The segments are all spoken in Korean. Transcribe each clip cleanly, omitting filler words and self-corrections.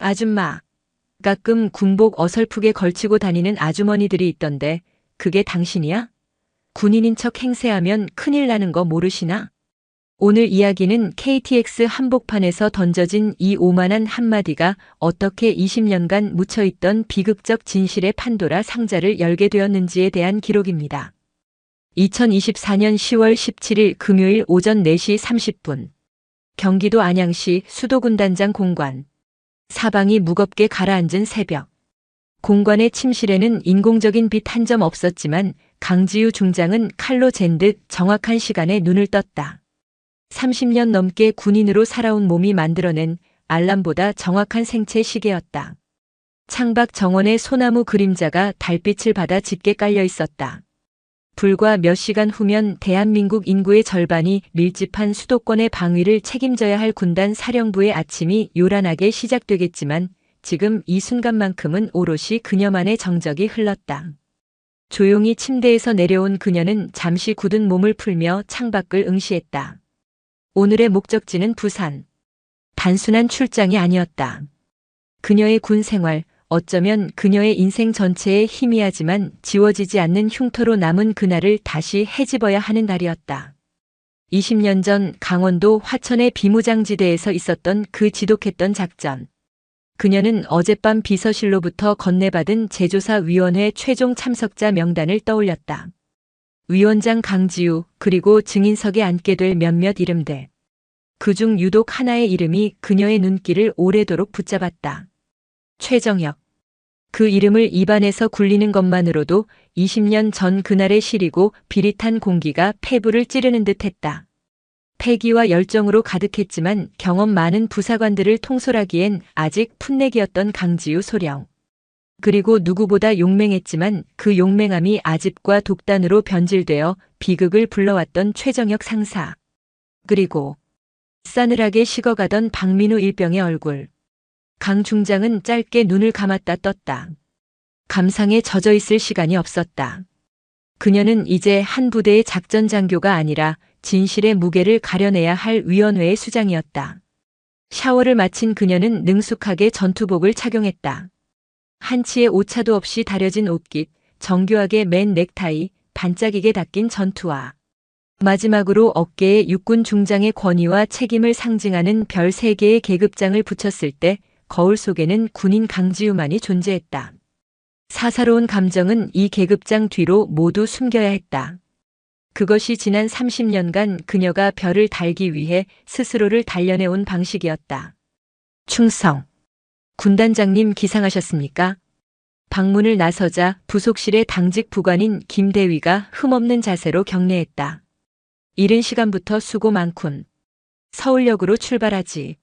아줌마. 가끔 군복 어설프게 걸치고 다니는 아주머니들이 있던데 그게 당신이야? 군인인 척 행세하면 큰일 나는 거 모르시나? 오늘 이야기는 KTX 한복판에서 던져진 이 오만한 한마디가 어떻게 20년간 묻혀있던 비극적 진실의 판도라 상자를 열게 되었는지에 대한 기록입니다. 2024년 10월 17일 금요일 오전 4시 30분. 경기도 안양시 수도군단장 공관. 사방이 무겁게 가라앉은 새벽. 공관의 침실에는 인공적인 빛 한 점 없었지만 강지우 중장은 칼로 잰 듯 정확한 시간에 눈을 떴다. 30년 넘게 군인으로 살아온 몸이 만들어낸 알람보다 정확한 생체 시계였다. 창밖 정원의 소나무 그림자가 달빛을 받아 짙게 깔려 있었다. 불과 몇 시간 후면 대한민국 인구의 절반이 밀집한 수도권의 방위를 책임져야 할 군단 사령부의 아침이 요란하게 시작되겠지만 지금 이 순간만큼은 오롯이 그녀만의 정적이 흘렀다. 조용히 침대에서 내려온 그녀는 잠시 굳은 몸을 풀며 창밖을 응시했다. 오늘의 목적지는 부산. 단순한 출장이 아니었다. 그녀의 군 생활, 어쩌면 그녀의 인생 전체에 희미하지만 지워지지 않는 흉터로 남은 그날을 다시 헤집어야 하는 날이었다. 20년 전 강원도 화천의 비무장지대에서 있었던 그 지독했던 작전. 그녀는 어젯밤 비서실로부터 건네받은 제조사위원회 최종 참석자 명단을 떠올렸다. 위원장 강지우, 그리고 증인석에 앉게 될 몇몇 이름들. 그중 유독 하나의 이름이 그녀의 눈길을 오래도록 붙잡았다. 최정혁. 그 이름을 입안에서 굴리는 것만으로도 20년 전 그날의 시리고 비릿한 공기가 폐부를 찌르는 듯했다. 패기와 열정으로 가득했지만 경험 많은 부사관들을 통솔하기엔 아직 풋내기였던 강지우 소령. 그리고 누구보다 용맹했지만 그 용맹함이 아집과 독단으로 변질되어 비극을 불러왔던 최정혁 상사. 그리고 싸늘하게 식어가던 박민우 일병의 얼굴. 강 중장은 짧게 눈을 감았다 떴다. 감상에 젖어 있을 시간이 없었다. 그녀는 이제 한 부대의 작전 장교가 아니라 진실의 무게를 가려내야 할 위원회의 수장이었다. 샤워를 마친 그녀는 능숙하게 전투복을 착용했다. 한치의 오차도 없이 다려진 옷깃, 정교하게 맨 넥타이, 반짝이게 닦인 전투화. 마지막으로 어깨에 육군 중장의 권위와 책임을 상징하는 별 3개의 계급장을 붙였을 때 거울 속에는 군인 강지우만이 존재했다. 사사로운 감정은 이 계급장 뒤로 모두 숨겨야 했다. 그것이 지난 30년간 그녀가 별을 달기 위해 스스로를 단련해온 방식이었다. 충성. 군단장님 기상하셨습니까? 방문을 나서자 부속실의 당직 부관인 김대위가 흠없는 자세로 격려했다. 이른 시간부터 수고 많군. 서울역으로 출발하지.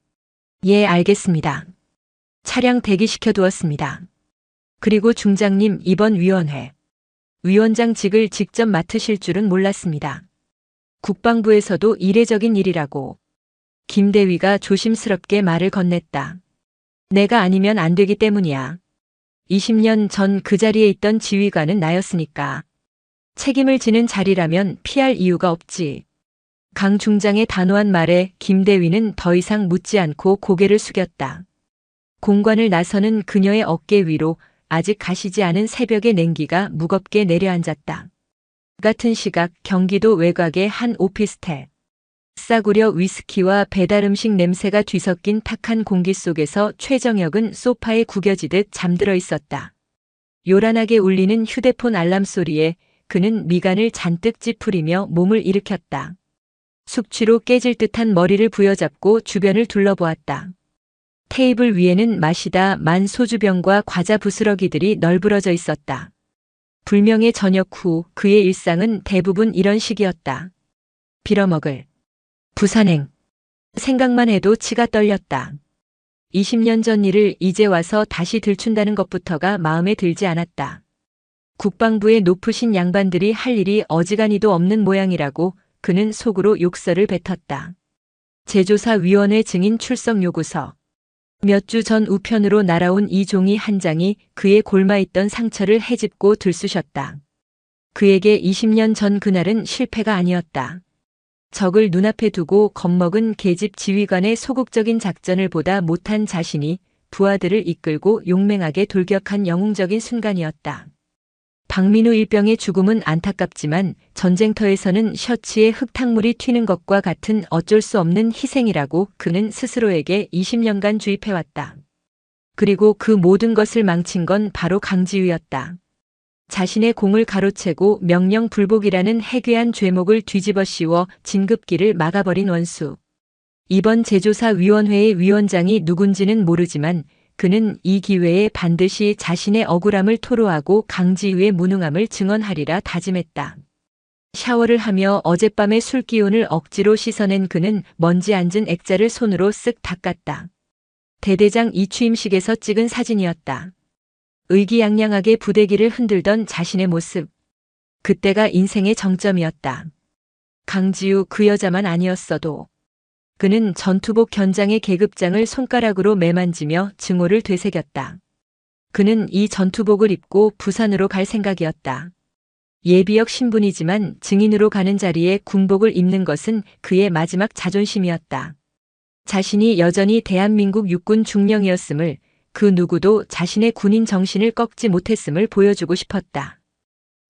예, 알겠습니다. 차량 대기시켜 두었습니다. 그리고 중장님 이번 위원회. 위원장직을 직접 맡으실 줄은 몰랐습니다. 국방부에서도 이례적인 일이라고. 김대위가 조심스럽게 말을 건넸다. 내가 아니면 안 되기 때문이야. 20년 전 그 자리에 있던 지휘관은 나였으니까. 책임을 지는 자리라면 피할 이유가 없지. 강 중장의 단호한 말에 김대위는 더 이상 묻지 않고 고개를 숙였다. 공관을 나서는 그녀의 어깨 위로 아직 가시지 않은 새벽의 냉기가 무겁게 내려앉았다. 같은 시각 경기도 외곽의 한 오피스텔. 싸구려 위스키와 배달음식 냄새가 뒤섞인 탁한 공기 속에서 최정혁은 소파에 구겨지듯 잠들어 있었다. 요란하게 울리는 휴대폰 알람 소리에 그는 미간을 잔뜩 찌푸리며 몸을 일으켰다. 숙취로 깨질 듯한 머리를 부여잡고 주변을 둘러보았다. 테이블 위에는 마시다 만 소주병과 과자 부스러기들이 널브러져 있었다. 불명의 저녁 후 그의 일상은 대부분 이런 식이었다. 빌어먹을. 부산행. 생각만 해도 치가 떨렸다. 20년 전 일을 이제 와서 다시 들춘다는 것부터가 마음에 들지 않았다. 국방부의 높으신 양반들이 할 일이 어지간히도 없는 모양이라고 그는 속으로 욕설을 뱉었다. 제조사위원회 증인 출석 요구서. 몇 주 전 우편으로 날아온 이 종이 한 장이 그의 골마있던 상처를 헤집고 들쑤셨다. 그에게 20년 전 그날은 실패가 아니었다. 적을 눈앞에 두고 겁먹은 계집 지휘관의 소극적인 작전을 보다 못한 자신이 부하들을 이끌고 용맹하게 돌격한 영웅적인 순간이었다. 박민우 일병의 죽음은 안타깝지만 전쟁터에서는 셔츠에 흙탕물이 튀는 것과 같은 어쩔 수 없는 희생이라고 그는 스스로에게 20년간 주입해왔다. 그리고 그 모든 것을 망친 건 바로 강지우였다. 자신의 공을 가로채고 명령 불복이라는 해괴한 죄목을 뒤집어 씌워 진급기를 막아버린 원수. 이번 제조사위원회의 위원장이 누군지는 모르지만 그는 이 기회에 반드시 자신의 억울함을 토로하고 강지우의 무능함을 증언하리라 다짐했다. 샤워를 하며 어젯밤의 술기운을 억지로 씻어낸 그는 먼지 앉은 액자를 손으로 쓱 닦았다. 대대장 이취임식에서 찍은 사진이었다. 의기양양하게 부대기를 흔들던 자신의 모습. 그때가 인생의 정점이었다. 강지우 그 여자만 아니었어도. 그는 전투복 견장의 계급장을 손가락으로 매만지며 증오를 되새겼다. 그는 이 전투복을 입고 부산으로 갈 생각이었다. 예비역 신분이지만 증인으로 가는 자리에 군복을 입는 것은 그의 마지막 자존심이었다. 자신이 여전히 대한민국 육군 중령이었음을, 그 누구도 자신의 군인 정신을 꺾지 못했음을 보여주고 싶었다.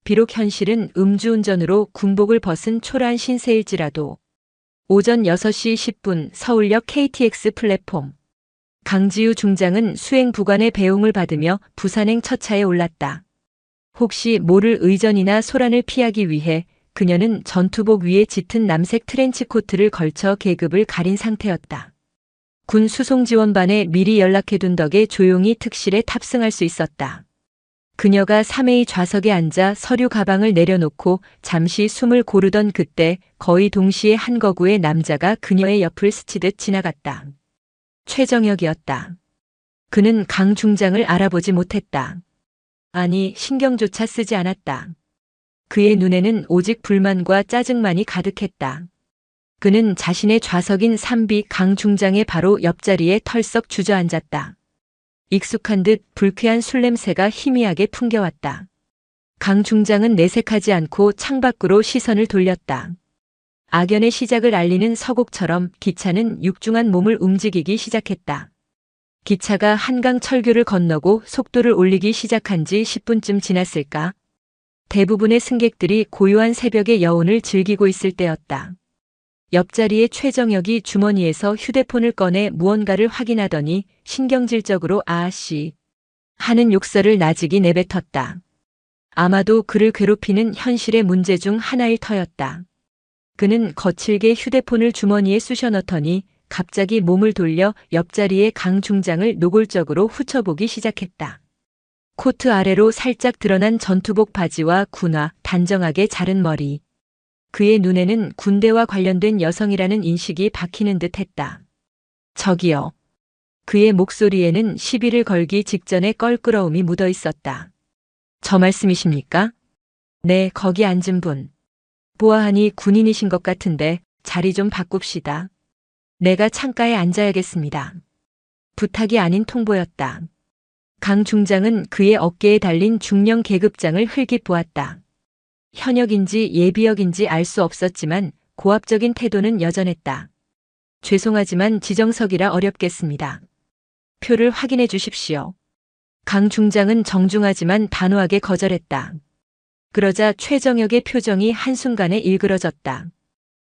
비록 현실은 음주운전으로 군복을 벗은 초라한 신세일지라도. 오전 6시 10분 서울역 KTX 플랫폼. 강지우 중장은 수행 부관의 배웅을 받으며 부산행 첫차에 올랐다. 혹시 모를 의전이나 소란을 피하기 위해 그녀는 전투복 위에 짙은 남색 트렌치코트를 걸쳐 계급을 가린 상태였다. 군 수송지원반에 미리 연락해둔 덕에 조용히 특실에 탑승할 수 있었다. 그녀가 3의 좌석에 앉아 서류 가방을 내려놓고 잠시 숨을 고르던 그때 거의 동시에 한 거구의 남자가 그녀의 옆을 스치듯 지나갔다. 최정혁이었다. 그는 강 중장을 알아보지 못했다. 아니, 신경조차 쓰지 않았다. 그의 눈에는 오직 불만과 짜증만이 가득했다. 그는 자신의 좌석인 3비 강 중장의 바로 옆자리에 털썩 주저앉았다. 익숙한 듯 불쾌한 술 냄새가 희미하게 풍겨왔다. 강 중장은 내색하지 않고 창밖으로 시선을 돌렸다. 악연의 시작을 알리는 서곡처럼 기차는 육중한 몸을 움직이기 시작했다. 기차가 한강 철교를 건너고 속도를 올리기 시작한 지 10분쯤 지났을까? 대부분의 승객들이 고요한 새벽의 여운을 즐기고 있을 때였다. 옆자리의 최정혁이 주머니에서 휴대폰을 꺼내 무언가를 확인하더니 신경질적으로 아씨 하는 욕설을 나직이 내뱉었다. 아마도 그를 괴롭히는 현실의 문제 중 하나일 터였다. 그는 거칠게 휴대폰을 주머니에 쑤셔 넣더니 갑자기 몸을 돌려 옆자리의 강 중장을 노골적으로 훑어보기 시작했다. 코트 아래로 살짝 드러난 전투복 바지와 군화, 단정하게 자른 머리. 그의 눈에는 군대와 관련된 여성이라는 인식이 박히는 듯 했다. 저기요. 그의 목소리에는 시비를 걸기 직전의 껄끄러움이 묻어 있었다. 저 말씀이십니까? 네, 거기 앉은 분. 보아하니 군인이신 것 같은데 자리 좀 바꿉시다. 내가 창가에 앉아야겠습니다. 부탁이 아닌 통보였다. 강 중장은 그의 어깨에 달린 중령 계급장을 흘깃 보았다. 현역인지 예비역인지 알 수 없었지만 고압적인 태도는 여전했다. 죄송하지만 지정석이라 어렵겠습니다. 표를 확인해 주십시오. 강 중장은 정중하지만 단호하게 거절했다. 그러자 최정혁의 표정이 한순간에 일그러졌다.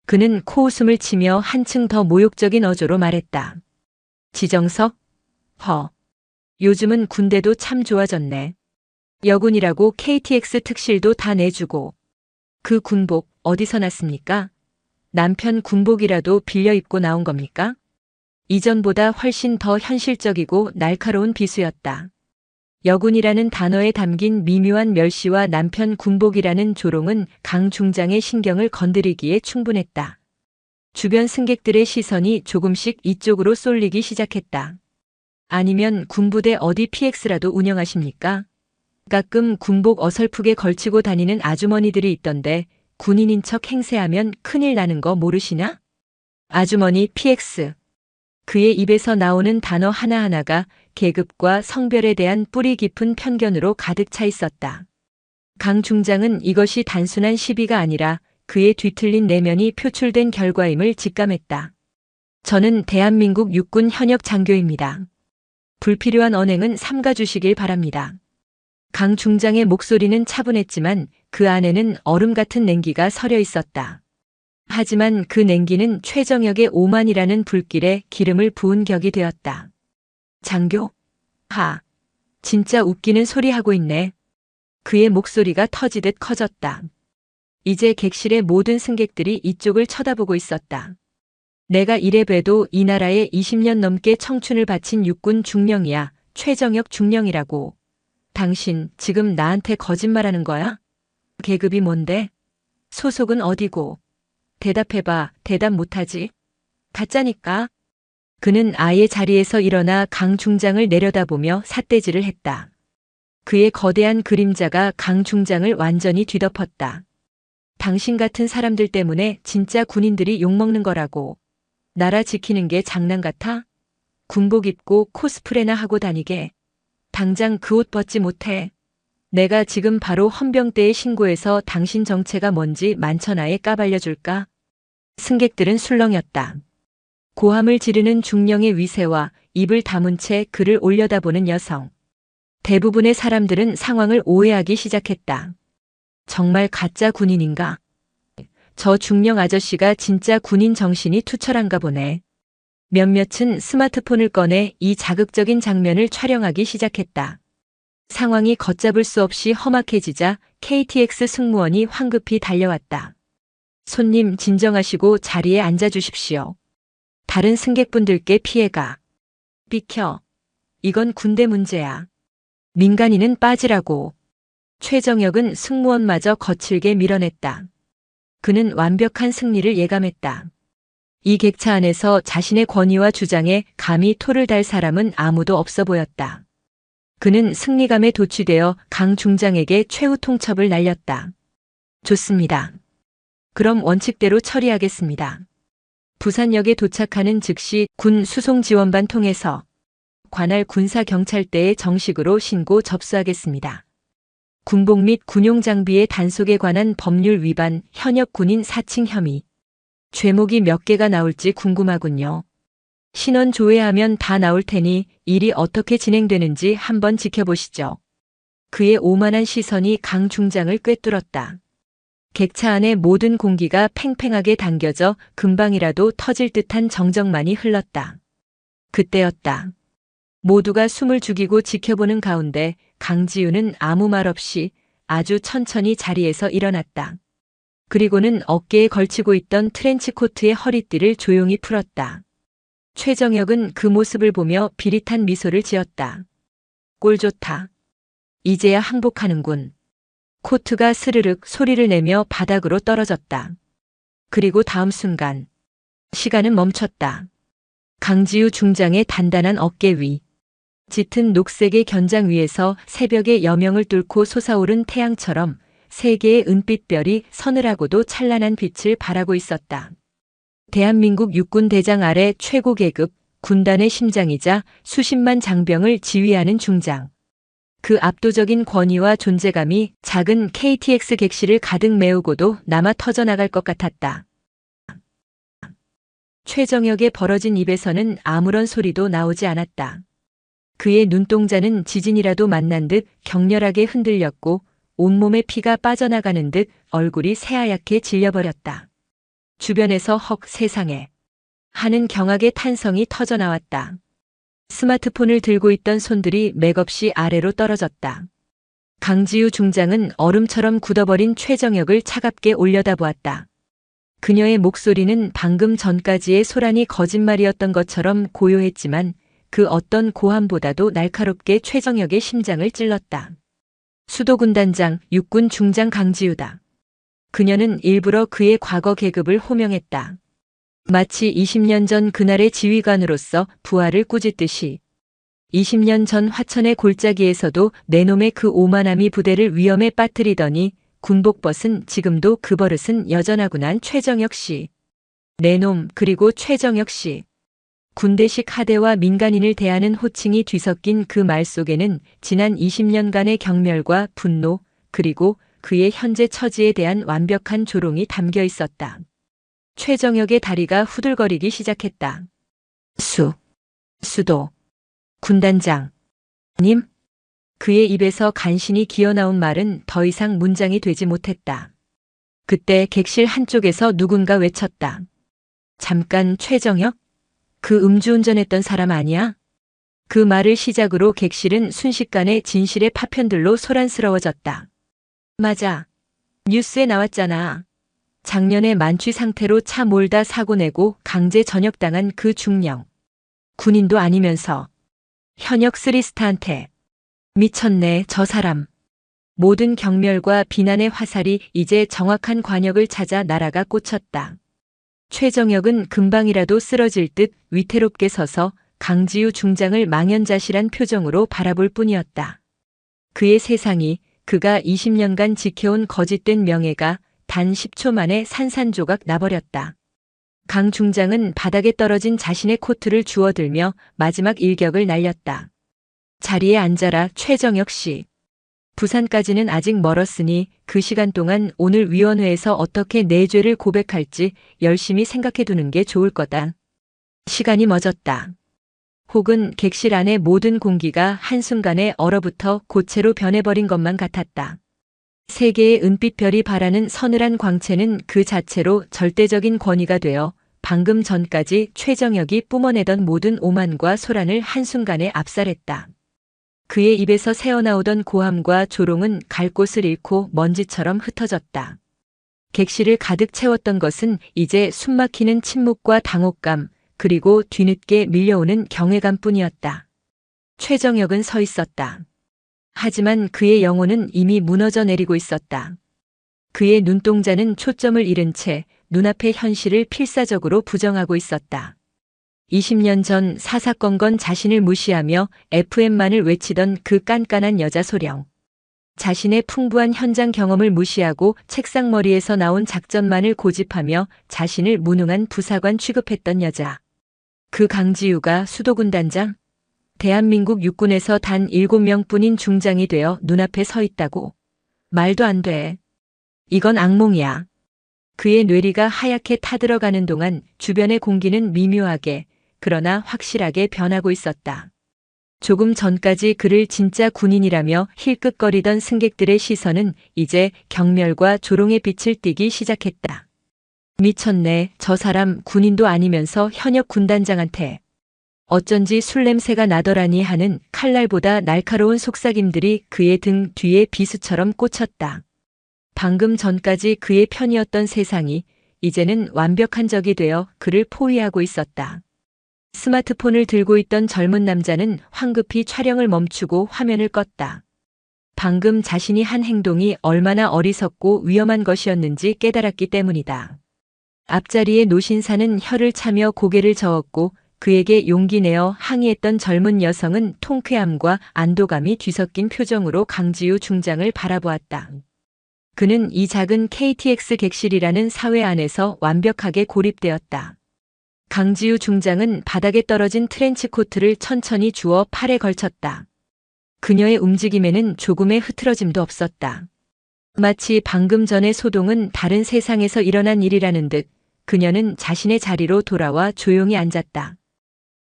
그는 코웃음을 치며 한층 더 모욕적인 어조로 말했다. 지정석? 요즘은 군대도 참 좋아졌네. 여군이라고 KTX 특실도 다 내주고. 그 군복 어디서 났습니까? 남편 군복이라도 빌려 입고 나온 겁니까? 이전보다 훨씬 더 현실적이고 날카로운 비수였다. 여군이라는 단어에 담긴 미묘한 멸시와 남편 군복이라는 조롱은 강 중장의 신경을 건드리기에 충분했다. 주변 승객들의 시선이 조금씩 이쪽으로 쏠리기 시작했다. 아니면 군부대 어디 PX라도 운영하십니까? 가끔 군복 어설프게 걸치고 다니는 아주머니들이 있던데 군인인 척 행세하면 큰일 나는 거 모르시나? 아주머니 PX. 그의 입에서 나오는 단어 하나하나가 계급과 성별에 대한 뿌리 깊은 편견으로 가득 차 있었다. 강 중장은 이것이 단순한 시비가 아니라 그의 뒤틀린 내면이 표출된 결과임을 직감했다. 저는 대한민국 육군 현역 장교입니다. 불필요한 언행은 삼가주시길 바랍니다. 강 중장의 목소리는 차분했지만 그 안에는 얼음 같은 냉기가 서려 있었다. 하지만 그 냉기는 최정역의 오만이라는 불길에 기름을 부은 격이 되었다. 장교? 진짜 웃기는 소리 하고 있네. 그의 목소리가 터지듯 커졌다. 이제 객실의 모든 승객들이 이쪽을 쳐다보고 있었다. 내가 이래 봬도 이 나라에 20년 넘게 청춘을 바친 육군 중령이야. 최정역 중령이라고. 당신 지금 나한테 거짓말하는 거야? 계급이 뭔데? 소속은 어디고? 대답해봐. 대답 못하지? 가짜니까. 그는 아예 자리에서 일어나 강 중장을 내려다보며 삿대질을 했다. 그의 거대한 그림자가 강 중장을 완전히 뒤덮었다. 당신 같은 사람들 때문에 진짜 군인들이 욕먹는 거라고. 나라 지키는 게 장난 같아? 군복 입고 코스프레나 하고 다니게. 당장 그 옷 벗지 못해. 내가 지금 바로 헌병대에 신고해서 당신 정체가 뭔지 만천하에 까발려줄까? 승객들은 술렁였다. 고함을 지르는 중령의 위세와 입을 다문 채 그를 올려다보는 여성. 대부분의 사람들은 상황을 오해하기 시작했다. 정말 가짜 군인인가? 저 중령 아저씨가 진짜 군인 정신이 투철한가 보네. 몇몇은 스마트폰을 꺼내 이 자극적인 장면을 촬영하기 시작했다. 상황이 걷잡을 수 없이 험악해지자 KTX 승무원이 황급히 달려왔다. 손님 진정하시고 자리에 앉아주십시오. 다른 승객분들께 피해가. 비켜. 이건 군대 문제야. 민간인은 빠지라고. 최정역은 승무원마저 거칠게 밀어냈다. 그는 완벽한 승리를 예감했다. 이 객차 안에서 자신의 권위와 주장에 감히 토를 달 사람은 아무도 없어 보였다. 그는 승리감에 도취되어 강 중장에게 최후 통첩을 날렸다. 좋습니다. 그럼 원칙대로 처리하겠습니다. 부산역에 도착하는 즉시 군 수송지원반 통해서 관할 군사경찰대에 정식으로 신고 접수하겠습니다. 군복 및 군용 장비의 단속에 관한 법률 위반, 현역 군인 사칭 혐의. 죄목이 몇 개가 나올지 궁금하군요. 신원 조회하면 다 나올 테니 일이 어떻게 진행되는지 한번 지켜보시죠. 그의 오만한 시선이 강 중장을 꿰뚫었다. 객차 안의 모든 공기가 팽팽하게 당겨져 금방이라도 터질 듯한 정적만이 흘렀다. 그때였다. 모두가 숨을 죽이고 지켜보는 가운데 강지우는 아무 말 없이 아주 천천히 자리에서 일어났다. 그리고는 어깨에 걸치고 있던 트렌치코트의 허리띠를 조용히 풀었다. 최정역은 그 모습을 보며 비릿한 미소를 지었다. 꼴 좋다. 이제야 항복하는군. 코트가 스르륵 소리를 내며 바닥으로 떨어졌다. 그리고 다음 순간 시간은 멈췄다. 강지우 중장의 단단한 어깨 위. 짙은 녹색의 견장 위에서 새벽의 여명을 뚫고 솟아오른 태양처럼 세 개의 은빛별이 서늘하고도 찬란한 빛을 발하고 있었다. 대한민국 육군 대장 아래 최고 계급, 군단의 심장이자 수십만 장병을 지휘하는 중장. 그 압도적인 권위와 존재감이 작은 KTX 객실을 가득 메우고도 남아 터져나갈 것 같았다. 최정역의 벌어진 입에서는 아무런 소리도 나오지 않았다. 그의 눈동자는 지진이라도 만난 듯 격렬하게 흔들렸고 온몸에 피가 빠져나가는 듯 얼굴이 새하얗게 질려버렸다. 주변에서 헉 세상에 하는 경악의 탄성이 터져나왔다. 스마트폰을 들고 있던 손들이 맥없이 아래로 떨어졌다. 강지우 중장은 얼음처럼 굳어버린 최정역을 차갑게 올려다보았다. 그녀의 목소리는 방금 전까지의 소란이 거짓말이었던 것처럼 고요했지만 그 어떤 고함보다도 날카롭게 최정역의 심장을 찔렀다. 수도군단장 육군 중장 강지우다. 그녀는 일부러 그의 과거 계급을 호명했다. 마치 20년 전 그날의 지휘관으로서 부하를 꾸짖듯이 20년 전 화천의 골짜기에서도 내놈의 그 오만함이 부대를 위험에 빠뜨리더니 군복 벗은 지금도 그 버릇은 여전하구나. 최정역 씨. 내놈 그리고 최정역 씨. 군대식 하대와 민간인을 대하는 호칭이 뒤섞인 그 말 속에는 지난 20년간의 경멸과 분노 그리고 그의 현재 처지에 대한 완벽한 조롱이 담겨 있었다. 최정역의 다리가 후들거리기 시작했다. 수도. 군단장. 님? 그의 입에서 간신히 기어나온 말은 더 이상 문장이 되지 못했다. 그때 객실 한쪽에서 누군가 외쳤다. 잠깐 최정혁? 그 음주운전했던 사람 아니야? 그 말을 시작으로 객실은 순식간에 진실의 파편들로 소란스러워졌다. 맞아. 뉴스에 나왔잖아. 작년에 만취 상태로 차 몰다 사고 내고 강제 전역당한 그 중령. 군인도 아니면서. 현역 3스타한테. 미쳤네, 저 사람. 모든 경멸과 비난의 화살이 이제 정확한 관역을 찾아 날아가 꽂혔다. 최정혁은 금방이라도 쓰러질 듯 위태롭게 서서 강지우 중장을 망연자실한 표정으로 바라볼 뿐이었다. 그의 세상이 그가 20년간 지켜온 거짓된 명예가 단 10초 만에 산산조각 나버렸다. 강 중장은 바닥에 떨어진 자신의 코트를 주워들며 마지막 일격을 날렸다. 자리에 앉아라, 최정혁 씨. 부산까지는 아직 멀었으니 그 시간 동안 오늘 위원회에서 어떻게 내 죄를 고백할지 열심히 생각해두는 게 좋을 거다. 시간이 멎었다. 혹은 객실 안의 모든 공기가 한순간에 얼어붙어 고체로 변해버린 것만 같았다. 세 개의 은빛별이 바라는 서늘한 광채는 그 자체로 절대적인 권위가 되어 방금 전까지 최정혁이 뿜어내던 모든 오만과 소란을 한순간에 압살했다. 그의 입에서 새어나오던 고함과 조롱은 갈 곳을 잃고 먼지처럼 흩어졌다. 객실을 가득 채웠던 것은 이제 숨막히는 침묵과 당혹감, 그리고 뒤늦게 밀려오는 경외감뿐이었다. 최정혁은 서 있었다. 하지만 그의 영혼은 이미 무너져 내리고 있었다. 그의 눈동자는 초점을 잃은 채 눈앞의 현실을 필사적으로 부정하고 있었다. 20년 전 사사건건 자신을 무시하며 FM만을 외치던 그 깐깐한 여자 소령. 자신의 풍부한 현장 경험을 무시하고 책상머리에서 나온 작전만을 고집하며 자신을 무능한 부사관 취급했던 여자. 그 강지우가 수도군단장? 대한민국 육군에서 단 7명뿐인 중장이 되어 눈앞에 서 있다고. 말도 안 돼. 이건 악몽이야. 그의 뇌리가 하얗게 타들어가는 동안 주변의 공기는 미묘하게, 그러나 확실하게 변하고 있었다. 조금 전까지 그를 진짜 군인이라며 힐끗거리던 승객들의 시선은 이제 경멸과 조롱의 빛을 띠기 시작했다. 미쳤네, 저 사람 군인도 아니면서 현역 군단장한테. 어쩐지 술 냄새가 나더라니 하는 칼날보다 날카로운 속삭임들이 그의 등 뒤에 비수처럼 꽂혔다. 방금 전까지 그의 편이었던 세상이 이제는 완벽한 적이 되어 그를 포위하고 있었다. 스마트폰을 들고 있던 젊은 남자는 황급히 촬영을 멈추고 화면을 껐다. 방금 자신이 한 행동이 얼마나 어리석고 위험한 것이었는지 깨달았기 때문이다. 앞자리에 노신사는 혀를 차며 고개를 저었고 그에게 용기 내어 항의했던 젊은 여성은 통쾌함과 안도감이 뒤섞인 표정으로 강지우 중장을 바라보았다. 그는 이 작은 KTX 객실이라는 사회 안에서 완벽하게 고립되었다. 강지우 중장은 바닥에 떨어진 트렌치코트를 천천히 주워 팔에 걸쳤다. 그녀의 움직임에는 조금의 흐트러짐도 없었다. 마치 방금 전의 소동은 다른 세상에서 일어난 일이라는 듯 그녀는 자신의 자리로 돌아와 조용히 앉았다.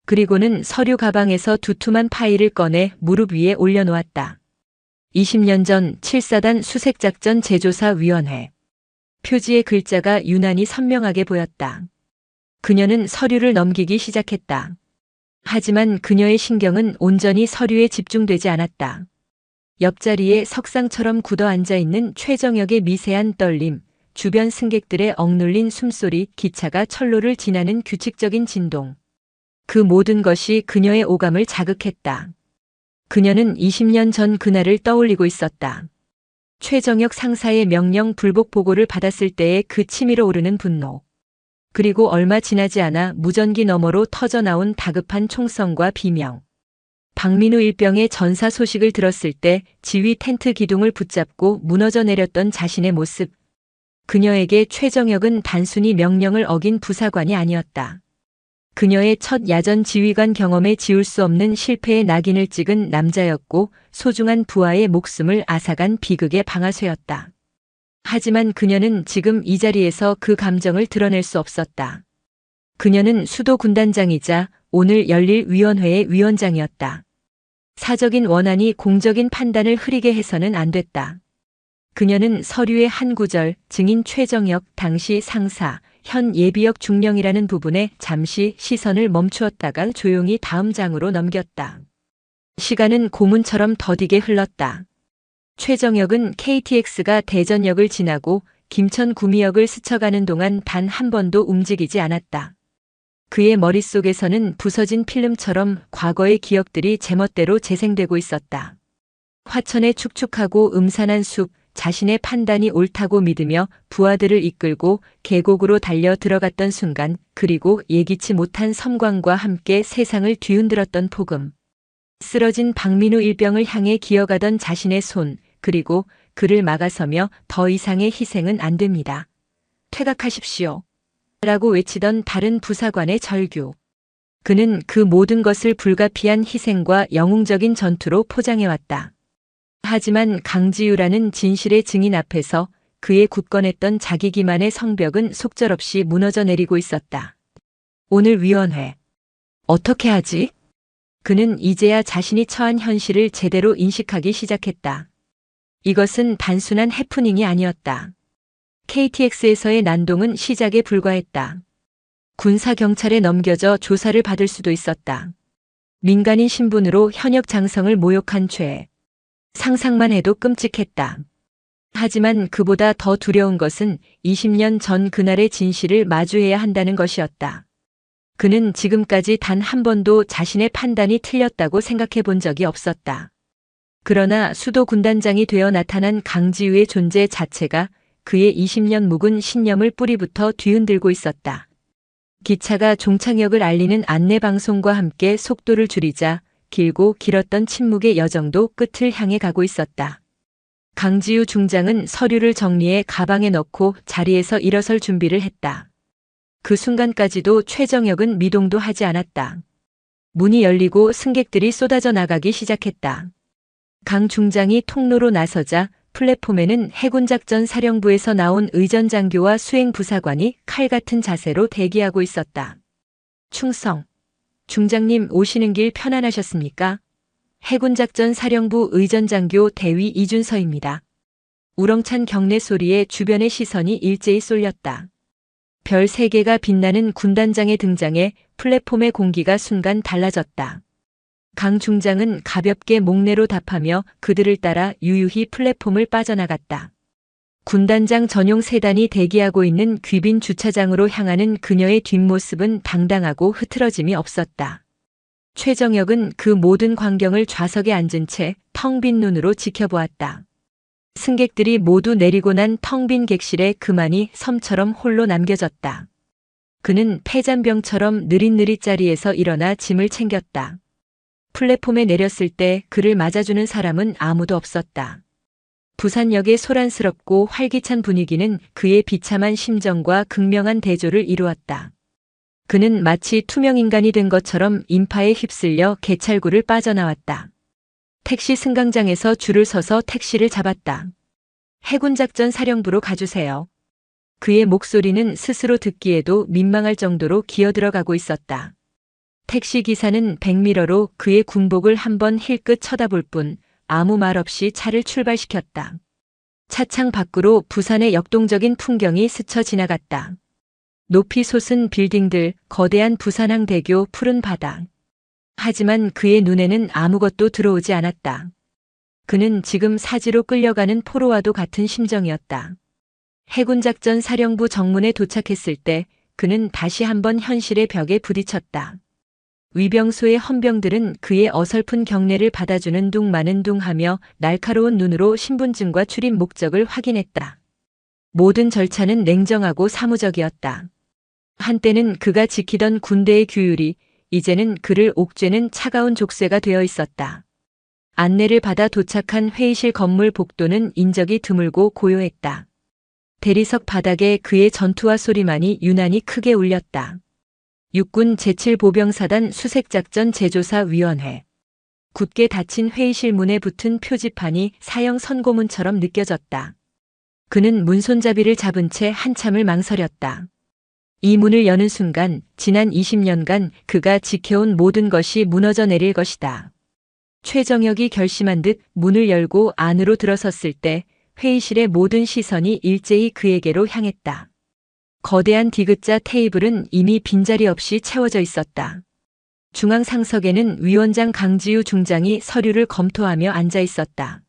그리고는 서류 가방에서 두툼한 파일을 꺼내 무릎 위에 올려놓았다. 20년 전 7사단 수색작전 제조사위원회. 표지의 글자가 유난히 선명하게 보였다. 그녀는 서류를 넘기기 시작했다. 하지만 그녀의 신경은 온전히 서류에 집중되지 않았다. 옆자리에 석상처럼 굳어 앉아있는 최정혁의 미세한 떨림, 주변 승객들의 억눌린 숨소리, 기차가 철로를 지나는 규칙적인 진동. 그 모든 것이 그녀의 오감을 자극했다. 그녀는 20년 전 그날을 떠올리고 있었다. 최정혁 상사의 명령 불복 보고를 받았을 때의 그 치밀어 오르는 분노. 그리고 얼마 지나지 않아 무전기 너머로 터져나온 다급한 총성과 비명. 박민우 일병의 전사 소식을 들었을 때 지휘 텐트 기둥을 붙잡고 무너져 내렸던 자신의 모습. 그녀에게 최정혁은 단순히 명령을 어긴 부사관이 아니었다. 그녀의 첫 야전 지휘관 경험에 지울 수 없는 실패의 낙인을 찍은 남자였고 소중한 부하의 목숨을 앗아간 비극의 방아쇠였다. 하지만 그녀는 지금 이 자리에서 그 감정을 드러낼 수 없었다. 그녀는 수도 군단장이자 오늘 열릴 위원회의 위원장이었다. 사적인 원한이 공적인 판단을 흐리게 해서는 안 됐다. 그녀는 서류의 한 구절, 증인 최정혁 당시 상사, 현 예비역 중령이라는 부분에 잠시 시선을 멈추었다가 조용히 다음 장으로 넘겼다. 시간은 고문처럼 더디게 흘렀다. 최정혁은 KTX가 대전역을 지나고 김천 구미역을 스쳐가는 동안 단 한 번도 움직이지 않았다. 그의 머릿속에서는 부서진 필름처럼 과거의 기억들이 제멋대로 재생되고 있었다. 화천의 축축하고 음산한 숲, 자신의 판단이 옳다고 믿으며 부하들을 이끌고 계곡으로 달려 들어갔던 순간, 그리고 예기치 못한 섬광과 함께 세상을 뒤흔들었던 폭음. 쓰러진 박민우 일병을 향해 기어가던 자신의 손, 그리고 그를 막아서며 더 이상의 희생은 안 됩니다. 퇴각하십시오. 라고 외치던 다른 부사관의 절규. 그는 그 모든 것을 불가피한 희생과 영웅적인 전투로 포장해왔다. 하지만 강지유라는 진실의 증인 앞에서 그의 굳건했던 자기 기만의 성벽은 속절없이 무너져 내리고 있었다. 오늘 위원회. 어떻게 하지? 그는 이제야 자신이 처한 현실을 제대로 인식하기 시작했다. 이것은 단순한 해프닝이 아니었다. KTX에서의 난동은 시작에 불과했다. 군사경찰에 넘겨져 조사를 받을 수도 있었다. 민간인 신분으로 현역 장성을 모욕한 죄. 상상만 해도 끔찍했다. 하지만 그보다 더 두려운 것은 20년 전 그날의 진실을 마주해야 한다는 것이었다. 그는 지금까지 단 한 번도 자신의 판단이 틀렸다고 생각해 본 적이 없었다. 그러나 수도 군단장이 되어 나타난 강지우의 존재 자체가 그의 20년 묵은 신념을 뿌리부터 뒤흔들고 있었다. 기차가 종착역을 알리는 안내방송과 함께 속도를 줄이자 길고 길었던 침묵의 여정도 끝을 향해 가고 있었다. 강지우 중장은 서류를 정리해 가방에 넣고 자리에서 일어설 준비를 했다. 그 순간까지도 최정혁은 미동도 하지 않았다. 문이 열리고 승객들이 쏟아져 나가기 시작했다. 강 중장이 통로로 나서자 플랫폼에는 해군작전 사령부에서 나온 의전장교와 수행부사관이 칼 같은 자세로 대기하고 있었다. 충성. 중장님 오시는 길 편안하셨습니까? 해군작전 사령부 의전장교 대위 이준서입니다. 우렁찬 경례 소리에 주변의 시선이 일제히 쏠렸다. 별 3개가 빛나는 군단장의 등장에 플랫폼의 공기가 순간 달라졌다. 강 중장은 가볍게 목례로 답하며 그들을 따라 유유히 플랫폼을 빠져나갔다. 군단장 전용 세단이 대기하고 있는 귀빈 주차장으로 향하는 그녀의 뒷모습은 당당하고 흐트러짐이 없었다. 최정혁은 그 모든 광경을 좌석에 앉은 채 텅 빈 눈으로 지켜보았다. 승객들이 모두 내리고 난 텅 빈 객실에 그만이 섬처럼 홀로 남겨졌다. 그는 폐잔병처럼 느릿느릿 자리에서 일어나 짐을 챙겼다. 플랫폼에 내렸을 때 그를 맞아주는 사람은 아무도 없었다. 부산역의 소란스럽고 활기찬 분위기는 그의 비참한 심정과 극명한 대조를 이루었다. 그는 마치 투명인간이 된 것처럼 인파에 휩쓸려 개찰구를 빠져나왔다. 택시 승강장에서 줄을 서서 택시를 잡았다. 해군작전 사령부로 가주세요. 그의 목소리는 스스로 듣기에도 민망할 정도로 기어들어가고 있었다. 택시 기사는 백미러로 그의 군복을 한번 힐끗 쳐다볼 뿐 아무 말 없이 차를 출발시켰다. 차창 밖으로 부산의 역동적인 풍경이 스쳐 지나갔다. 높이 솟은 빌딩들, 거대한 부산항대교, 푸른 바다. 하지만 그의 눈에는 아무것도 들어오지 않았다. 그는 지금 사지로 끌려가는 포로와도 같은 심정이었다. 해군작전 사령부 정문에 도착했을 때 그는 다시 한번 현실의 벽에 부딪혔다. 위병소의 헌병들은 그의 어설픈 경례를 받아주는 둥 마는 둥 하며 날카로운 눈으로 신분증과 출입 목적을 확인했다. 모든 절차는 냉정하고 사무적이었다. 한때는 그가 지키던 군대의 규율이 이제는 그를 옥죄는 차가운 족쇄가 되어 있었다. 안내를 받아 도착한 회의실 건물 복도는 인적이 드물고 고요했다. 대리석 바닥에 그의 전투화 소리만이 유난히 크게 울렸다. 육군 제7보병사단 수색작전 제조사위원회. 굳게 닫힌 회의실 문에 붙은 표지판이 사형 선고문처럼 느껴졌다. 그는 문손잡이를 잡은 채 한참을 망설였다. 이 문을 여는 순간 지난 20년간 그가 지켜온 모든 것이 무너져 내릴 것이다. 최정혁이 결심한 듯 문을 열고 안으로 들어섰을 때 회의실의 모든 시선이 일제히 그에게로 향했다. 거대한 디귿자 테이블은 이미 빈자리 없이 채워져 있었다. 중앙 상석에는 위원장 강지우 중장이 서류를 검토하며 앉아 있었다.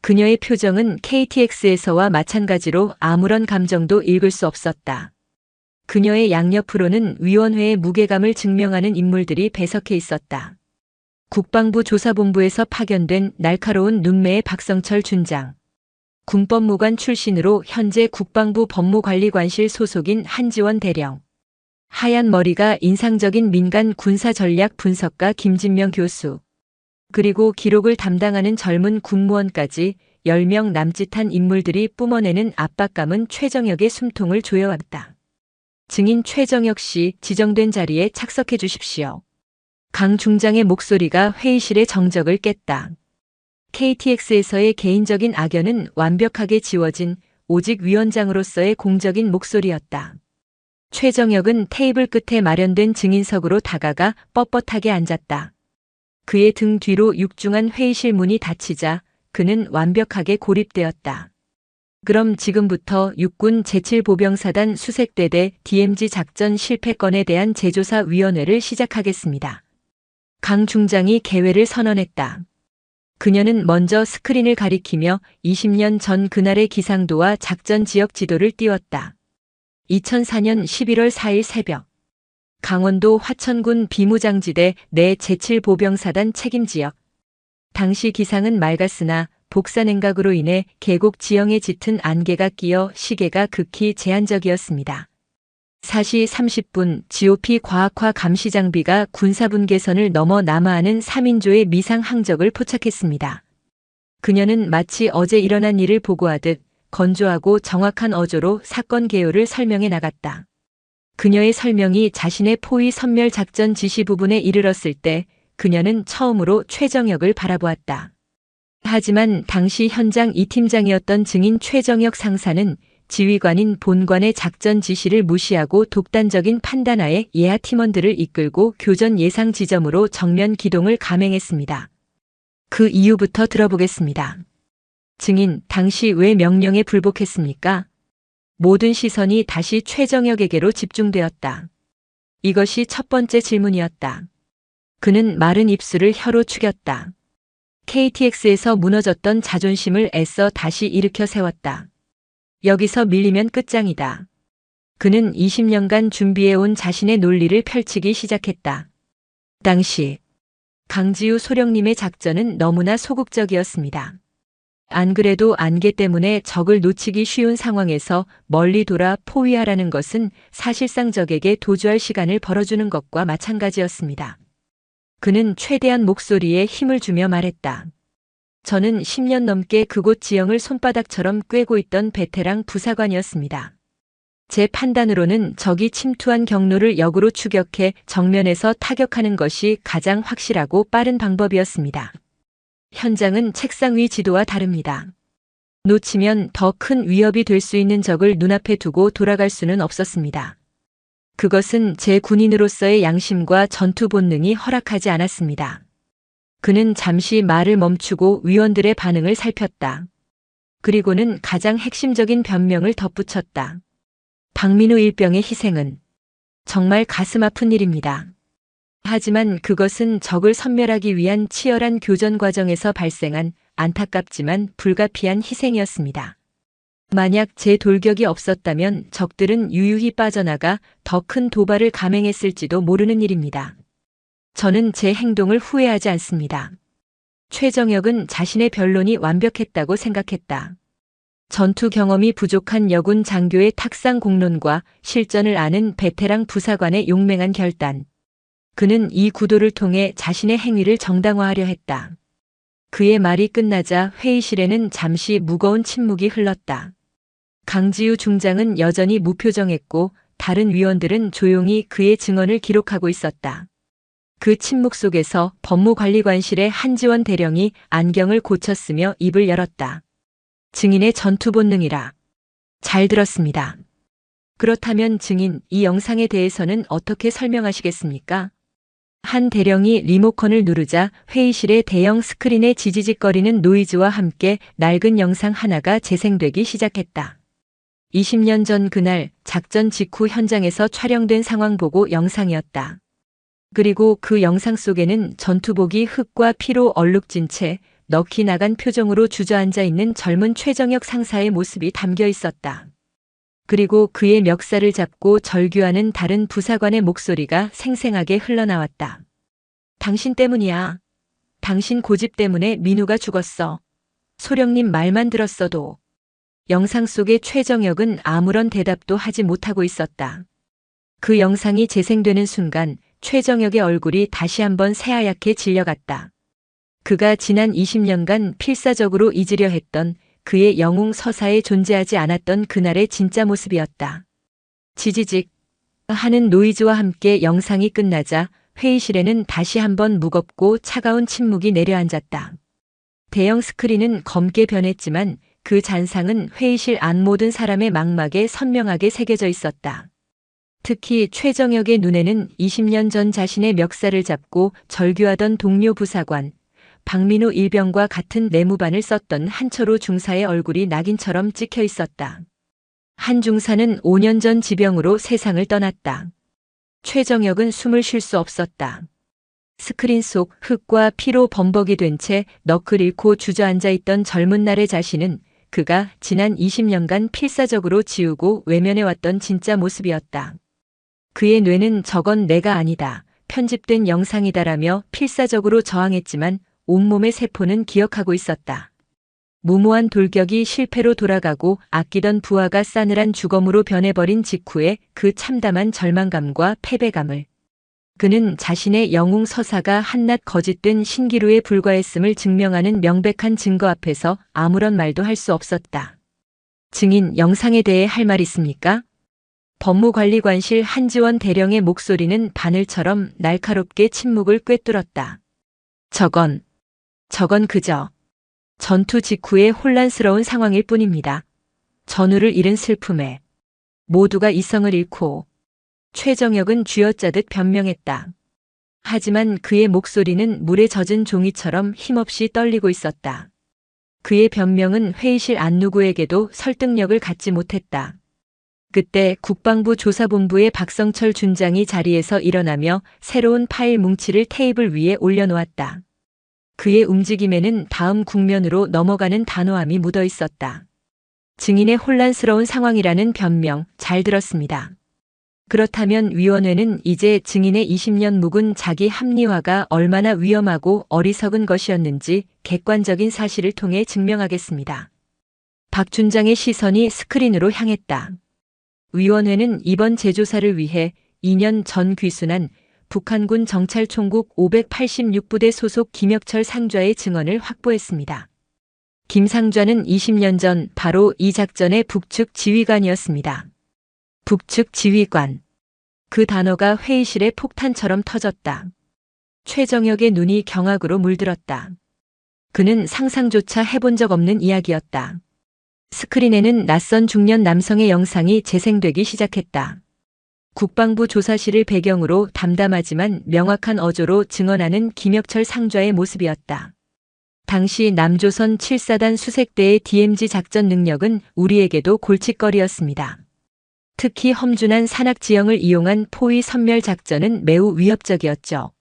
그녀의 표정은 KTX에서와 마찬가지로 아무런 감정도 읽을 수 없었다. 그녀의 양옆으로는 위원회의 무게감을 증명하는 인물들이 배석해 있었다. 국방부 조사본부에서 파견된 날카로운 눈매의 박성철 준장. 군법무관 출신으로 현재 국방부 법무관리관실 소속인 한지원 대령. 하얀 머리가 인상적인 민간 군사전략 분석가 김진명 교수. 그리고 기록을 담당하는 젊은 군무원까지 10명 남짓한 인물들이 뿜어내는 압박감은 최정혁의 숨통을 조여왔다. 증인 최정혁 씨, 지정된 자리에 착석해 주십시오. 강 중장의 목소리가 회의실의 정적을 깼다. KTX에서의 개인적인 악연은 완벽하게 지워진 오직 위원장으로서의 공적인 목소리였다. 최정혁은 테이블 끝에 마련된 증인석으로 다가가 뻣뻣하게 앉았다. 그의 등 뒤로 육중한 회의실 문이 닫히자 그는 완벽하게 고립되었다. 그럼 지금부터 육군 제7보병사단 수색대대 DMZ 작전 실패건에 대한 재조사위원회를 시작하겠습니다. 강 중장이 개회를 선언했다. 그녀는 먼저 스크린을 가리키며 20년 전 그날의 기상도와 작전 지역 지도를 띄웠다. 2004년 11월 4일 새벽. 강원도 화천군 비무장지대 내 제7보병사단 책임지역. 당시 기상은 맑았으나 복사 냉각으로 인해 계곡 지형에 짙은 안개가 끼어 시계가 극히 제한적이었습니다. 4시 30분 GOP 과학화 감시 장비가 군사분계선을 넘어 남하하는 3인조의 미상 항적을 포착했습니다. 그녀는 마치 어제 일어난 일을 보고하듯 건조하고 정확한 어조로 사건 개요를 설명해 나갔다. 그녀의 설명이 자신의 포위 선멸 작전 지시 부분에 이르렀을 때 그녀는 처음으로 최정혁을 바라보았다. 하지만 당시 현장 2팀장이었던 증인 최정혁 상사는 지휘관인 본관의 작전 지시를 무시하고 독단적인 판단하에 예하 팀원들을 이끌고 교전 예상 지점으로 정면 기동을 감행했습니다. 그 이유부터 들어보겠습니다. 증인, 당시 왜 명령에 불복했습니까? 모든 시선이 다시 최정혁에게로 집중되었다. 이것이 첫 번째 질문이었다. 그는 마른 입술을 혀로 축였다. KTX에서 무너졌던 자존심을 애써 다시 일으켜 세웠다. 여기서 밀리면 끝장이다. 그는 20년간 준비해온 자신의 논리를 펼치기 시작했다. 당시 강지우 소령님의 작전은 너무나 소극적이었습니다. 안 그래도 안개 때문에 적을 놓치기 쉬운 상황에서 멀리 돌아 포위하라는 것은 사실상 적에게 도주할 시간을 벌어주는 것과 마찬가지였습니다. 그는 최대한 목소리에 힘을 주며 말했다. 저는 10년 넘게 그곳 지형을 손바닥처럼 꿰고 있던 베테랑 부사관이었습니다. 제 판단으로는 적이 침투한 경로를 역으로 추격해 정면에서 타격하는 것이 가장 확실하고 빠른 방법이었습니다. 현장은 책상 위 지도와 다릅니다. 놓치면 더 큰 위협이 될 수 있는 적을 눈앞에 두고 돌아갈 수는 없었습니다. 그것은 제 군인으로서의 양심과 전투 본능이 허락하지 않았습니다. 그는 잠시 말을 멈추고 위원들의 반응을 살폈다. 그리고는 가장 핵심적인 변명을 덧붙였다. 박민우 일병의 희생은 정말 가슴 아픈 일입니다. 하지만 그것은 적을 섬멸하기 위한 치열한 교전 과정에서 발생한 안타깝지만 불가피한 희생이었습니다. 만약 제 돌격이 없었다면 적들은 유유히 빠져나가 더 큰 도발을 감행했을지도 모르는 일입니다. 저는 제 행동을 후회하지 않습니다. 최정혁은 자신의 변론이 완벽했다고 생각했다. 전투 경험이 부족한 여군 장교의 탁상 공론과 실전을 아는 베테랑 부사관의 용맹한 결단. 그는 이 구도를 통해 자신의 행위를 정당화하려 했다. 그의 말이 끝나자 회의실에는 잠시 무거운 침묵이 흘렀다. 강지우 중장은 여전히 무표정했고 다른 위원들은 조용히 그의 증언을 기록하고 있었다. 그 침묵 속에서 법무관리관실의 한지원 대령이 안경을 고쳤으며 입을 열었다. 증인의 전투 본능이라. 잘 들었습니다. 그렇다면 증인, 이 영상에 대해서는 어떻게 설명하시겠습니까? 한 대령이 리모컨을 누르자 회의실의 대형 스크린에 지지직거리는 노이즈와 함께 낡은 영상 하나가 재생되기 시작했다. 20년 전 그날 작전 직후 현장에서 촬영된 상황 보고 영상이었다. 그리고 그 영상 속에는 전투복이 흙과 피로 얼룩진 채 넋이 나간 표정으로 주저앉아 있는 젊은 최정혁 상사의 모습이 담겨 있었다. 그리고 그의 멱살을 잡고 절규하는 다른 부사관의 목소리가 생생하게 흘러나왔다. 당신 때문이야. 당신 고집 때문에 민우가 죽었어. 소령님 말만 들었어도. 영상 속의 최정혁은 아무런 대답도 하지 못하고 있었다. 그 영상이 재생되는 순간 최정혁의 얼굴이 다시 한번 새하얗게 질려갔다. 그가 지난 20년간 필사적으로 잊으려 했던 그의 영웅 서사에 존재하지 않았던 그날의 진짜 모습이었다. 지지직 하는 노이즈와 함께 영상이 끝나자 회의실에는 다시 한번 무겁고 차가운 침묵이 내려앉았다. 대형 스크린은 검게 변했지만 그 잔상은 회의실 안 모든 사람의 망막에 선명하게 새겨져 있었다. 특히 최정혁의 눈에는 20년 전 자신의 멱살을 잡고 절규하던 동료 부사관, 박민우 일병과 같은 내무반을 썼던 한철호 중사의 얼굴이 낙인처럼 찍혀 있었다. 한 중사는 5년 전 지병으로 세상을 떠났다. 최정혁은 숨을 쉴 수 없었다. 스크린 속 흙과 피로 범벅이 된 채 너클 잃고 주저앉아 있던 젊은 날의 자신은 그가 지난 20년간 필사적으로 지우고 외면해왔던 진짜 모습이었다. 그의 뇌는 저건 내가 아니다, 편집된 영상이다라며 필사적으로 저항했지만 온몸의 세포는 기억하고 있었다. 무모한 돌격이 실패로 돌아가고 아끼던 부하가 싸늘한 주검으로 변해버린 직후의 그 참담한 절망감과 패배감을. 그는 자신의 영웅 서사가 한낱 거짓된 신기루에 불과했음을 증명하는 명백한 증거 앞에서 아무런 말도 할 수 없었다. 증인, 영상에 대해 할 말 있습니까? 법무관리관실 한지원 대령의 목소리는 바늘처럼 날카롭게 침묵을 꿰뚫었다. 저건 그저 전투 직후의 혼란스러운 상황일 뿐입니다. 전우를 잃은 슬픔에 모두가 이성을 잃고. 최정혁은 쥐어짜듯 변명했다. 하지만 그의 목소리는 물에 젖은 종이처럼 힘없이 떨리고 있었다. 그의 변명은 회의실 안 누구에게도 설득력을 갖지 못했다. 그때 국방부 조사본부의 박성철 준장이 자리에서 일어나며 새로운 파일 뭉치를 테이블 위에 올려놓았다. 그의 움직임에는 다음 국면으로 넘어가는 단호함이 묻어 있었다. 증인의 혼란스러운 상황이라는 변명 잘 들었습니다. 그렇다면 위원회는 이제 증인의 20년 묵은 자기 합리화가 얼마나 위험하고 어리석은 것이었는지 객관적인 사실을 통해 증명하겠습니다. 박 준장의 시선이 스크린으로 향했다. 위원회는 이번 재조사를 위해 2년 전 귀순한 북한군 정찰총국 586부대 소속 김혁철 상좌의 증언을 확보했습니다. 김 상좌는 20년 전 바로 이 작전의 북측 지휘관이었습니다. 북측 지휘관. 그 단어가 회의실에 폭탄처럼 터졌다. 최정혁의 눈이 경악으로 물들었다. 그는 상상조차 해본 적 없는 이야기였다. 스크린에는 낯선 중년 남성의 영상이 재생되기 시작했다. 국방부 조사실을 배경으로 담담하지만 명확한 어조로 증언하는 김혁철 상좌의 모습이었다. 당시 남조선 7사단 수색대의 DMZ 작전 능력은 우리에게도 골칫거리였습니다. 특히 험준한 산악 지형을 이용한 포위 섬멸 작전은 매우 위협적이었죠.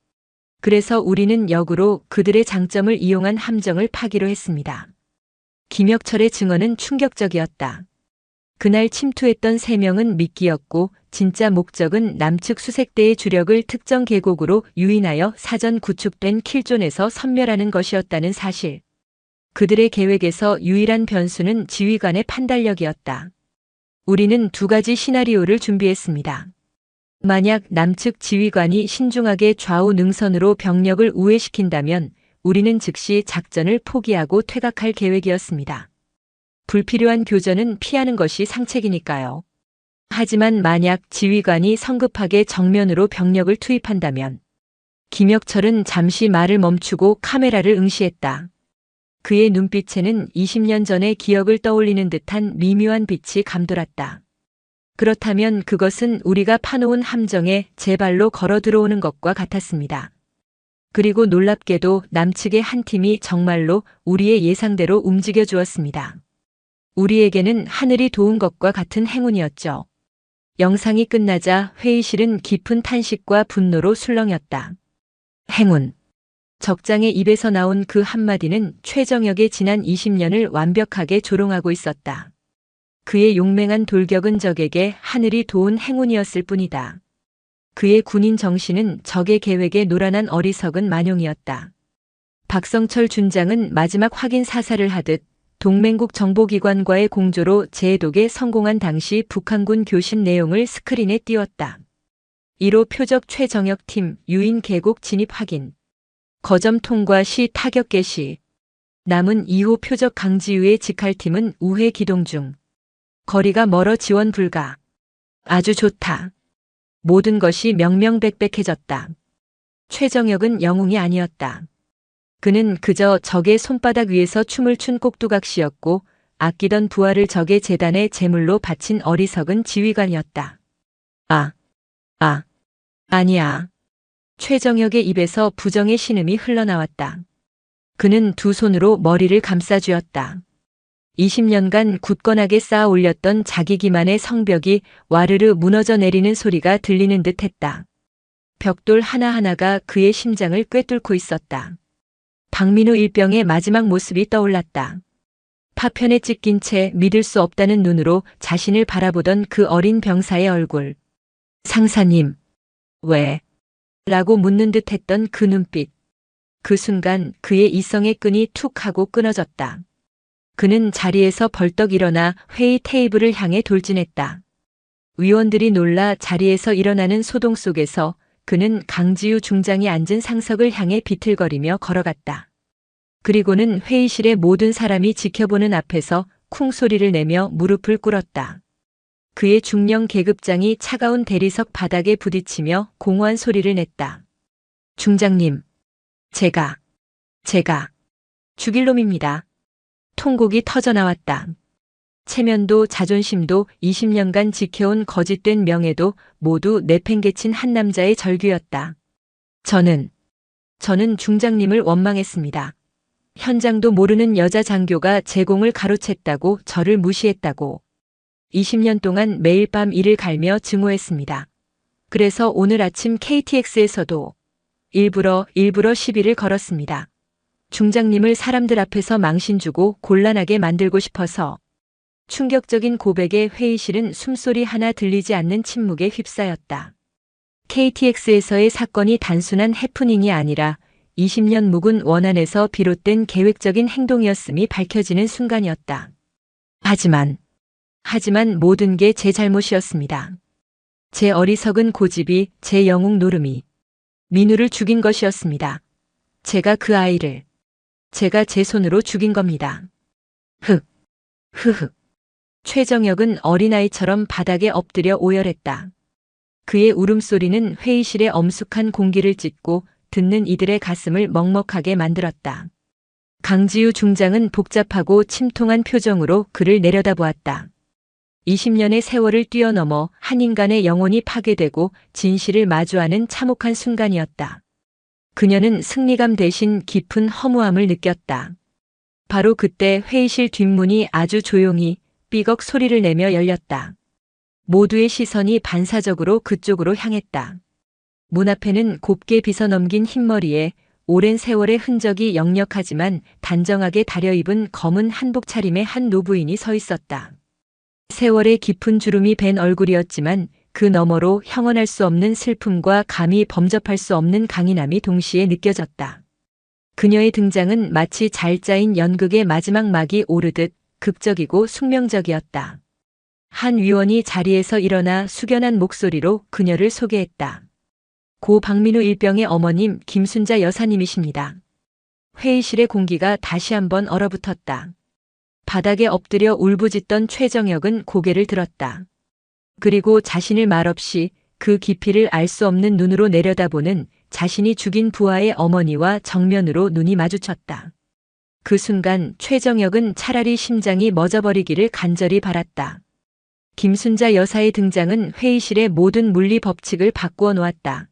그래서 우리는 역으로 그들의 장점을 이용한 함정을 파기로 했습니다. 김혁철의 증언은 충격적이었다. 그날 침투했던 3명은 미끼였고 진짜 목적은 남측 수색대의 주력을 특정 계곡으로 유인하여 사전 구축된 킬존에서 섬멸하는 것이었다는 사실. 그들의 계획에서 유일한 변수는 지휘관의 판단력이었다. 우리는 2가지 시나리오를 준비했습니다. 만약 남측 지휘관이 신중하게 좌우 능선으로 병력을 우회시킨다면 우리는 즉시 작전을 포기하고 퇴각할 계획이었습니다. 불필요한 교전은 피하는 것이 상책이니까요. 하지만 만약 지휘관이 성급하게 정면으로 병력을 투입한다면 김혁철은 잠시 말을 멈추고 카메라를 응시했다. 그의 눈빛에는 20년 전의 기억을 떠올리는 듯한 미묘한 빛이 감돌았다. 그렇다면 그것은 우리가 파놓은 함정에 제 발로 걸어 들어오는 것과 같았습니다. 그리고 놀랍게도 남측의 한 팀이 정말로 우리의 예상대로 움직여 주었습니다. 우리에게는 하늘이 도운 것과 같은 행운이었죠. 영상이 끝나자 회의실은 깊은 탄식과 분노로 술렁였다. 행운. 적장의 입에서 나온 그 한마디는 최정역의 지난 20년을 완벽하게 조롱하고 있었다. 그의 용맹한 돌격은 적에게 하늘이 도운 행운이었을 뿐이다. 그의 군인 정신은 적의 계획에 노란한 어리석은 만용이었다. 박성철 준장은 마지막 확인 사살을 하듯 동맹국 정보기관과의 공조로 재해독에 성공한 당시 북한군 교신 내용을 스크린에 띄웠다. 1호 표적 최정역 팀 유인 계곡 진입 확인. 거점 통과 시 타격 개시. 남은 2호 표적 강지유의 직할팀은 우회 기동 중. 거리가 멀어 지원 불가. 아주 좋다. 모든 것이 명명백백해졌다. 최정역은 영웅이 아니었다. 그는 그저 적의 손바닥 위에서 춤을 춘 꼭두각시였고 아끼던 부하를 적의 재단에 제물로 바친 어리석은 지휘관이었다. 아니야. 최정역의 입에서 부정의 신음이 흘러나왔다. 그는 두 손으로 머리를 감싸쥐었다. 20년간 굳건하게 쌓아 올렸던 자기 기만의 성벽이 와르르 무너져 내리는 소리가 들리는 듯 했다. 벽돌 하나하나가 그의 심장을 꿰뚫고 있었다. 박민우 일병의 마지막 모습이 떠올랐다. 파편에 찢긴 채 믿을 수 없다는 눈으로 자신을 바라보던 그 어린 병사의 얼굴. 상사님, 왜? 라고 묻는 듯 했던 그 눈빛. 그 순간 그의 이성의 끈이 툭 하고 끊어졌다. 그는 자리에서 벌떡 일어나 회의 테이블을 향해 돌진했다. 위원들이 놀라 자리에서 일어나는 소동 속에서 그는 강지우 중장이 앉은 상석을 향해 비틀거리며 걸어갔다. 그리고는 회의실의 모든 사람이 지켜보는 앞에서 쿵 소리를 내며 무릎을 꿇었다. 그의 중령 계급장이 차가운 대리석 바닥에 부딪히며 공허한 소리를 냈다. 중장님, 제가 죽일 놈입니다. 통곡이 터져나왔다. 체면도 자존심도 20년간 지켜온 거짓된 명예도 모두 내팽개친 한 남자의 절규였다. 저는 중장님을 원망했습니다. 현장도 모르는 여자 장교가 제공을 가로챘다고 저를 무시했다고. 20년 동안 매일 밤 이를 갈며 증오했습니다. 그래서 오늘 아침 KTX에서도 일부러 시비를 걸었습니다. 중장님을 사람들 앞에서 망신 주고 곤란하게 만들고 싶어서. 충격적인 고백에 회의실은 숨소리 하나 들리지 않는 침묵에 휩싸였다. KTX에서의 사건이 단순한 해프닝이 아니라 20년 묵은 원한에서 비롯된 계획적인 행동이었음이 밝혀지는 순간이었다. 하지만 모든 게 제 잘못이었습니다. 제 어리석은 고집이, 제 영웅 노름이 민우를 죽인 것이었습니다. 제가 그 아이를 제가 제 손으로 죽인 겁니다. 흐흐. 최정역은 어린아이처럼 바닥에 엎드려 오열했다. 그의 울음소리는 회의실의 엄숙한 공기를 찢고 듣는 이들의 가슴을 먹먹하게 만들었다. 강지우 중장은 복잡하고 침통한 표정으로 그를 내려다보았다. 20년의 세월을 뛰어넘어 한 인간의 영혼이 파괴되고 진실을 마주하는 참혹한 순간이었다. 그녀는 승리감 대신 깊은 허무함을 느꼈다. 바로 그때 회의실 뒷문이 아주 조용히 삐걱 소리를 내며 열렸다. 모두의 시선이 반사적으로 그쪽으로 향했다. 문 앞에는 곱게 빗어넘긴 흰머리에 오랜 세월의 흔적이 역력하지만 단정하게 다려입은 검은 한복 차림의 한 노부인이 서 있었다. 세월의 깊은 주름이 밴 얼굴이었지만 그 너머로 형언할 수 없는 슬픔과 감히 범접할 수 없는 강인함이 동시에 느껴졌다. 그녀의 등장은 마치 잘 짜인 연극의 마지막 막이 오르듯 극적이고 숙명적이었다. 한 위원이 자리에서 일어나 숙연한 목소리로 그녀를 소개했다. 고 박민우 일병의 어머님 김순자 여사님이십니다. 회의실의 공기가 다시 한번 얼어붙었다. 바닥에 엎드려 울부짖던 최정역은 고개를 들었다. 그리고 자신을 말없이 그 깊이를 알 수 없는 눈으로 내려다보는 자신이 죽인 부하의 어머니와 정면으로 눈이 마주쳤다. 그 순간 최정역은 차라리 심장이 멎어버리기를 간절히 바랐다. 김순자 여사의 등장은 회의실의 모든 물리 법칙을 바꾸어 놓았다.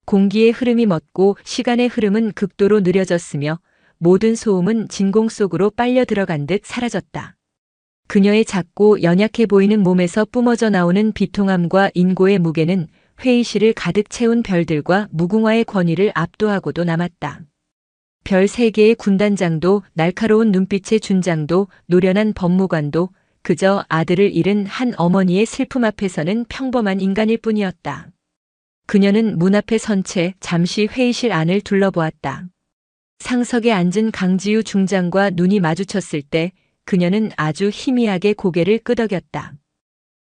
공기의 흐름이 멎고 시간의 흐름은 극도로 느려졌으며 모든 소음은 진공 속으로 빨려 들어간 듯 사라졌다. 그녀의 작고 연약해 보이는 몸에서 뿜어져 나오는 비통함과 인고의 무게는 회의실을 가득 채운 별들과 무궁화의 권위를 압도하고도 남았다. 별 3개의 군단장도, 날카로운 눈빛의 준장도, 노련한 법무관도 그저 아들을 잃은 한 어머니의 슬픔 앞에서는 평범한 인간일 뿐이었다. 그녀는 문 앞에 선 채 잠시 회의실 안을 둘러보았다. 상석에 앉은 강지우 중장과 눈이 마주쳤을 때 그녀는 아주 희미하게 고개를 끄덕였다.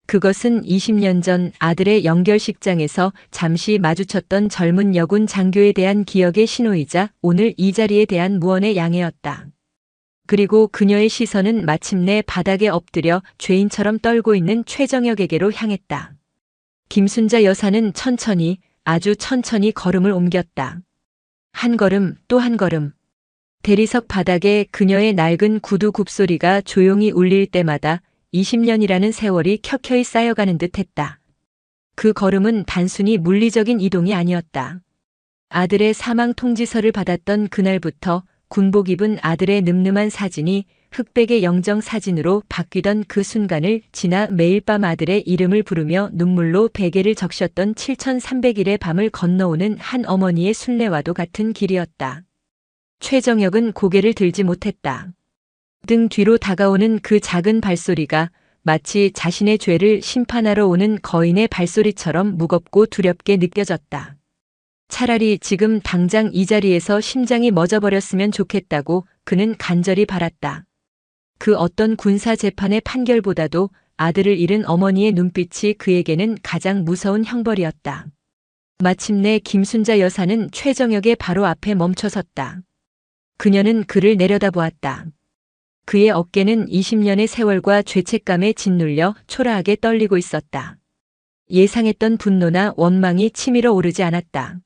그것은 20년 전 아들의 영결식장에서 잠시 마주쳤던 젊은 여군 장교에 대한 기억의 신호이자 오늘 이 자리에 대한 무언의 양해였다. 그리고 그녀의 시선은 마침내 바닥에 엎드려 죄인처럼 떨고 있는 최정혁에게로 향했다. 김순자 여사는 천천히, 아주 천천히 걸음을 옮겼다. 한 걸음 또 한 걸음. 대리석 바닥에 그녀의 낡은 구두 굽소리가 조용히 울릴 때마다 20년이라는 세월이 켜켜이 쌓여가는 듯 했다. 그 걸음은 단순히 물리적인 이동이 아니었다. 아들의 사망 통지서를 받았던 그날부터 군복 입은 아들의 늠름한 사진이 흑백의 영정 사진으로 바뀌던 그 순간을 지나 매일 밤 아들의 이름을 부르며 눈물로 베개를 적셨던 7300일의 밤을 건너오는 한 어머니의 순례와도 같은 길이었다. 최정혁은 고개를 들지 못했다. 등 뒤로 다가오는 그 작은 발소리가 마치 자신의 죄를 심판하러 오는 거인의 발소리처럼 무겁고 두렵게 느껴졌다. 차라리 지금 당장 이 자리에서 심장이 멎어버렸으면 좋겠다고 그는 간절히 바랐다. 그 어떤 군사 재판의 판결보다도 아들을 잃은 어머니의 눈빛이 그에게는 가장 무서운 형벌이었다. 마침내 김순자 여사는 최정혁의 바로 앞에 멈춰섰다. 그녀는 그를 내려다보았다. 그의 어깨는 20년의 세월과 죄책감에 짓눌려 초라하게 떨리고 있었다. 예상했던 분노나 원망이 치밀어 오르지 않았다.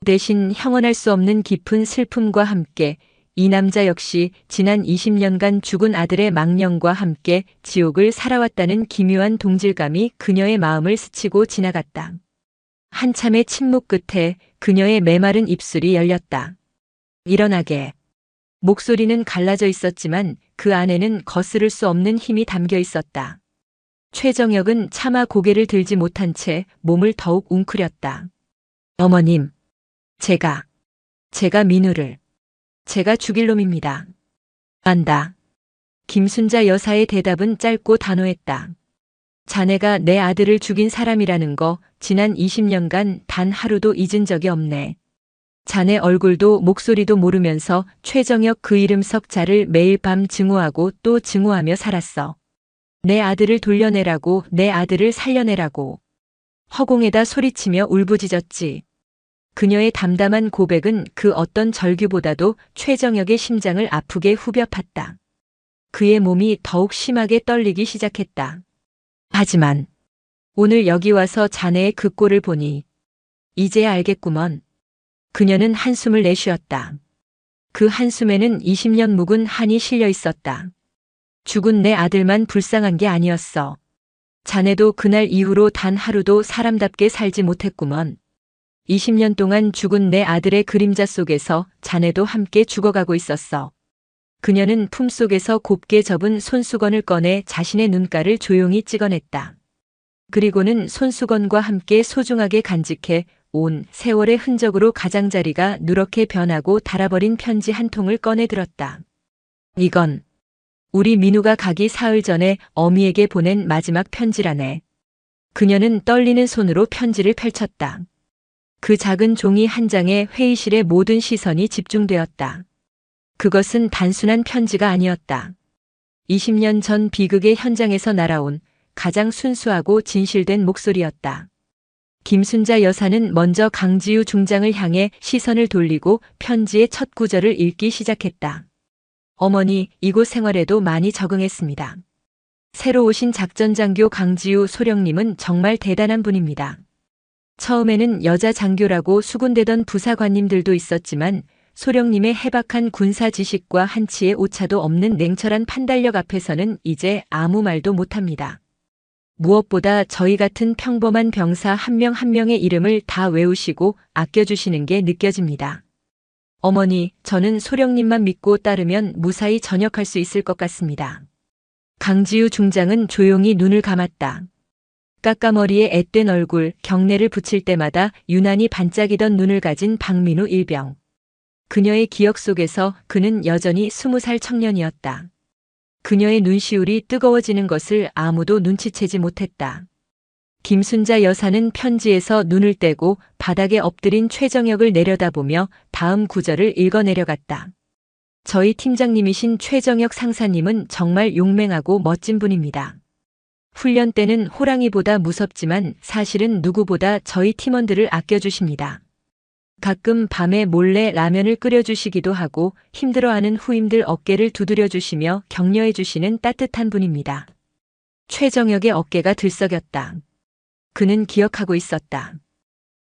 대신 형언할 수 없는 깊은 슬픔과 함께 이 남자 역시 지난 20년간 죽은 아들의 망령과 함께 지옥을 살아왔다는 기묘한 동질감이 그녀의 마음을 스치고 지나갔다. 한참의 침묵 끝에 그녀의 메마른 입술이 열렸다. 일어나게. 목소리는 갈라져 있었지만 그 안에는 거스를 수 없는 힘이 담겨 있었다. 최정혁은 차마 고개를 들지 못한 채 몸을 더욱 웅크렸다. 어머님, 제가 민우를, 제가 죽일 놈입니다. 안다. 김순자 여사의 대답은 짧고 단호했다. 자네가 내 아들을 죽인 사람이라는 거 지난 20년간 단 하루도 잊은 적이 없네. 자네 얼굴도 목소리도 모르면서 최정혁 그 이름 석자를 매일 밤 증오하고 또 증오하며 살았어. 내 아들을 돌려내라고, 내 아들을 살려내라고. 허공에다 소리치며 울부짖었지. 그녀의 담담한 고백은 그 어떤 절규보다도 최정혁의 심장을 아프게 후벼 팠다. 그의 몸이 더욱 심하게 떨리기 시작했다. 하지만 오늘 여기 와서 자네의 그 꼴을 보니 이제야 알겠구먼. 그녀는 한숨을 내쉬었다. 그 한숨에는 20년 묵은 한이 실려 있었다. 죽은 내 아들만 불쌍한 게 아니었어. 자네도 그날 이후로 단 하루도 사람답게 살지 못했구먼. 20년 동안 죽은 내 아들의 그림자 속에서 자네도 함께 죽어가고 있었어. 그녀는 품속에서 곱게 접은 손수건을 꺼내 자신의 눈가를 조용히 찍어냈다. 그리고는 손수건과 함께 소중하게 간직해 온 세월의 흔적으로 가장자리가 누렇게 변하고 닳아버린 편지 한 통을 꺼내 들었다. 이건 우리 민우가 가기 사흘 전에 어미에게 보낸 마지막 편지라네. 그녀는 떨리는 손으로 편지를 펼쳤다. 그 작은 종이 한 장에 회의실의 모든 시선이 집중되었다. 그것은 단순한 편지가 아니었다. 20년 전 비극의 현장에서 날아온 가장 순수하고 진실된 목소리였다. 김순자 여사는 먼저 강지우 중장을 향해 시선을 돌리고 편지의 첫 구절을 읽기 시작했다. 어머니, 이곳 생활에도 많이 적응했습니다. 새로 오신 작전장교 강지우 소령님은 정말 대단한 분입니다. 처음에는 여자 장교라고 수군대던 부사관님들도 있었지만 소령님의 해박한 군사 지식과 한치의 오차도 없는 냉철한 판단력 앞에서는 이제 아무 말도 못합니다. 무엇보다 저희 같은 평범한 병사 한 명 한 명의 이름을 다 외우시고 아껴주시는 게 느껴집니다. 어머니, 저는 소령님만 믿고 따르면 무사히 전역할 수 있을 것 같습니다. 강지우 중장은 조용히 눈을 감았다. 까까머리에 앳된 얼굴, 경례를 붙일 때마다 유난히 반짝이던 눈을 가진 박민우 일병. 그녀의 기억 속에서 그는 여전히 20살 청년이었다. 그녀의 눈시울이 뜨거워지는 것을 아무도 눈치채지 못했다. 김순자 여사는 편지에서 눈을 떼고 바닥에 엎드린 최정역을 내려다보며 다음 구절을 읽어내려갔다. 저희 팀장님이신 최정역 상사님은 정말 용맹하고 멋진 분입니다. 훈련 때는 호랑이보다 무섭지만 사실은 누구보다 저희 팀원들을 아껴주십니다. 가끔 밤에 몰래 라면을 끓여주시기도 하고 힘들어하는 후임들 어깨를 두드려주시며 격려해주시는 따뜻한 분입니다. 최정역의 어깨가 들썩였다. 그는 기억하고 있었다.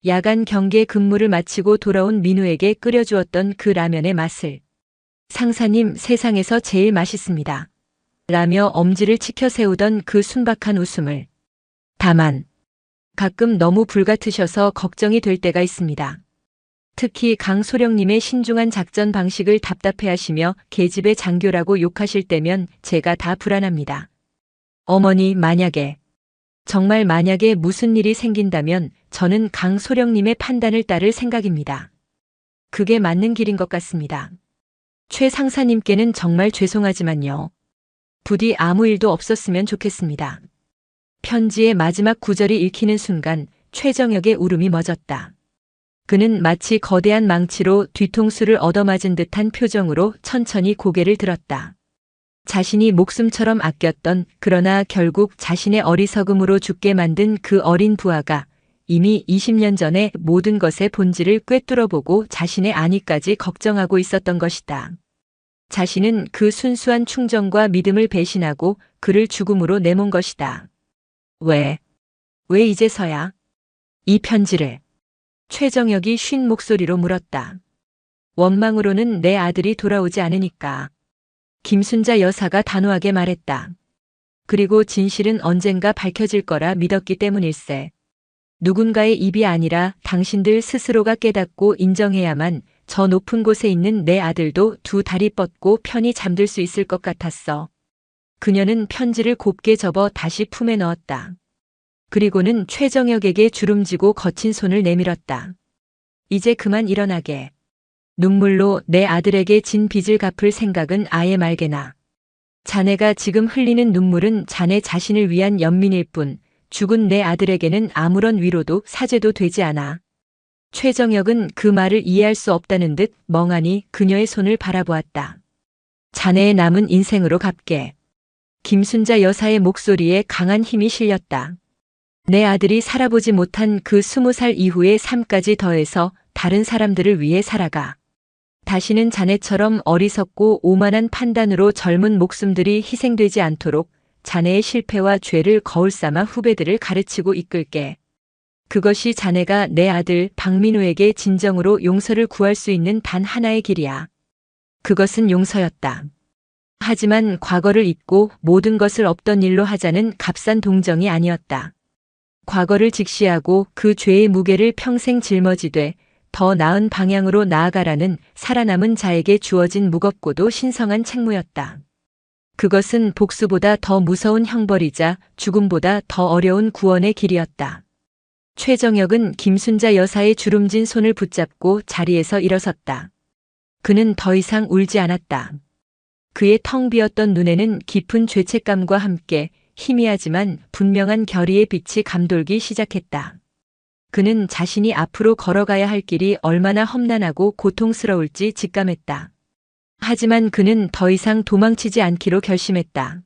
야간 경계 근무를 마치고 돌아온 민우에게 끓여주었던 그 라면의 맛을. 상사님, 세상에서 제일 맛있습니다. 라며 엄지를 치켜 세우던 그 순박한 웃음을. 다만 가끔 너무 불같으셔서 걱정이 될 때가 있습니다. 특히 강소령님의 신중한 작전 방식을 답답해하시며 계집애 장교라고 욕하실 때면 제가 다 불안합니다. 어머니, 정말 만약에 무슨 일이 생긴다면 저는 강소령님의 판단을 따를 생각입니다. 그게 맞는 길인 것 같습니다. 최 상사님께는 정말 죄송하지만요. 부디 아무 일도 없었으면 좋겠습니다. 편지의 마지막 구절이 읽히는 순간 최정역의 울음이 멎었다. 그는 마치 거대한 망치로 뒤통수를 얻어맞은 듯한 표정으로 천천히 고개를 들었다. 자신이 목숨처럼 아꼈던, 그러나 결국 자신의 어리석음으로 죽게 만든 그 어린 부하가 이미 20년 전에 모든 것의 본질을 꿰뚫어보고 자신의 안위까지 걱정하고 있었던 것이다. 자신은 그 순수한 충정과 믿음을 배신하고 그를 죽음으로 내몬 것이다. 왜 이제서야 이 편지를? 최정역이 쉰 목소리로 물었다. 원망으로는 내 아들이 돌아오지 않으니까. 김순자 여사가 단호하게 말했다. 그리고 진실은 언젠가 밝혀질 거라 믿었기 때문일세. 누군가의 입이 아니라 당신들 스스로가 깨닫고 인정해야만 저 높은 곳에 있는 내 아들도 두 다리 뻗고 편히 잠들 수 있을 것 같았어. 그녀는 편지를 곱게 접어 다시 품에 넣었다. 그리고는 최정역에게 주름지고 거친 손을 내밀었다. 이제 그만 일어나게. 눈물로 내 아들에게 진 빚을 갚을 생각은 아예 말게나. 자네가 지금 흘리는 눈물은 자네 자신을 위한 연민일 뿐 죽은 내 아들에게는 아무런 위로도 사죄도 되지 않아. 최정역은 그 말을 이해할 수 없다는 듯 멍하니 그녀의 손을 바라보았다. 자네의 남은 인생으로 갚게. 김순자 여사의 목소리에 강한 힘이 실렸다. 내 아들이 살아보지 못한 그 20살 이후의 삶까지 더해서 다른 사람들을 위해 살아가. 다시는 자네처럼 어리석고 오만한 판단으로 젊은 목숨들이 희생되지 않도록 자네의 실패와 죄를 거울 삼아 후배들을 가르치고 이끌게. 그것이 자네가 내 아들 박민우에게 진정으로 용서를 구할 수 있는 단 하나의 길이야. 그것은 용서였다. 하지만 과거를 잊고 모든 것을 없던 일로 하자는 값싼 동정이 아니었다. 과거를 직시하고 그 죄의 무게를 평생 짊어지되 더 나은 방향으로 나아가라는 살아남은 자에게 주어진 무겁고도 신성한 책무였다. 그것은 복수보다 더 무서운 형벌이자 죽음보다 더 어려운 구원의 길이었다. 최정역은 김순자 여사의 주름진 손을 붙잡고 자리에서 일어섰다. 그는 더 이상 울지 않았다. 그의 텅 비었던 눈에는 깊은 죄책감과 함께 희미하지만 분명한 결의의 빛이 감돌기 시작했다. 그는 자신이 앞으로 걸어가야 할 길이 얼마나 험난하고 고통스러울지 직감했다. 하지만 그는 더 이상 도망치지 않기로 결심했다.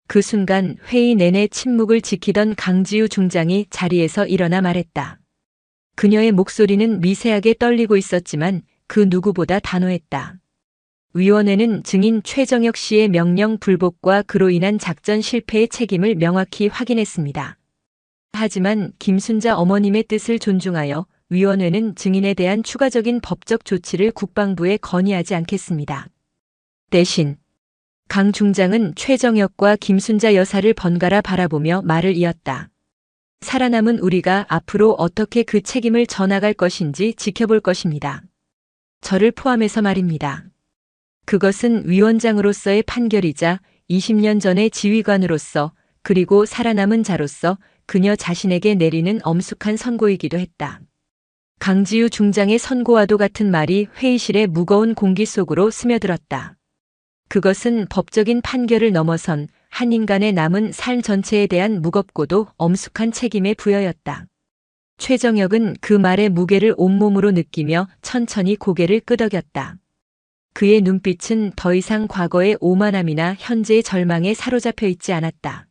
그 순간 회의 내내 침묵을 지키던 강지우 중장이 자리에서 일어나 말했다. 그녀의 목소리는 미세하게 떨리고 있었지만 그 누구보다 단호했다. 위원회는 증인 최정역 씨의 명령 불복과 그로 인한 작전 실패의 책임을 명확히 확인했습니다. 하지만 김순자 어머님의 뜻을 존중하여 위원회는 증인에 대한 추가적인 법적 조치를 국방부에 건의하지 않겠습니다. 대신 강 중장은 최정역과 김순자 여사를 번갈아 바라보며 말을 이었다. 살아남은 우리가 앞으로 어떻게 그 책임을 져나갈 것인지 지켜볼 것입니다. 저를 포함해서 말입니다. 그것은 위원장으로서의 판결이자 20년 전의 지휘관으로서 그리고 살아남은 자로서 그녀 자신에게 내리는 엄숙한 선고이기도 했다. 강지우 중장의 선고와도 같은 말이 회의실의 무거운 공기 속으로 스며들었다. 그것은 법적인 판결을 넘어선 한 인간의 남은 삶 전체에 대한 무겁고도 엄숙한 책임의 부여였다. 최정역은 그 말의 무게를 온몸으로 느끼며 천천히 고개를 끄덕였다. 그의 눈빛은 더 이상 과거의 오만함이나 현재의 절망에 사로잡혀 있지 않았다.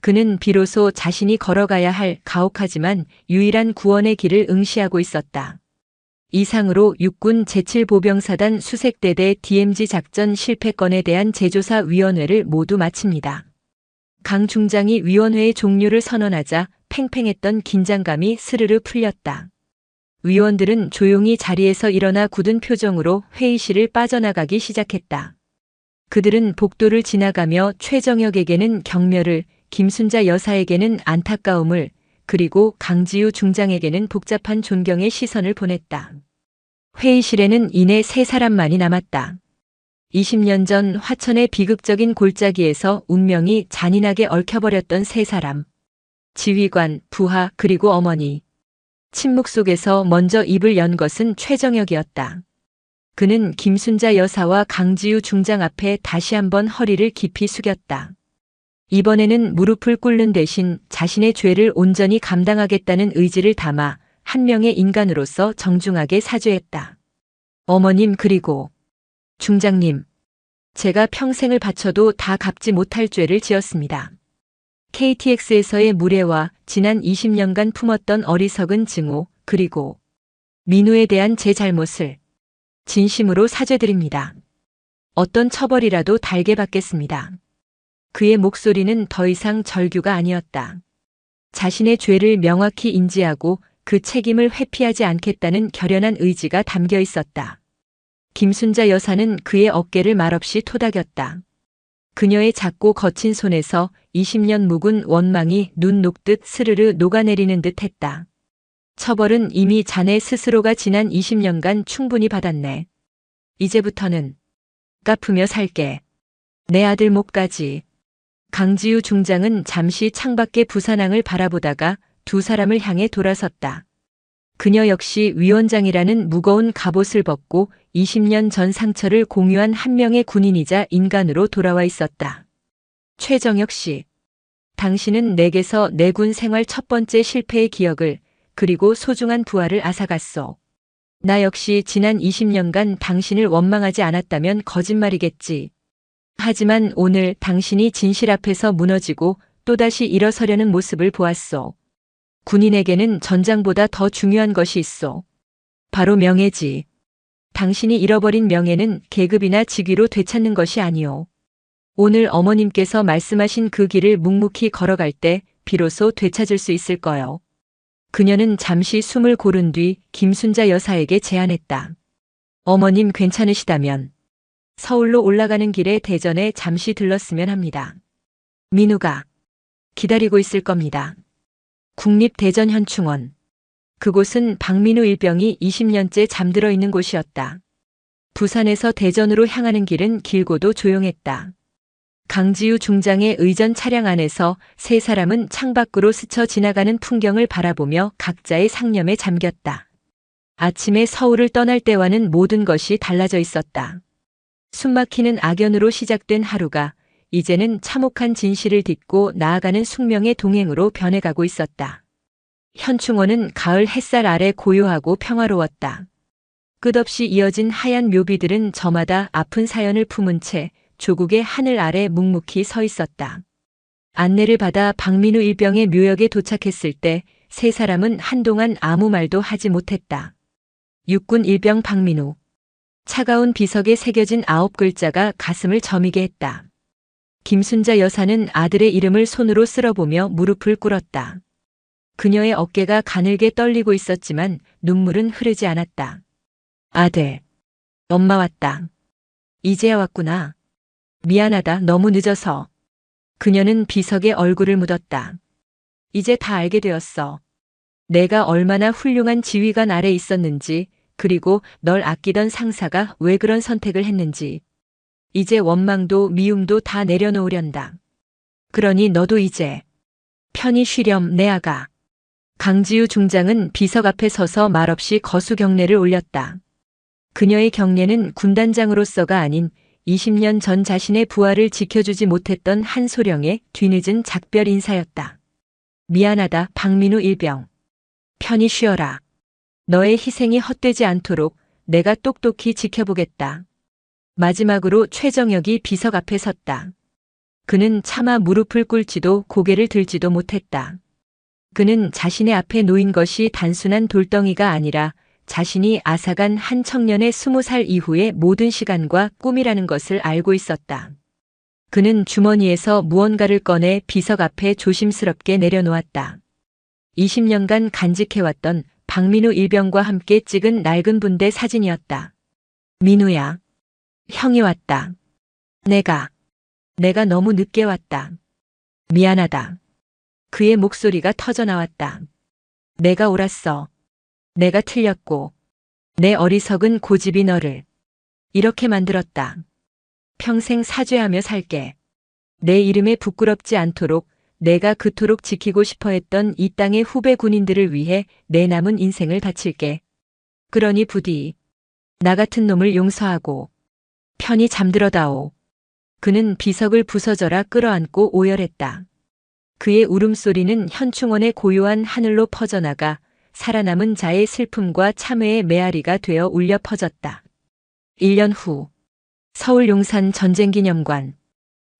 그는 비로소 자신이 걸어가야 할 가혹하지만 유일한 구원의 길을 응시하고 있었다. 이상으로 육군 제7보병사단 수색대대 DMZ 작전 실패건에 대한 재조사위원회를 모두 마칩니다. 강 중장이 위원회의 종료를 선언하자 팽팽했던 긴장감이 스르르 풀렸다. 위원들은 조용히 자리에서 일어나 굳은 표정으로 회의실을 빠져나가기 시작했다. 그들은 복도를 지나가며 최정역에게는 경멸을, 김순자 여사에게는 안타까움을, 그리고 강지우 중장에게는 복잡한 존경의 시선을 보냈다. 회의실에는 이내 세 사람만이 남았다. 20년 전 화천의 비극적인 골짜기에서 운명이 잔인하게 얽혀버렸던 세 사람. 지휘관, 부하, 그리고 어머니. 침묵 속에서 먼저 입을 연 것은 최정역이었다. 그는 김순자 여사와 강지우 중장 앞에 다시 한번 허리를 깊이 숙였다. 이번에는 무릎을 꿇는 대신 자신의 죄를 온전히 감당하겠다는 의지를 담아 한 명의 인간으로서 정중하게 사죄했다. 어머님 그리고 중장님, 제가 평생을 바쳐도 다 갚지 못할 죄를 지었습니다. KTX에서의 무례와 지난 20년간 품었던 어리석은 증오, 그리고 민우에 대한 제 잘못을 진심으로 사죄드립니다. 어떤 처벌이라도 달게 받겠습니다. 그의 목소리는 더 이상 절규가 아니었다. 자신의 죄를 명확히 인지하고 그 책임을 회피하지 않겠다는 결연한 의지가 담겨 있었다. 김순자 여사는 그의 어깨를 말없이 토닥였다. 그녀의 작고 거친 손에서 20년 묵은 원망이 눈 녹듯 스르르 녹아내리는 듯 했다. 처벌은 이미 자네 스스로가 지난 20년간 충분히 받았네. 이제부터는 갚으며 살게. 내 아들 목까지. 강지우 중장은 잠시 창밖의 부산항을 바라보다가 두 사람을 향해 돌아섰다. 그녀 역시 위원장이라는 무거운 갑옷을 벗고 20년 전 상처를 공유한 한 명의 군인이자 인간으로 돌아와 있었다. 최정역 씨, 당신은 내게서 내군 생활 첫 번째 실패의 기억을 그리고 소중한 부하를 앗아갔소. 나 역시 지난 20년간 당신을 원망하지 않았다면 거짓말이겠지. 하지만 오늘 당신이 진실 앞에서 무너지고 또다시 일어서려는 모습을 보았소. 군인에게는 전장보다 더 중요한 것이 있소. 바로 명예지. 당신이 잃어버린 명예는 계급이나 직위로 되찾는 것이 아니오. 오늘 어머님께서 말씀하신 그 길을 묵묵히 걸어갈 때 비로소 되찾을 수 있을 거요. 그녀는 잠시 숨을 고른 뒤 김순자 여사에게 제안했다. 어머님 괜찮으시다면 서울로 올라가는 길에 대전에 잠시 들렀으면 합니다. 민우가 기다리고 있을 겁니다. 국립대전현충원. 그곳은 박민우 일병이 20년째 잠들어 있는 곳이었다. 부산에서 대전으로 향하는 길은 길고도 조용했다. 강지우 중장의 의전 차량 안에서 세 사람은 창밖으로 스쳐 지나가는 풍경을 바라보며 각자의 상념에 잠겼다. 아침에 서울을 떠날 때와는 모든 것이 달라져 있었다. 숨막히는 악연으로 시작된 하루가 이제는 참혹한 진실을 딛고 나아가는 숙명의 동행으로 변해가고 있었다. 현충원은 가을 햇살 아래 고요하고 평화로웠다. 끝없이 이어진 하얀 묘비들은 저마다 아픈 사연을 품은 채 조국의 하늘 아래 묵묵히 서 있었다. 안내를 받아 박민우 일병의 묘역에 도착했을 때 세 사람은 한동안 아무 말도 하지 못했다. 육군 일병 박민우. 차가운 비석에 새겨진 9글자가 가슴을 저미게 했다. 김순자 여사는 아들의 이름을 손으로 쓸어보며 무릎을 꿇었다. 그녀의 어깨가 가늘게 떨리고 있었지만 눈물은 흐르지 않았다. 아들. 엄마 왔다. 이제야 왔구나. 미안하다, 너무 늦어서. 그녀는 비석에 얼굴을 묻었다. 이제 다 알게 되었어. 내가 얼마나 훌륭한 지휘관 아래 있었는지, 그리고 널 아끼던 상사가 왜 그런 선택을 했는지. 이제 원망도 미움도 다 내려놓으련다. 그러니 너도 이제 편히 쉬렴, 내 아가. 강지우 중장은 비석 앞에 서서 말없이 거수 경례를 올렸다. 그녀의 경례는 군단장으로서가 아닌 20년 전 자신의 부하를 지켜주지 못했던 한소령의 뒤늦은 작별 인사였다. 미안하다, 박민우 일병. 편히 쉬어라. 너의 희생이 헛되지 않도록 내가 똑똑히 지켜보겠다. 마지막으로 최정혁이 비석 앞에 섰다. 그는 차마 무릎을 꿇지도 고개를 들지도 못했다. 그는 자신의 앞에 놓인 것이 단순한 돌덩이가 아니라 자신이 앗아간 한 청년의 20살 이후의 모든 시간과 꿈이라는 것을 알고 있었다. 그는 주머니에서 무언가를 꺼내 비석 앞에 조심스럽게 내려놓았다. 20년간 간직해왔던 박민우 일병과 함께 찍은 낡은 분대 사진이었다. 민우야. 형이 왔다. 내가 너무 늦게 왔다. 미안하다. 그의 목소리가 터져나왔다. 내가 옳았어. 내가 틀렸고 내 어리석은 고집이 너를 이렇게 만들었다. 평생 사죄하며 살게. 내 이름에 부끄럽지 않도록 내가 그토록 지키고 싶어 했던 이 땅의 후배 군인들을 위해 내 남은 인생을 바칠게. 그러니 부디 나 같은 놈을 용서하고 편히 잠들어다오. 그는 비석을 부서져라 끌어안고 오열했다. 그의 울음소리는 현충원의 고요한 하늘로 퍼져나가 살아남은 자의 슬픔과 참회의 메아리가 되어 울려 퍼졌다. 1년 후 서울 용산 전쟁기념관.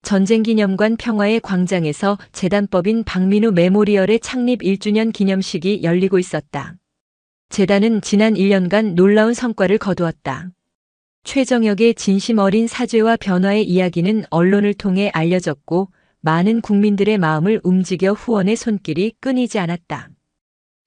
전쟁기념관 평화의 광장에서 재단법인 박민우 메모리얼의 창립 1주년 기념식이 열리고 있었다. 재단은 지난 1년간 놀라운 성과를 거두었다. 최정혁의 진심 어린 사죄와 변화의 이야기는 언론을 통해 알려졌고 많은 국민들의 마음을 움직여 후원의 손길이 끊이지 않았다.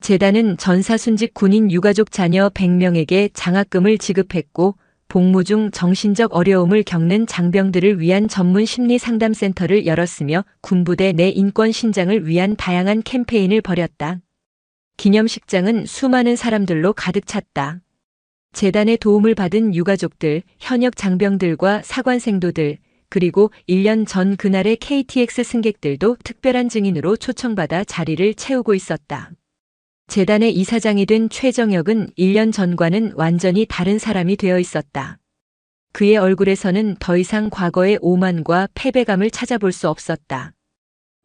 재단은 전사순직 군인 유가족 자녀 100명에게 장학금을 지급했고 복무 중 정신적 어려움을 겪는 장병들을 위한 전문 심리상담센터를 열었으며 군부대 내 인권 신장을 위한 다양한 캠페인을 벌였다. 기념식장은 수많은 사람들로 가득 찼다. 재단의 도움을 받은 유가족들, 현역 장병들과 사관생도들, 그리고 1년 전 그날의 KTX 승객들도 특별한 증인으로 초청받아 자리를 채우고 있었다. 재단의 이사장이 된 최정혁은 1년 전과는 완전히 다른 사람이 되어 있었다. 그의 얼굴에서는 더 이상 과거의 오만과 패배감을 찾아볼 수 없었다.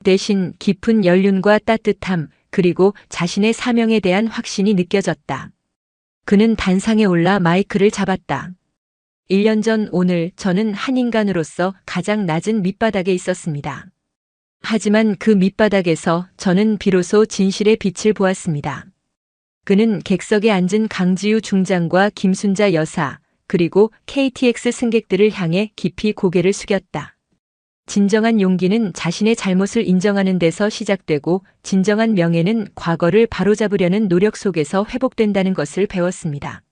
대신 깊은 연륜과 따뜻함, 그리고 자신의 사명에 대한 확신이 느껴졌다. 그는 단상에 올라 마이크를 잡았다. 1년 전 오늘 저는 한 인간으로서 가장 낮은 밑바닥에 있었습니다. 하지만 그 밑바닥에서 저는 비로소 진실의 빛을 보았습니다. 그는 객석에 앉은 강지우 중장과 김순자 여사, 그리고 KTX 승객들을 향해 깊이 고개를 숙였다. 진정한 용기는 자신의 잘못을 인정하는 데서 시작되고 진정한 명예는 과거를 바로잡으려는 노력 속에서 회복된다는 것을 배웠습니다.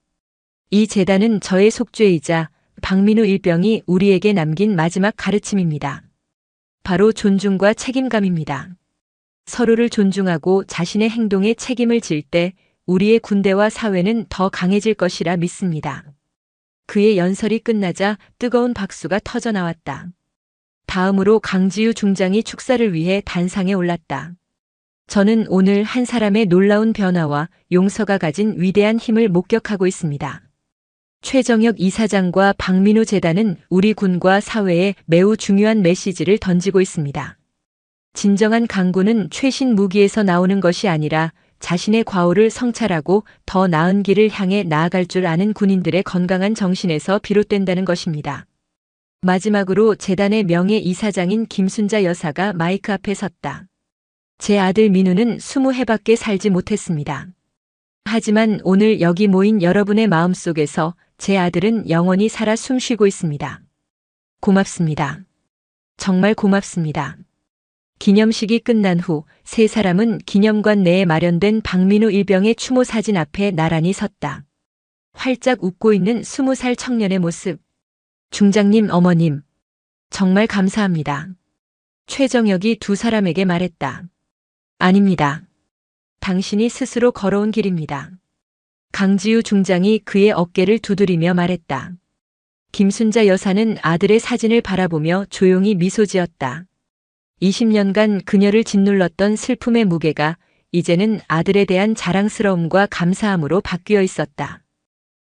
이 재단은 저의 속죄이자 박민우 일병이 우리에게 남긴 마지막 가르침입니다. 바로 존중과 책임감입니다. 서로를 존중하고 자신의 행동에 책임을 질 때 우리의 군대와 사회는 더 강해질 것이라 믿습니다. 그의 연설이 끝나자 뜨거운 박수가 터져나왔다. 다음으로 강지우 중장이 축사를 위해 단상에 올랐다. 저는 오늘 한 사람의 놀라운 변화와 용서가 가진 위대한 힘을 목격하고 있습니다. 최정혁 이사장과 박민우 재단은 우리 군과 사회에 매우 중요한 메시지를 던지고 있습니다. 진정한 강군은 최신 무기에서 나오는 것이 아니라 자신의 과오를 성찰하고 더 나은 길을 향해 나아갈 줄 아는 군인들의 건강한 정신에서 비롯된다는 것입니다. 마지막으로 재단의 명예 이사장인 김순자 여사가 마이크 앞에 섰다. 제 아들 민우는 20해밖에 살지 못했습니다. 하지만 오늘 여기 모인 여러분의 마음속에서 제 아들은 영원히 살아 숨쉬고 있습니다. 고맙습니다. 정말 고맙습니다. 기념식이 끝난 후 세 사람은 기념관 내에 마련된 박민우 일병의 추모 사진 앞에 나란히 섰다. 활짝 웃고 있는 20살 청년의 모습. 중장님 어머님. 정말 감사합니다. 최정혁이 두 사람에게 말했다. 아닙니다. 당신이 스스로 걸어온 길입니다. 강지우 중장이 그의 어깨를 두드리며 말했다. 김순자 여사는 아들의 사진을 바라보며 조용히 미소 지었다. 20년간 그녀를 짓눌렀던 슬픔의 무게가 이제는 아들에 대한 자랑스러움과 감사함으로 바뀌어 있었다.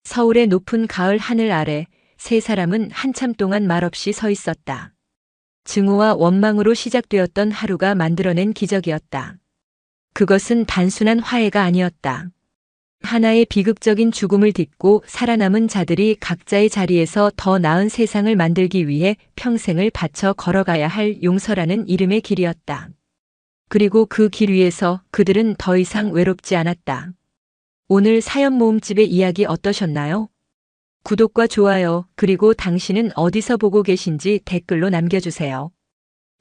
서울의 높은 가을 하늘 아래 세 사람은 한참 동안 말없이 서 있었다. 증오와 원망으로 시작되었던 하루가 만들어낸 기적이었다. 그것은 단순한 화해가 아니었다. 하나의 비극적인 죽음을 딛고 살아남은 자들이 각자의 자리에서 더 나은 세상을 만들기 위해 평생을 바쳐 걸어가야 할 용서라는 이름의 길이었다. 그리고 그 길 위에서 그들은 더 이상 외롭지 않았다. 오늘 사연 모음집의 이야기 어떠셨나요? 구독과 좋아요, 그리고 당신은 어디서 보고 계신지 댓글로 남겨주세요.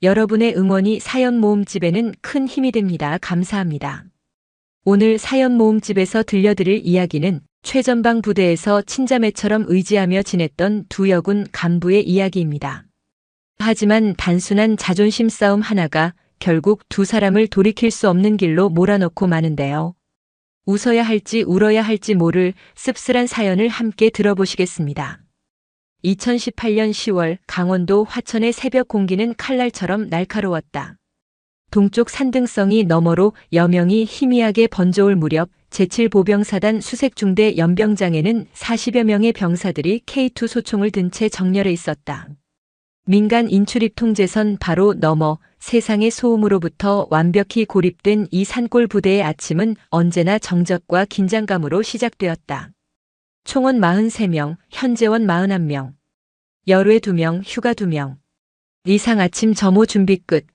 여러분의 응원이 사연 모음집에는 큰 힘이 됩니다. 감사합니다. 오늘 사연 모음집에서 들려드릴 이야기는 최전방 부대에서 친자매처럼 의지하며 지냈던 두 여군 간부의 이야기입니다. 하지만 단순한 자존심 싸움 하나가 결국 두 사람을 돌이킬 수 없는 길로 몰아넣고 마는데요. 웃어야 할지 울어야 할지 모를 씁쓸한 사연을 함께 들어보시겠습니다. 2018년 10월 강원도 화천의 새벽 공기는 칼날처럼 날카로웠다. 동쪽 산등성이 너머로 여명이 희미하게 번져올 무렵 제7보병사단 수색중대 연병장에는 40여 명의 병사들이 K2 소총을 든 채 정렬해 있었다. 민간 인출입 통제선 바로 너머 세상의 소음으로부터 완벽히 고립된 이 산골 부대의 아침은 언제나 정적과 긴장감으로 시작되었다. 총원 43명, 현재원 41명, 열외 2명, 휴가 2명. 이상 아침 점호 준비 끝.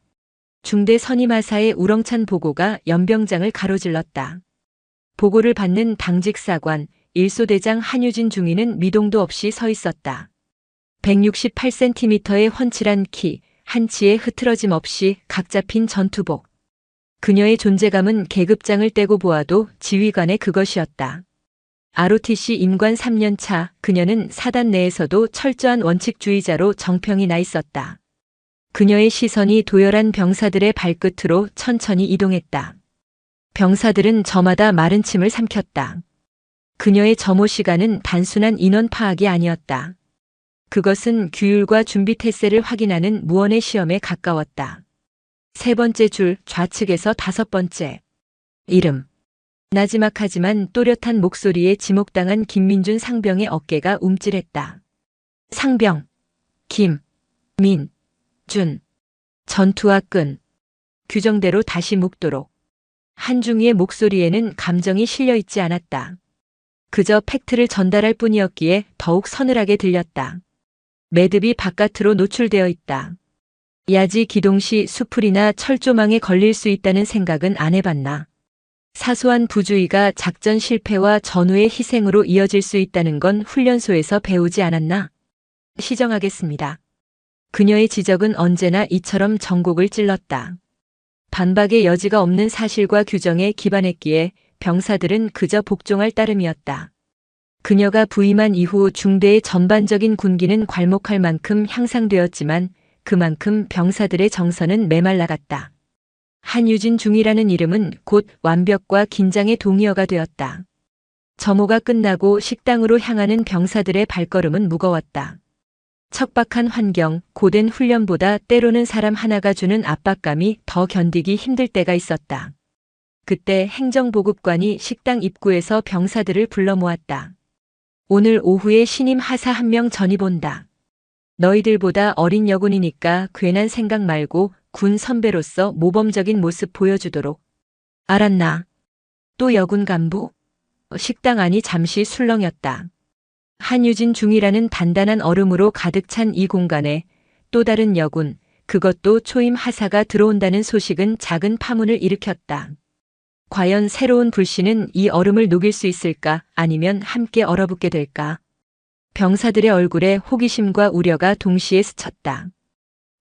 중대 선임하사의 우렁찬 보고가 연병장을 가로질렀다. 보고를 받는 당직사관, 일소대장 한유진 중위는 미동도 없이 서 있었다. 168cm의 훤칠한 키, 한치의 흐트러짐 없이 각 잡힌 전투복. 그녀의 존재감은 계급장을 떼고 보아도 지휘관의 그것이었다. ROTC 임관 3년 차 그녀는 사단 내에서도 철저한 원칙주의자로 정평이 나 있었다. 그녀의 시선이 도열한 병사들의 발끝으로 천천히 이동했다. 병사들은 저마다 마른 침을 삼켰다. 그녀의 점호 시간은 단순한 인원 파악이 아니었다. 그것은 규율과 준비 태세를 확인하는 무언의 시험에 가까웠다. 세 번째 줄 좌측에서 다섯 번째. 이름. 나지막하지만 또렷한 목소리에 지목당한 김민준 상병의 어깨가 움찔했다. 상병. 김. 민. 준. 전투와 끈. 규정대로 다시 묵도록. 한중위의 목소리에는 감정이 실려 있지 않았다. 그저 팩트를 전달할 뿐이었기에 더욱 서늘하게 들렸다. 매듭이 바깥으로 노출되어 있다. 야지 기동 시 수풀이나 철조망에 걸릴 수 있다는 생각은 안 해봤나. 사소한 부주의가 작전 실패와 전후의 희생으로 이어질 수 있다는 건 훈련소에서 배우지 않았나? 시정하겠습니다. 그녀의 지적은 언제나 이처럼 전곡을 찔렀다. 반박의 여지가 없는 사실과 규정에 기반했기에 병사들은 그저 복종할 따름이었다. 그녀가 부임한 이후 중대의 전반적인 군기는 괄목할 만큼 향상되었지만 그만큼 병사들의 정서는 메말라갔다. 한유진 중이라는 이름은 곧 완벽과 긴장의 동의어가 되었다. 점호가 끝나고 식당으로 향하는 병사들의 발걸음은 무거웠다. 척박한 환경, 고된 훈련보다 때로는 사람 하나가 주는 압박감이 더 견디기 힘들 때가 있었다. 그때 행정보급관이 식당 입구에서 병사들을 불러 모았다. 오늘 오후에 신임 하사 1명 전입 온다. 너희들보다 어린 여군이니까 괜한 생각 말고 군 선배로서 모범적인 모습 보여주도록. 알았나? 또 여군 간부? 식당 안이 잠시 술렁였다. 한유진 중이라는 단단한 얼음으로 가득 찬 이 공간에 또 다른 여군, 그것도 초임 하사가 들어온다는 소식은 작은 파문을 일으켰다. 과연 새로운 불씨는 이 얼음을 녹일 수 있을까, 아니면 함께 얼어붙게 될까? 병사들의 얼굴에 호기심과 우려가 동시에 스쳤다.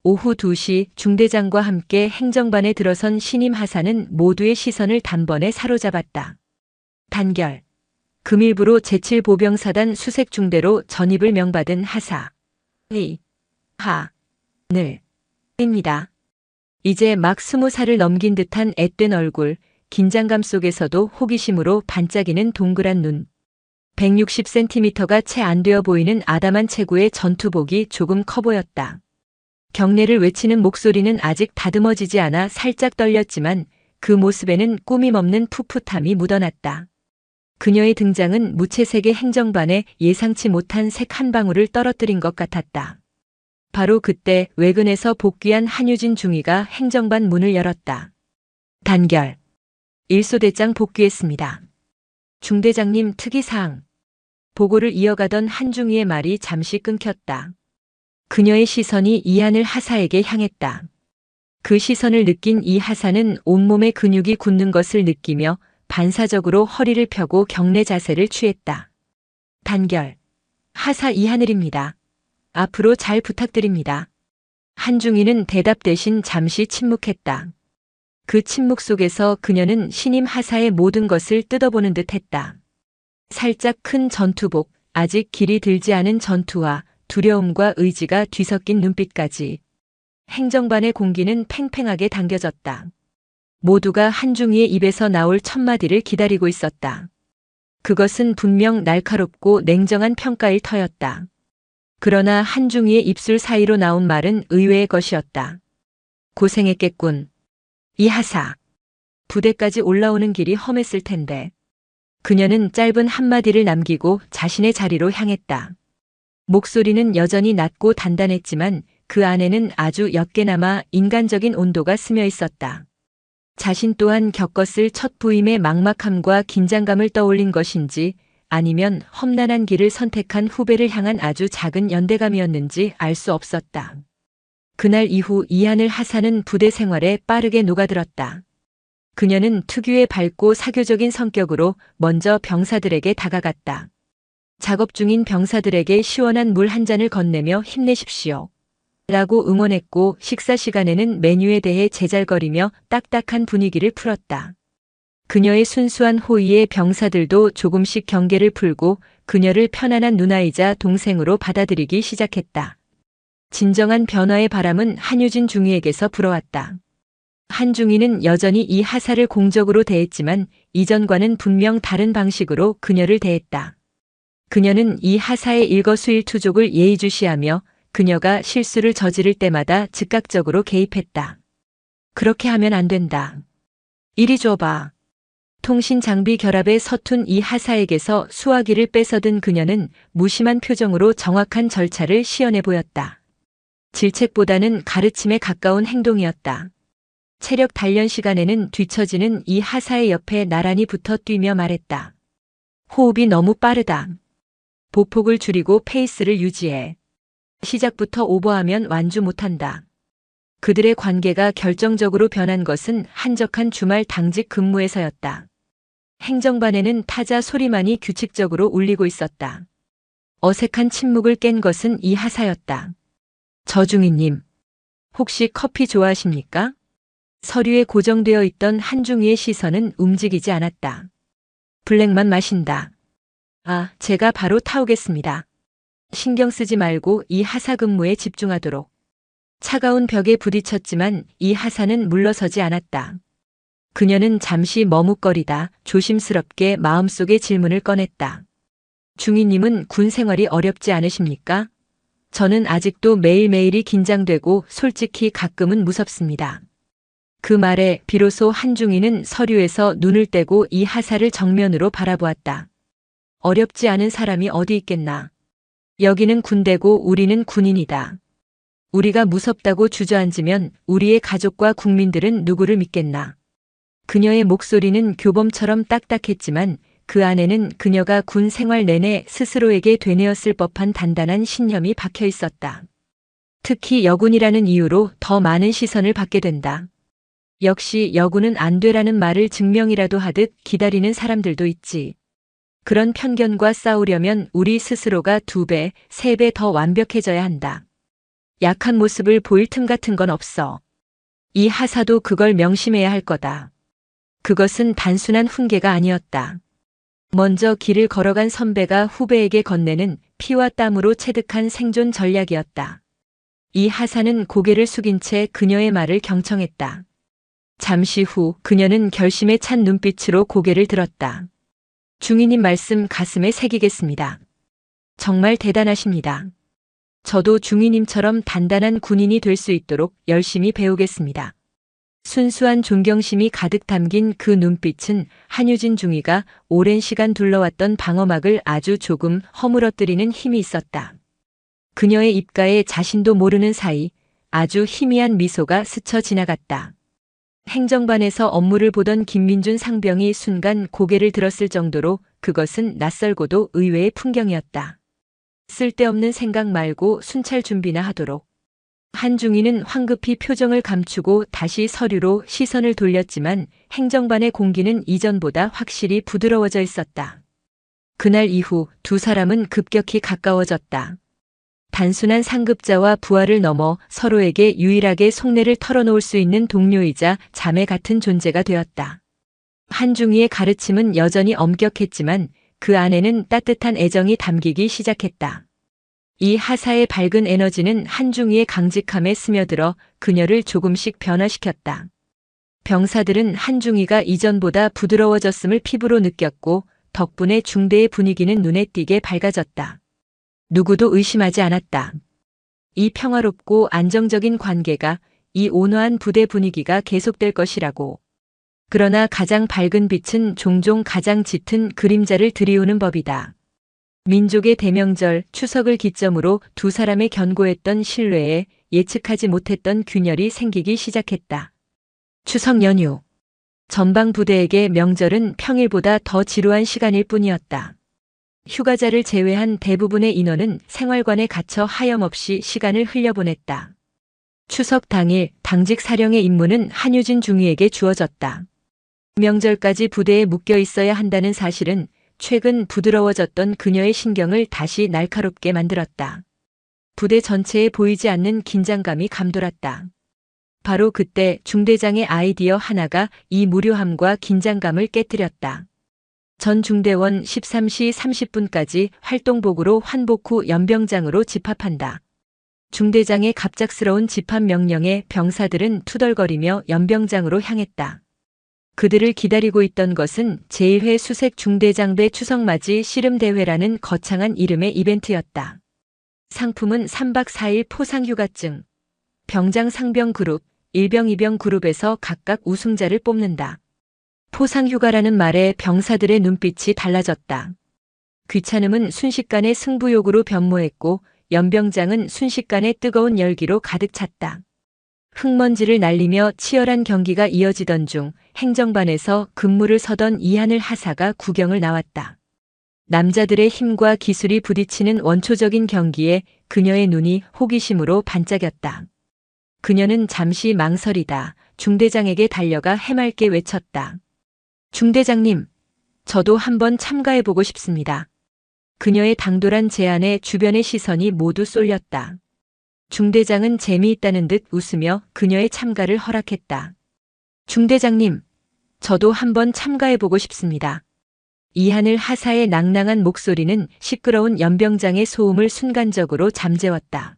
오후 2시 중대장과 함께 행정반에 들어선 신임 하사는 모두의 시선을 단번에 사로잡았다. 단결. 금일부로 제7보병사단 수색중대로 전입을 명받은 하사. 하. 입니다. 이제 막 20살을 넘긴 듯한 앳된 얼굴, 긴장감 속에서도 호기심으로 반짝이는 동그란 눈. 160cm가 채 안 되어 보이는 아담한 체구의 전투복이 조금 커 보였다. 경례를 외치는 목소리는 아직 다듬어지지 않아 살짝 떨렸지만 그 모습에는 꾸밈 없는 풋풋함이 묻어났다. 그녀의 등장은 무채색의 행정반에 예상치 못한 색 한 방울을 떨어뜨린 것 같았다. 바로 그때 외근에서 복귀한 한유진 중위가 행정반 문을 열었다. 단결. 일소대장 복귀했습니다. 중대장님 특이사항. 보고를 이어가던 한중위의 말이 잠시 끊겼다. 그녀의 시선이 이하늘 하사에게 향했다. 그 시선을 느낀 이 하사는 온몸의 근육이 굳는 것을 느끼며 반사적으로 허리를 펴고 경례 자세를 취했다. 단결. 하사 이하늘입니다. 앞으로 잘 부탁드립니다. 한중위는 대답 대신 잠시 침묵했다. 그 침묵 속에서 그녀는 신임 하사의 모든 것을 뜯어보는 듯 했다. 살짝 큰 전투복, 아직 길이 들지 않은 전투와 두려움과 의지가 뒤섞인 눈빛까지. 행정반의 공기는 팽팽하게 당겨졌다. 모두가 한중위의 입에서 나올 첫마디를 기다리고 있었다. 그것은 분명 날카롭고 냉정한 평가일 터였다. 그러나 한중위의 입술 사이로 나온 말은 의외의 것이었다. 고생했겠군. 이 하사. 부대까지 올라오는 길이 험했을 텐데. 그녀는 짧은 한마디를 남기고 자신의 자리로 향했다. 목소리는 여전히 낮고 단단했지만 그 안에는 아주 옅게나마 인간적인 온도가 스며 있었다. 자신 또한 겪었을 첫 부임의 막막함과 긴장감을 떠올린 것인지 아니면 험난한 길을 선택한 후배를 향한 아주 작은 연대감이었는지 알 수 없었다. 그날 이후 이하늘 하사는 부대 생활에 빠르게 녹아들었다. 그녀는 특유의 밝고 사교적인 성격으로 먼저 병사들에게 다가갔다. 작업 중인 병사들에게 시원한 물 한 잔을 건네며 힘내십시오. 라고 응원했고 식사 시간에는 메뉴에 대해 제잘거리며 딱딱한 분위기를 풀었다. 그녀의 순수한 호의에 병사들도 조금씩 경계를 풀고 그녀를 편안한 누나이자 동생으로 받아들이기 시작했다. 진정한 변화의 바람은 한유진 중위에게서 불어왔다. 한중위는 여전히 이 하사를 공적으로 대했지만 이전과는 분명 다른 방식으로 그녀를 대했다. 그녀는 이 하사의 일거수일투족을 예의주시하며 그녀가 실수를 저지를 때마다 즉각적으로 개입했다. 그렇게 하면 안 된다. 이리 줘봐. 통신 장비 결합에 서툰 이 하사에게서 수화기를 뺏어든 그녀는 무심한 표정으로 정확한 절차를 시연해 보였다. 질책보다는 가르침에 가까운 행동이었다. 체력 단련 시간에는 뒤처지는 이 하사의 옆에 나란히 붙어 뛰며 말했다. 호흡이 너무 빠르다. 보폭을 줄이고 페이스를 유지해. 시작부터 오버하면 완주 못한다. 그들의 관계가 결정적으로 변한 것은 한적한 주말 당직 근무에서였다. 행정반에는 타자 소리만이 규칙적으로 울리고 있었다. 어색한 침묵을 깬 것은 이 하사였다. 저중위님, 혹시 커피 좋아하십니까? 서류에 고정되어 있던 한중위의 시선은 움직이지 않았다. 블랙만 마신다. 아, 제가 바로 타오겠습니다. 신경 쓰지 말고 이 하사 근무에 집중하도록. 차가운 벽에 부딪혔지만 이 하사는 물러서지 않았다. 그녀는 잠시 머뭇거리다 조심스럽게 마음속의 질문을 꺼냈다. 중위님은 군 생활이 어렵지 않으십니까? 저는 아직도 매일매일이 긴장되고 솔직히 가끔은 무섭습니다. 그 말에 비로소 한중위는 서류에서 눈을 떼고 이 하사를 정면으로 바라보았다. 어렵지 않은 사람이 어디 있겠나. 여기는 군대고 우리는 군인이다. 우리가 무섭다고 주저앉으면 우리의 가족과 국민들은 누구를 믿겠나. 그녀의 목소리는 교범처럼 딱딱했지만 그 안에는 그녀가 군 생활 내내 스스로에게 되뇌었을 법한 단단한 신념이 박혀 있었다. 특히 여군이라는 이유로 더 많은 시선을 받게 된다. 역시 여군은 안 되라는 말을 증명이라도 하듯 기다리는 사람들도 있지. 그런 편견과 싸우려면 우리 스스로가 2배, 3배 더 완벽해져야 한다. 약한 모습을 보일 틈 같은 건 없어. 이 하사도 그걸 명심해야 할 거다. 그것은 단순한 훈계가 아니었다. 먼저 길을 걸어간 선배가 후배에게 건네는 피와 땀으로 체득한 생존 전략이었다. 이 하사는 고개를 숙인 채 그녀의 말을 경청했다. 잠시 후 그녀는 결심에 찬 눈빛으로 고개를 들었다. 중위님 말씀 가슴에 새기겠습니다. 정말 대단하십니다. 저도 중위님처럼 단단한 군인이 될 수 있도록 열심히 배우겠습니다. 순수한 존경심이 가득 담긴 그 눈빛은 한유진 중위가 오랜 시간 둘러왔던 방어막을 아주 조금 허물어뜨리는 힘이 있었다. 그녀의 입가에 자신도 모르는 사이 아주 희미한 미소가 스쳐 지나갔다. 행정반에서 업무를 보던 김민준 상병이 순간 고개를 들었을 정도로 그것은 낯설고도 의외의 풍경이었다. 쓸데없는 생각 말고 순찰 준비나 하도록. 한중위는 황급히 표정을 감추고 다시 서류로 시선을 돌렸지만 행정반의 공기는 이전보다 확실히 부드러워져 있었다. 그날 이후 두 사람은 급격히 가까워졌다. 단순한 상급자와 부하를 넘어 서로에게 유일하게 속내를 털어놓을 수 있는 동료이자 자매 같은 존재가 되었다. 한중위의 가르침은 여전히 엄격했지만 그 안에는 따뜻한 애정이 담기기 시작했다. 이 하사의 밝은 에너지는 한중위의 강직함에 스며들어 그녀를 조금씩 변화시켰다. 병사들은 한중위가 이전보다 부드러워졌음을 피부로 느꼈고 덕분에 중대의 분위기는 눈에 띄게 밝아졌다. 누구도 의심하지 않았다. 이 평화롭고 안정적인 관계가, 이 온화한 부대 분위기가 계속될 것이라고. 그러나 가장 밝은 빛은 종종 가장 짙은 그림자를 들이우는 법이다. 민족의 대명절 추석을 기점으로 두 사람의 견고했던 신뢰에 예측하지 못했던 균열이 생기기 시작했다. 추석 연휴. 전방 부대에게 명절은 평일보다 더 지루한 시간일 뿐이었다. 휴가자를 제외한 대부분의 인원은 생활관에 갇혀 하염없이 시간을 흘려보냈다. 추석 당일 당직 사령의 임무는 한유진 중위에게 주어졌다. 명절까지 부대에 묶여 있어야 한다는 사실은 최근 부드러워졌던 그녀의 신경을 다시 날카롭게 만들었다. 부대 전체에 보이지 않는 긴장감이 감돌았다. 바로 그때 중대장의 아이디어 하나가 이 무료함과 긴장감을 깨뜨렸다. 전 중대원 13시 30분까지 활동복으로 환복 후 연병장으로 집합한다. 중대장의 갑작스러운 집합 명령에 병사들은 투덜거리며 연병장으로 향했다. 그들을 기다리고 있던 것은 제1회 수색 중대장배 추석맞이 씨름대회라는 거창한 이름의 이벤트였다. 상품은 3박 4일 포상휴가증. 병장 상병 그룹, 일병 이병 그룹에서 각각 우승자를 뽑는다. 포상휴가라는 말에 병사들의 눈빛이 달라졌다. 귀찮음은 순식간에 승부욕으로 변모했고 연병장은 순식간에 뜨거운 열기로 가득 찼다. 흙먼지를 날리며 치열한 경기가 이어지던 중 행정반에서 근무를 서던 이하늘 하사가 구경을 나왔다. 남자들의 힘과 기술이 부딪히는 원초적인 경기에 그녀의 눈이 호기심으로 반짝였다. 그녀는 잠시 망설이다 중대장에게 달려가 해맑게 외쳤다. 중대장님, 저도 한번 참가해보고 싶습니다. 그녀의 당돌한 제안에 주변의 시선이 모두 쏠렸다. 중대장은 재미있다는 듯 웃으며 그녀의 참가를 허락했다. 중대장님, 저도 한번 참가해보고 싶습니다. 이하늘 하사의 낭낭한 목소리는 시끄러운 연병장의 소음을 순간적으로 잠재웠다.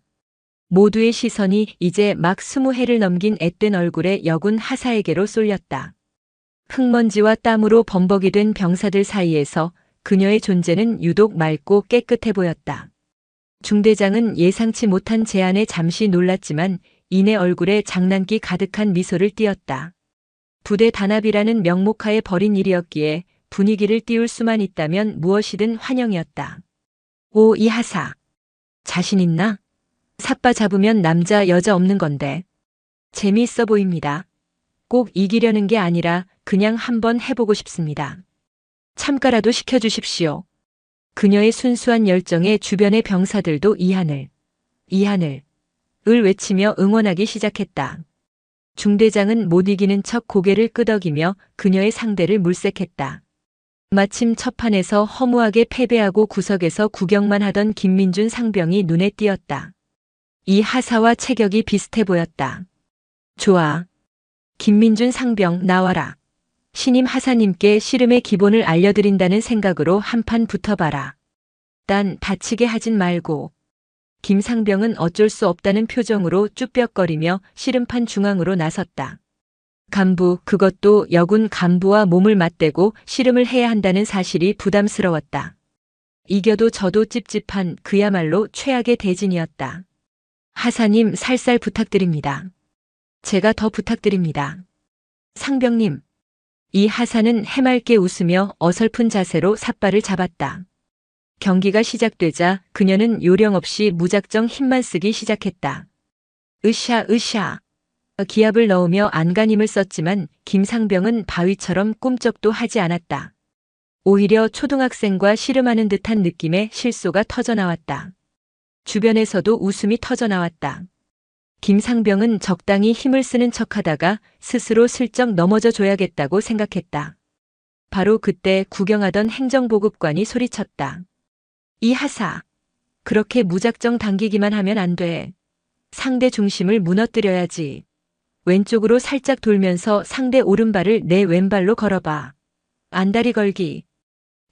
모두의 시선이 이제 막 20해를 넘긴 앳된 얼굴의 여군 하사에게로 쏠렸다. 흙먼지와 땀으로 범벅이 된 병사들 사이에서 그녀의 존재는 유독 맑고 깨끗해 보였다. 중대장은 예상치 못한 제안에 잠시 놀랐지만 이내 얼굴에 장난기 가득한 미소를 띄었다. 부대 단합이라는 명목하에 벌인 일이었기에 분위기를 띄울 수만 있다면 무엇이든 환영이었다. 오, 이 하사. 자신 있나? 삿바 잡으면 남자 여자 없는 건데. 재미있어 보입니다. 꼭 이기려는 게 아니라 그냥 한번 해보고 싶습니다. 참가라도 시켜주십시오. 그녀의 순수한 열정에 주변의 병사들도 이하늘 을 외치며 응원하기 시작했다. 중대장은 못 이기는 척 고개를 끄덕이며 그녀의 상대를 물색했다. 마침 첫 판에서 허무하게 패배하고 구석에서 구경만 하던 김민준 상병이 눈에 띄었다. 이 하사와 체격이 비슷해 보였다. 좋아. 김민준 상병 나와라. 신임 하사님께 씨름의 기본을 알려드린다는 생각으로 한판 붙어봐라. 딴 다치게 하진 말고. 김상병은 어쩔 수 없다는 표정으로 쭈뼛거리며 씨름판 중앙으로 나섰다. 간부, 그것도 여군 간부와 몸을 맞대고 씨름을 해야 한다는 사실이 부담스러웠다. 이겨도 져도 찝찝한 그야말로 최악의 대진이었다. 하사님, 살살 부탁드립니다. 제가 더 부탁드립니다. 상병님. 이 하사는 해맑게 웃으며 어설픈 자세로 삿발을 잡았다. 경기가 시작되자 그녀는 요령 없이 무작정 힘만 쓰기 시작했다. 으쌰 으쌰. 기압을 넣으며 안간힘을 썼지만 김상병은 바위처럼 꿈쩍도 하지 않았다. 오히려 초등학생과 씨름하는 듯한 느낌의 실소가 터져나왔다. 주변에서도 웃음이 터져나왔다. 김상병은 적당히 힘을 쓰는 척하다가 스스로 슬쩍 넘어져 줘야겠다고 생각했다. 바로 그때 구경하던 행정보급관이 소리쳤다. 이 하사, 그렇게 무작정 당기기만 하면 안 돼. 상대 중심을 무너뜨려야지. 왼쪽으로 살짝 돌면서 상대 오른발을 내 왼발로 걸어봐. 안다리 걸기.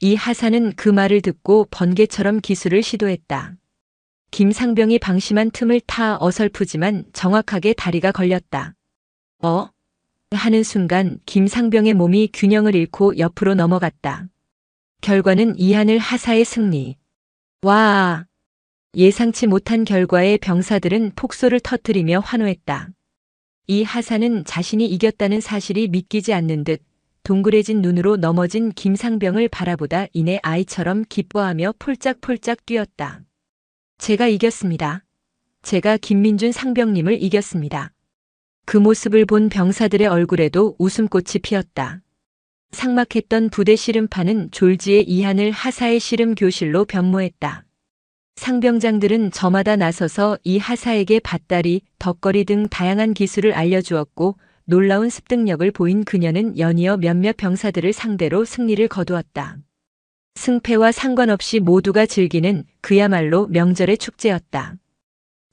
이 하사는 그 말을 듣고 번개처럼 기술을 시도했다. 김상병이 방심한 틈을 타 어설프지만 정확하게 다리가 걸렸다. 하는 순간 김상병의 몸이 균형을 잃고 옆으로 넘어갔다. 결과는 이하늘 하사의 승리. 와! 예상치 못한 결과에 병사들은 폭소를 터뜨리며 환호했다. 이 하사는 자신이 이겼다는 사실이 믿기지 않는 듯 동그래진 눈으로 넘어진 김상병을 바라보다 이내 아이처럼 기뻐하며 폴짝폴짝 뛰었다. 제가 이겼습니다. 제가 김민준 상병님을 이겼습니다. 그 모습을 본 병사들의 얼굴에도 웃음꽃이 피었다. 삭막했던 부대 씨름판은 졸지에 이하늘 하사의 씨름 교실로 변모했다. 상병장들은 저마다 나서서 이 하사에게 밧다리, 덕거리 등 다양한 기술을 알려주었고 놀라운 습득력을 보인 그녀는 연이어 몇몇 병사들을 상대로 승리를 거두었다. 승패와 상관없이 모두가 즐기는 그야말로 명절의 축제였다.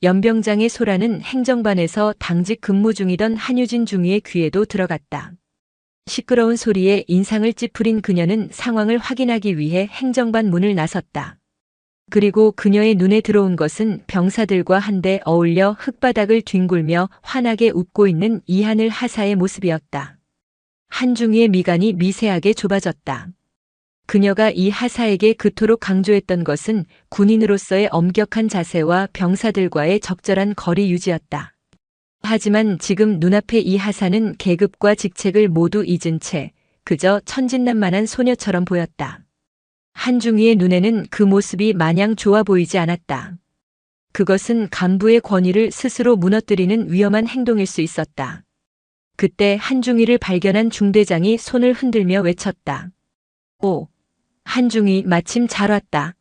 연병장의 소라는 행정반에서 당직 근무 중이던 한유진 중위의 귀에도 들어갔다. 시끄러운 소리에 인상을 찌푸린 그녀는 상황을 확인하기 위해 행정반 문을 나섰다. 그리고 그녀의 눈에 들어온 것은 병사들과 한데 어울려 흙바닥을 뒹굴며 환하게 웃고 있는 이하늘 하사의 모습이었다. 한중위의 미간이 미세하게 좁아졌다. 그녀가 이 하사에게 그토록 강조했던 것은 군인으로서의 엄격한 자세와 병사들과의 적절한 거리 유지였다. 하지만 지금 눈앞에 이 하사는 계급과 직책을 모두 잊은 채 그저 천진난만한 소녀처럼 보였다. 한중위의 눈에는 그 모습이 마냥 좋아 보이지 않았다. 그것은 간부의 권위를 스스로 무너뜨리는 위험한 행동일 수 있었다. 그때 한중위를 발견한 중대장이 손을 흔들며 외쳤다. 오, 한중위 마침 잘 왔다.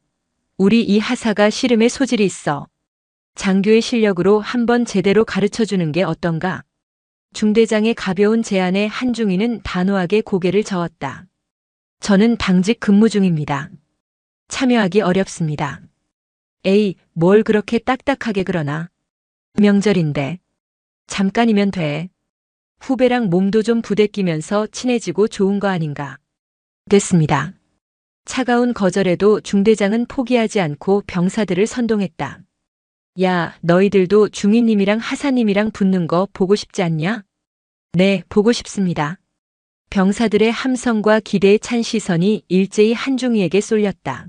우리 이 하사가 씨름에 소질이 있어. 장교의 실력으로 한번 제대로 가르쳐주는 게 어떤가? 중대장의 가벼운 제안에 한중위는 단호하게 고개를 저었다. 저는 당직 근무 중입니다. 참여하기 어렵습니다. 에이, 뭘 그렇게 딱딱하게 그러나. 명절인데. 잠깐이면 돼. 후배랑 몸도 좀 부대끼면서 친해지고 좋은 거 아닌가. 됐습니다. 차가운 거절에도 중대장은 포기하지 않고 병사들을 선동했다. 야, 너희들도 중위님이랑 하사님이랑 붙는 거 보고 싶지 않냐? 네, 보고 싶습니다. 병사들의 함성과 기대에 찬 시선이 일제히 한중위에게 쏠렸다.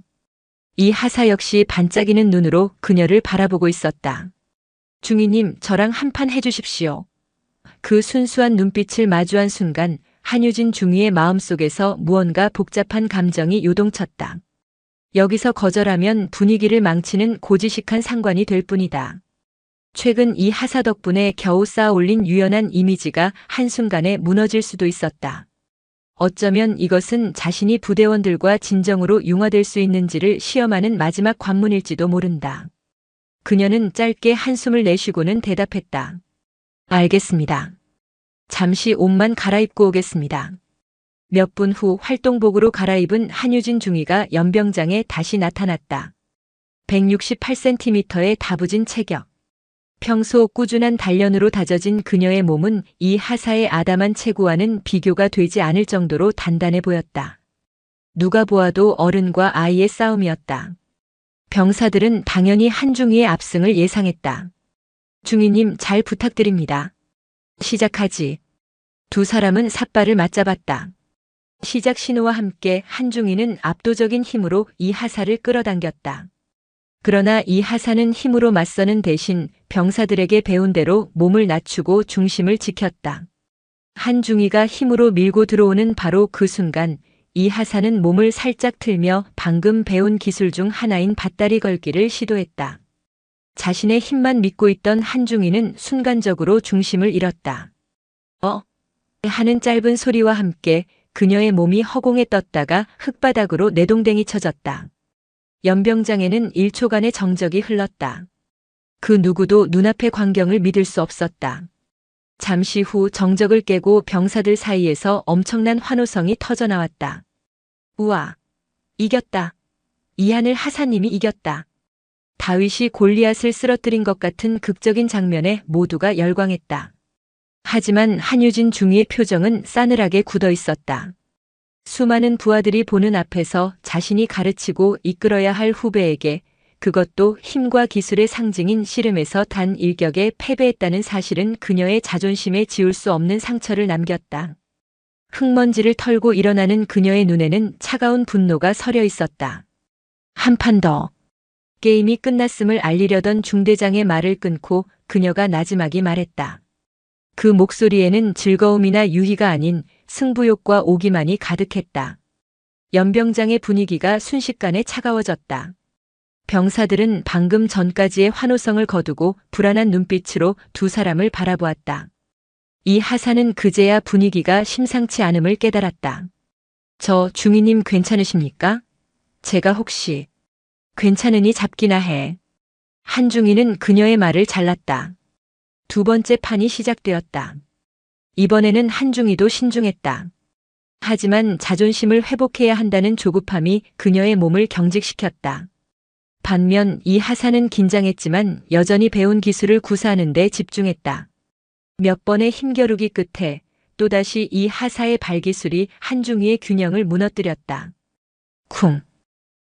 이 하사 역시 반짝이는 눈으로 그녀를 바라보고 있었다. 중위님, 저랑 한판 해주십시오. 그 순수한 눈빛을 마주한 순간 한유진 중위의 마음속에서 무언가 복잡한 감정이 요동쳤다. 여기서 거절하면 분위기를 망치는 고지식한 상관이 될 뿐이다. 최근 이 하사 덕분에 겨우 쌓아 올린 유연한 이미지가 한순간에 무너질 수도 있었다. 어쩌면 이것은 자신이 부대원들과 진정으로 융화될 수 있는지를 시험하는 마지막 관문일지도 모른다. 그녀는 짧게 한숨을 내쉬고는 대답했다. 알겠습니다. 잠시 옷만 갈아입고 오겠습니다. 몇 분 후 활동복으로 갈아입은 한유진 중위가 연병장에 다시 나타났다. 168cm의 다부진 체격. 평소 꾸준한 단련으로 다져진 그녀의 몸은 이 하사의 아담한 체구와는 비교가 되지 않을 정도로 단단해 보였다. 누가 보아도 어른과 아이의 싸움이었다. 병사들은 당연히 한중이의 압승을 예상했다. 중위님 잘 부탁드립니다. 시작하지. 두 사람은 삿발을 맞잡았다. 시작 신호와 함께 한중이는 압도적인 힘으로 이 하사를 끌어당겼다. 그러나 이 하사는 힘으로 맞서는 대신 병사들에게 배운 대로 몸을 낮추고 중심을 지켰다. 한중이가 힘으로 밀고 들어오는 바로 그 순간 이 하사는 몸을 살짝 틀며 방금 배운 기술 중 하나인 밧다리 걸기를 시도했다. 자신의 힘만 믿고 있던 한중이는 순간적으로 중심을 잃었다. 하는 짧은 소리와 함께 그녀의 몸이 허공에 떴다가 흙바닥으로 내동댕이 쳐졌다. 연병장에는 1초간의 정적이 흘렀다. 그 누구도 눈앞의 광경을 믿을 수 없었다. 잠시 후 정적을 깨고 병사들 사이에서 엄청난 환호성이 터져나왔다. 우와! 이겼다. 이하늘 하사님이 이겼다. 다윗이 골리앗을 쓰러뜨린 것 같은 극적인 장면에 모두가 열광했다. 하지만 한유진 중위의 표정은 싸늘하게 굳어 있었다. 수많은 부하들이 보는 앞에서 자신이 가르치고 이끌어야 할 후배에게 그것도 힘과 기술의 상징인 씨름에서 단 일격에 패배했다는 사실은 그녀의 자존심에 지울 수 없는 상처를 남겼다. 흙먼지를 털고 일어나는 그녀의 눈에는 차가운 분노가 서려 있었다. 한 판 더. 게임이 끝났음을 알리려던 중대장의 말을 끊고 그녀가 나지막이 말했다. 그 목소리에는 즐거움이나 유희가 아닌 승부욕과 오기만이 가득했다. 연병장의 분위기가 순식간에 차가워졌다. 병사들은 방금 전까지의 환호성을 거두고 불안한 눈빛으로 두 사람을 바라보았다. 이 하사는 그제야 분위기가 심상치 않음을 깨달았다. 저 중위님 괜찮으십니까? 제가 혹시 괜찮으니 잡기나 해. 한중이는 그녀의 말을 잘랐다. 두 번째 판이 시작되었다. 이번에는 한중이도 신중했다. 하지만 자존심을 회복해야 한다는 조급함이 그녀의 몸을 경직시켰다. 반면 이 하사는 긴장했지만 여전히 배운 기술을 구사하는 데 집중했다. 몇 번의 힘겨루기 끝에 또다시 이 하사의 발기술이 한중이의 균형을 무너뜨렸다. 쿵.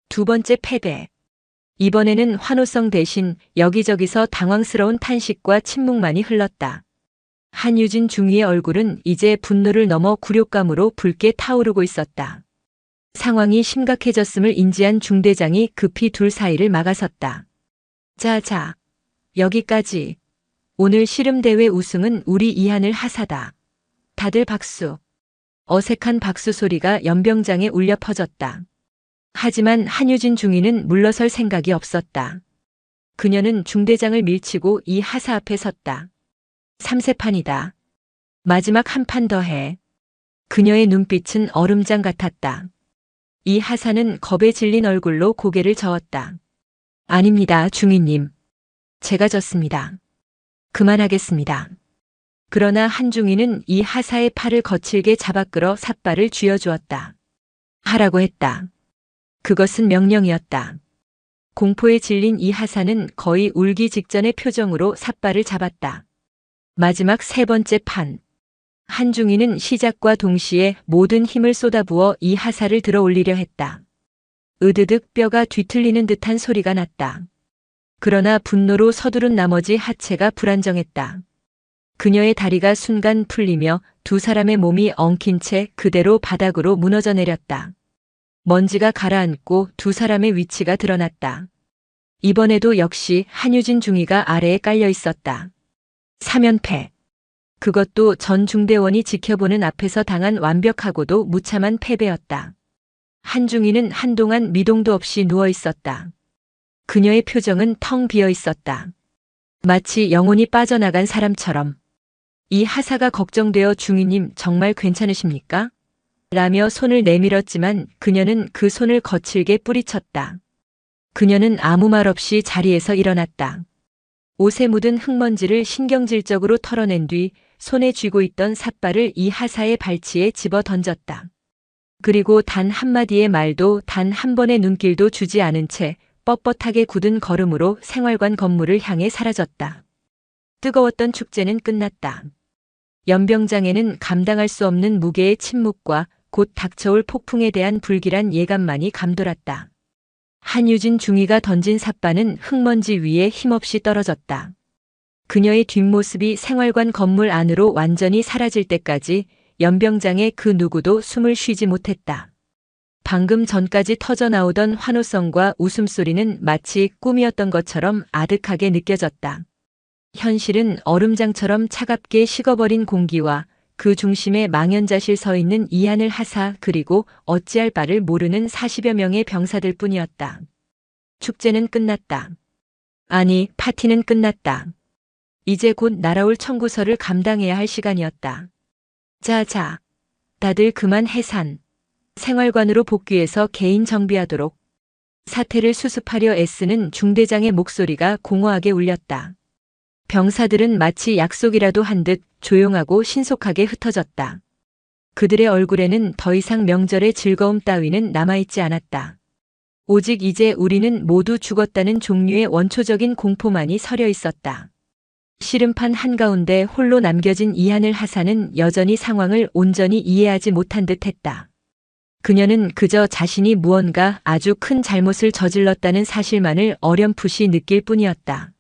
두 번째 패배. 이번에는 환호성 대신 여기저기서 당황스러운 탄식과 침묵만이 흘렀다. 한유진 중위의 얼굴은 이제 분노를 넘어 굴욕감으로 붉게 타오르고 있었다. 상황이 심각해졌음을 인지한 중대장이 급히 둘 사이를 막아섰다. 자, 여기까지. 오늘 씨름대회 우승은 우리 이하늘 하사다. 다들 박수. 어색한 박수 소리가 연병장에 울려 퍼졌다. 하지만 한유진 중위는 물러설 생각이 없었다. 그녀는 중대장을 밀치고 이 하사 앞에 섰다. 3세판이다. 마지막 한 판 더 해. 그녀의 눈빛은 얼음장 같았다. 이 하사는 겁에 질린 얼굴로 고개를 저었다. 아닙니다, 중위님. 제가 졌습니다. 그만하겠습니다. 그러나 한중위는 이 하사의 팔을 거칠게 잡아끌어 삿발을 쥐어주었다. 하라고 했다. 그것은 명령이었다. 공포에 질린 이 하사는 거의 울기 직전의 표정으로 삿발을 잡았다. 마지막 세 번째 판. 한중이는 시작과 동시에 모든 힘을 쏟아부어 이 하사를 들어 올리려 했다. 으드득 뼈가 뒤틀리는 듯한 소리가 났다. 그러나 분노로 서두른 나머지 하체가 불안정했다. 그녀의 다리가 순간 풀리며 두 사람의 몸이 엉킨 채 그대로 바닥으로 무너져 내렸다. 먼지가 가라앉고 두 사람의 위치가 드러났다. 이번에도 역시 한유진 중위가 아래에 깔려 있었다. 3연패. 그것도 전 중대원이 지켜보는 앞에서 당한 완벽하고도 무참한 패배였다. 한중위는 한동안 미동도 없이 누워 있었다. 그녀의 표정은 텅 비어 있었다. 마치 영혼이 빠져나간 사람처럼. 이 하사가 걱정되어 중위님 정말 괜찮으십니까? 라며 손을 내밀었지만 그녀는 그 손을 거칠게 뿌리쳤다. 그녀는 아무 말 없이 자리에서 일어났다. 옷에 묻은 흙먼지를 신경질적으로 털어낸 뒤 손에 쥐고 있던 삿발을 이 하사의 발치에 집어 던졌다. 그리고 단 한마디의 말도 단 한 번의 눈길도 주지 않은 채 뻣뻣하게 굳은 걸음으로 생활관 건물을 향해 사라졌다. 뜨거웠던 축제는 끝났다. 연병장에는 감당할 수 없는 무게의 침묵과 곧 닥쳐올 폭풍에 대한 불길한 예감만이 감돌았다. 한유진 중위가 던진 삿바는 흙먼지 위에 힘없이 떨어졌다. 그녀의 뒷모습이 생활관 건물 안으로 완전히 사라질 때까지 연병장의 그 누구도 숨을 쉬지 못했다. 방금 전까지 터져나오던 환호성과 웃음소리는 마치 꿈이었던 것처럼 아득하게 느껴졌다. 현실은 얼음장처럼 차갑게 식어버린 공기와 그 중심에 망연자실 서 있는 이하늘 하사 그리고 어찌할 바를 모르는 40여 명의 병사들 뿐이었다. 축제는 끝났다. 아니, 파티는 끝났다. 이제 곧 날아올 청구서를 감당해야 할 시간이었다. 자, 다들 그만 해산. 생활관으로 복귀해서 개인 정비하도록. 사태를 수습하려 애쓰는 중대장의 목소리가 공허하게 울렸다. 병사들은 마치 약속이라도 한 듯 조용하고 신속하게 흩어졌다. 그들의 얼굴에는 더 이상 명절의 즐거움 따위는 남아있지 않았다. 오직 이제 우리는 모두 죽었다는 종류의 원초적인 공포만이 서려 있었다. 씨름판 한가운데 홀로 남겨진 이하늘 하사는 여전히 상황을 온전히 이해하지 못한 듯 했다. 그녀는 그저 자신이 무언가 아주 큰 잘못을 저질렀다는 사실만을 어렴풋이 느낄 뿐이었다.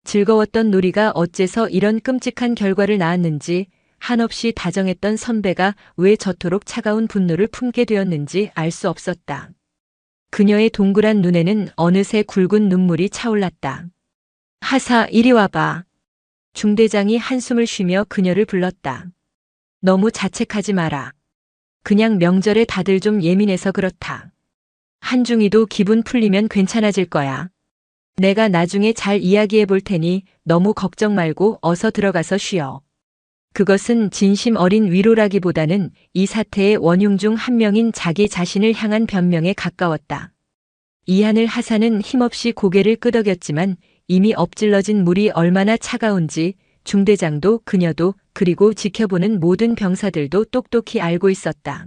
즐거웠던 놀이가 어째서 이런 끔찍한 결과를 낳았는지, 한없이 다정했던 선배가 왜 저토록 차가운 분노를 품게 되었는지 알 수 없었다. 그녀의 동그란 눈에는 어느새 굵은 눈물이 차올랐다. 하사, 이리 와봐. 중대장이 한숨을 쉬며 그녀를 불렀다. 너무 자책하지 마라. 그냥 명절에 다들 좀 예민해서 그렇다. 한중이도 기분 풀리면 괜찮아질 거야. 내가 나중에 잘 이야기해 볼 테니 너무 걱정 말고 어서 들어가서 쉬어. 그것은 진심 어린 위로라기보다는 이 사태의 원흉 중 한 명인 자기 자신을 향한 변명에 가까웠다. 이하늘 하사는 힘없이 고개를 끄덕였지만 이미 엎질러진 물이 얼마나 차가운지 중대장도 그녀도 그리고 지켜보는 모든 병사들도 똑똑히 알고 있었다.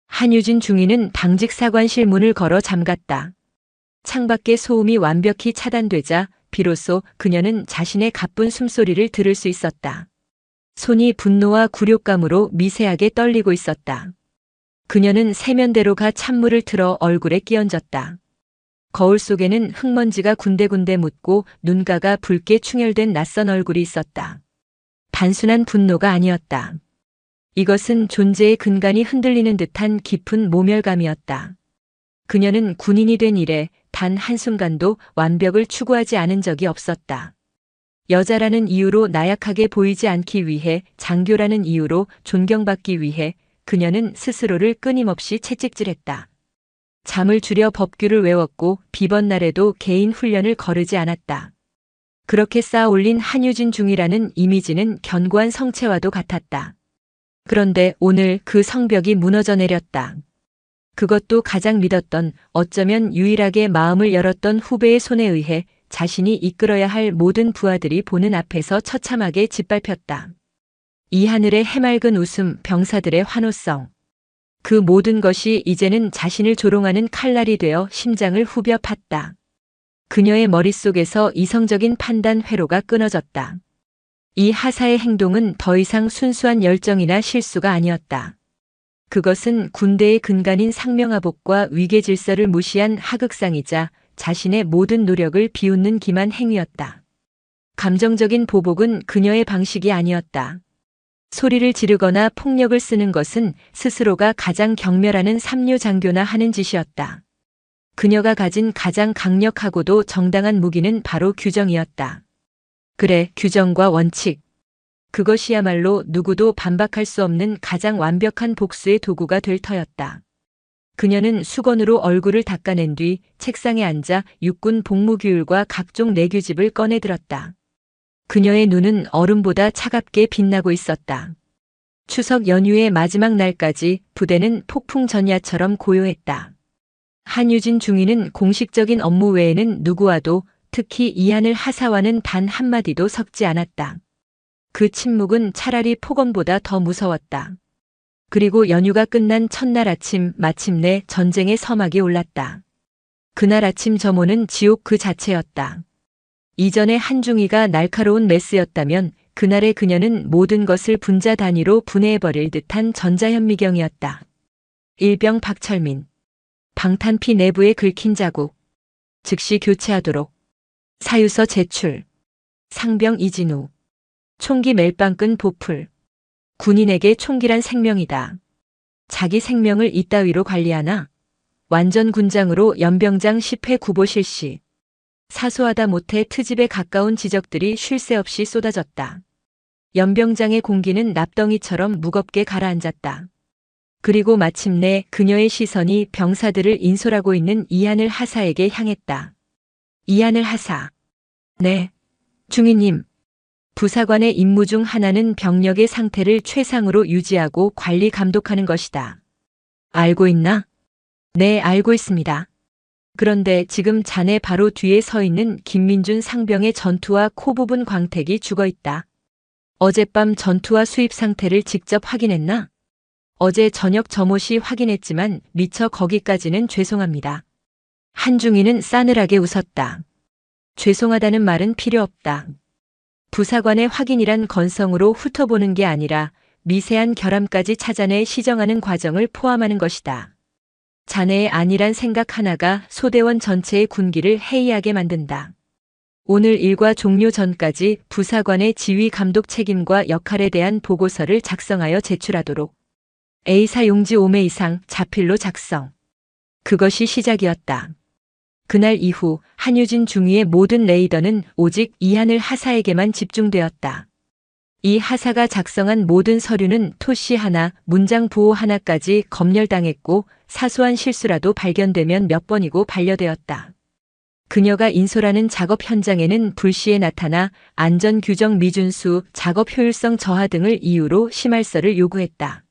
한유진 중위는 당직 사관실 문을 걸어 잠갔다. 창밖의 소음이 완벽히 차단되자 비로소 그녀는 자신의 가쁜 숨소리를 들을 수 있었다. 손이 분노와 굴욕감으로 미세하게 떨리고 있었다. 그녀는 세면대로 가 찬물을 틀어 얼굴에 끼얹었다. 거울 속에는 흙먼지가 군데군데 묻고 눈가가 붉게 충혈된 낯선 얼굴이 있었다. 단순한 분노가 아니었다. 이것은 존재의 근간이 흔들리는 듯한 깊은 모멸감이었다. 그녀는 군인이 된 이래 단 한순간도 완벽을 추구하지 않은 적이 없었다. 여자라는 이유로 나약하게 보이지 않기 위해, 장교라는 이유로 존경받기 위해 그녀는 스스로를 끊임없이 채찍질했다. 잠을 줄여 법규를 외웠고 비번 날에도 개인 훈련을 거르지 않았다. 그렇게 쌓아 올린 한유진 중이라는 이미지는 견고한 성체와도 같았다. 그런데 오늘 그 성벽이 무너져 내렸다. 그것도 가장 믿었던, 어쩌면 유일하게 마음을 열었던 후배의 손에 의해 자신이 이끌어야 할 모든 부하들이 보는 앞에서 처참하게 짓밟혔다. 이 하늘의 해맑은 웃음, 병사들의 환호성. 그 모든 것이 이제는 자신을 조롱하는 칼날이 되어 심장을 후벼 팠다. 그녀의 머릿속에서 이성적인 판단 회로가 끊어졌다. 이 하사의 행동은 더 이상 순수한 열정이나 실수가 아니었다. 그것은 군대의 근간인 상명하복과 위계 질서를 무시한 하극상이자 자신의 모든 노력을 비웃는 기만 행위였다. 감정적인 보복은 그녀의 방식이 아니었다. 소리를 지르거나 폭력을 쓰는 것은 스스로가 가장 경멸하는 삼류 장교나 하는 짓이었다. 그녀가 가진 가장 강력하고도 정당한 무기는 바로 규정이었다. 그래, 규정과 원칙. 그것이야말로 누구도 반박할 수 없는 가장 완벽한 복수의 도구가 될 터였다. 그녀는 수건으로 얼굴을 닦아낸 뒤 책상에 앉아 육군 복무규율과 각종 내규집을 꺼내들었다. 그녀의 눈은 얼음보다 차갑게 빛나고 있었다. 추석 연휴의 마지막 날까지 부대는 폭풍 전야처럼 고요했다. 한유진 중위는 공식적인 업무 외에는 누구와도, 특히 이하늘 하사와는 단 한마디도 섞지 않았다. 그 침묵은 차라리 폭언보다 더 무서웠다. 그리고 연휴가 끝난 첫날 아침 마침내 전쟁의 서막이 올랐다. 그날 아침 점호는 지옥 그 자체였다. 이전에 한중이가 날카로운 메스였다면 그날의 그녀는 모든 것을 분자 단위로 분해해버릴 듯한 전자현미경이었다. 일병 박철민. 방탄피 내부에 긁힌 자국. 즉시 교체하도록. 사유서 제출. 상병 이진우. 총기 멜빵끈 보풀. 군인에게 총기란 생명이다. 자기 생명을 이따위로 관리하나? 완전 군장으로 연병장 10회 구보 실시. 사소하다 못해 트집에 가까운 지적들이 쉴 새 없이 쏟아졌다. 연병장의 공기는 납덩이처럼 무겁게 가라앉았다. 그리고 마침내 그녀의 시선이 병사들을 인솔하고 있는 이하늘 하사에게 향했다. 이하늘 하사. 네. 중위님. 부사관의 임무 중 하나는 병력의 상태를 최상으로 유지하고 관리 감독하는 것이다. 알고 있나? 네, 알고 있습니다. 그런데 지금 자네 바로 뒤에 서 있는 김민준 상병의 전투와 코 부분 광택이 죽어 있다. 어젯밤 전투와 수입 상태를 직접 확인했나? 어제 저녁 점호시 확인했지만 미처 거기까지는 죄송합니다. 한중이는 싸늘하게 웃었다. 죄송하다는 말은 필요 없다. 부사관의 확인이란 건성으로 훑어보는 게 아니라 미세한 결함까지 찾아내 시정하는 과정을 포함하는 것이다. 자네의 안일한 생각 하나가 소대원 전체의 군기를 해이하게 만든다. 오늘 일과 종료 전까지 부사관의 지휘 감독 책임과 역할에 대한 보고서를 작성하여 제출하도록. A사 용지 5매 이상 자필로 작성. 그것이 시작이었다. 그날 이후 한유진 중위의 모든 레이더는 오직 이하늘 하사에게만 집중되었다. 이 하사가 작성한 모든 서류는 토시 하나, 문장 보호 하나까지 검열당했고 사소한 실수라도 발견되면 몇 번이고 반려되었다. 그녀가 인솔하는 작업 현장에는 불시에 나타나 안전규정 미준수, 작업 효율성 저하 등을 이유로 심할서를 요구했다.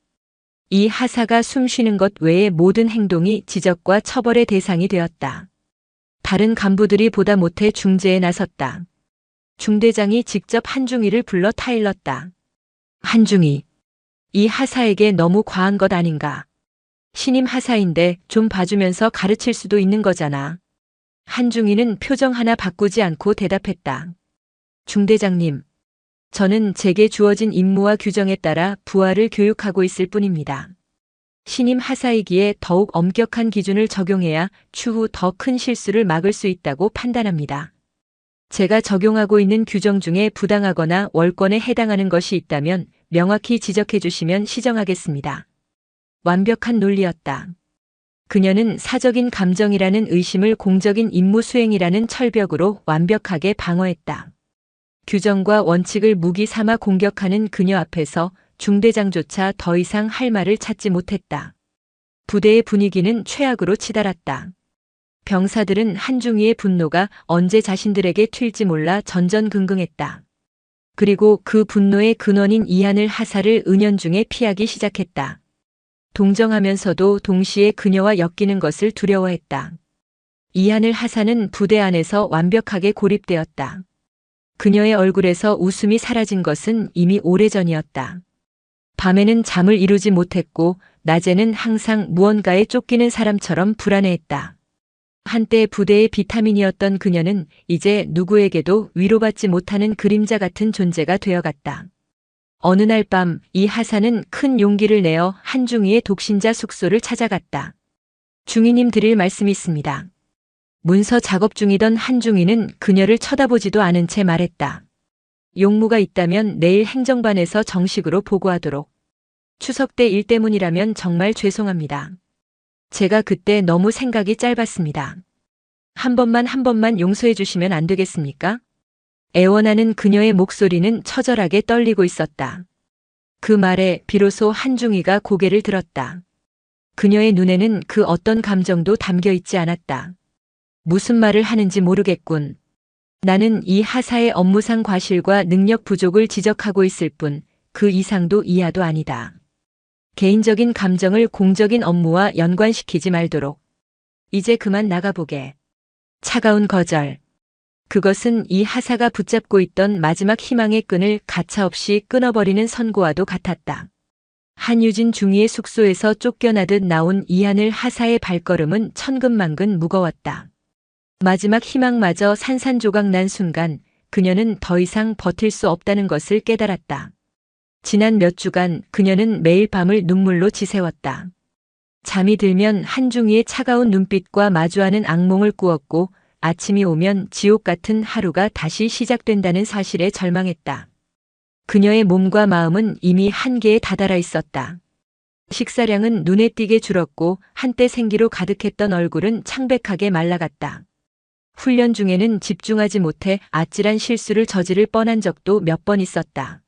이 하사가 숨쉬는 것 외의 모든 행동이 지적과 처벌의 대상이 되었다. 다른 간부들이 보다 못해 중재에 나섰다. 중대장이 직접 한중이를 불러 타일렀다. 한중이, 이 하사에게 너무 과한 것 아닌가? 신임 하사인데 좀 봐주면서 가르칠 수도 있는 거잖아. 한중이는 표정 하나 바꾸지 않고 대답했다. 중대장님, 저는 제게 주어진 임무와 규정에 따라 부하를 교육하고 있을 뿐입니다. 신임 하사이기에 더욱 엄격한 기준을 적용해야 추후 더 큰 실수를 막을 수 있다고 판단합니다. 제가 적용하고 있는 규정 중에 부당하거나 월권에 해당하는 것이 있다면 명확히 지적해 주시면 시정하겠습니다. 완벽한 논리였다. 그녀는 사적인 감정이라는 의심을 공적인 임무 수행이라는 철벽으로 완벽하게 방어했다. 규정과 원칙을 무기 삼아 공격하는 그녀 앞에서 중대장조차 더 이상 할 말을 찾지 못했다. 부대의 분위기는 최악으로 치달았다. 병사들은 한중이의 분노가 언제 자신들에게 튈지 몰라 전전긍긍했다. 그리고 그 분노의 근원인 이하늘 하사를 은연중에 피하기 시작했다. 동정하면서도 동시에 그녀와 엮이는 것을 두려워했다. 이하늘 하사는 부대 안에서 완벽하게 고립되었다. 그녀의 얼굴에서 웃음이 사라진 것은 이미 오래전이었다. 밤에는 잠을 이루지 못했고 낮에는 항상 무언가에 쫓기는 사람처럼 불안해했다. 한때 부대의 비타민이었던 그녀는 이제 누구에게도 위로받지 못하는 그림자 같은 존재가 되어갔다. 어느 날 밤 이 하사는 큰 용기를 내어 한중이의 독신자 숙소를 찾아갔다. 중위님 드릴 말씀이 있습니다. 문서 작업 중이던 한중이는 그녀를 쳐다보지도 않은 채 말했다. 용무가 있다면 내일 행정반에서 정식으로 보고하도록. 추석 때 일 때문이라면 정말 죄송합니다. 제가 그때 너무 생각이 짧았습니다. 한 번만 용서해 주시면 안 되겠습니까? 애원하는 그녀의 목소리는 처절하게 떨리고 있었다. 그 말에 비로소 한중이가 고개를 들었다. 그녀의 눈에는 그 어떤 감정도 담겨 있지 않았다. 무슨 말을 하는지 모르겠군. 나는 이 하사의 업무상 과실과 능력 부족을 지적하고 있을 뿐 그 이상도 이하도 아니다. 개인적인 감정을 공적인 업무와 연관시키지 말도록. 이제 그만 나가보게. 차가운 거절. 그것은 이 하사가 붙잡고 있던 마지막 희망의 끈을 가차없이 끊어버리는 선고와도 같았다. 한유진 중위의 숙소에서 쫓겨나듯 나온 이하늘 하사의 발걸음은 천근만근 무거웠다. 마지막 희망마저 산산조각 난 순간 그녀는 더 이상 버틸 수 없다는 것을 깨달았다. 지난 몇 주간 그녀는 매일 밤을 눈물로 지새웠다. 잠이 들면 한중이의 차가운 눈빛과 마주하는 악몽을 꾸었고 아침이 오면 지옥 같은 하루가 다시 시작된다는 사실에 절망했다. 그녀의 몸과 마음은 이미 한계에 다다라 있었다. 식사량은 눈에 띄게 줄었고 한때 생기로 가득했던 얼굴은 창백하게 말라갔다. 훈련 중에는 집중하지 못해 아찔한 실수를 저지를 뻔한 적도 몇 번 있었다.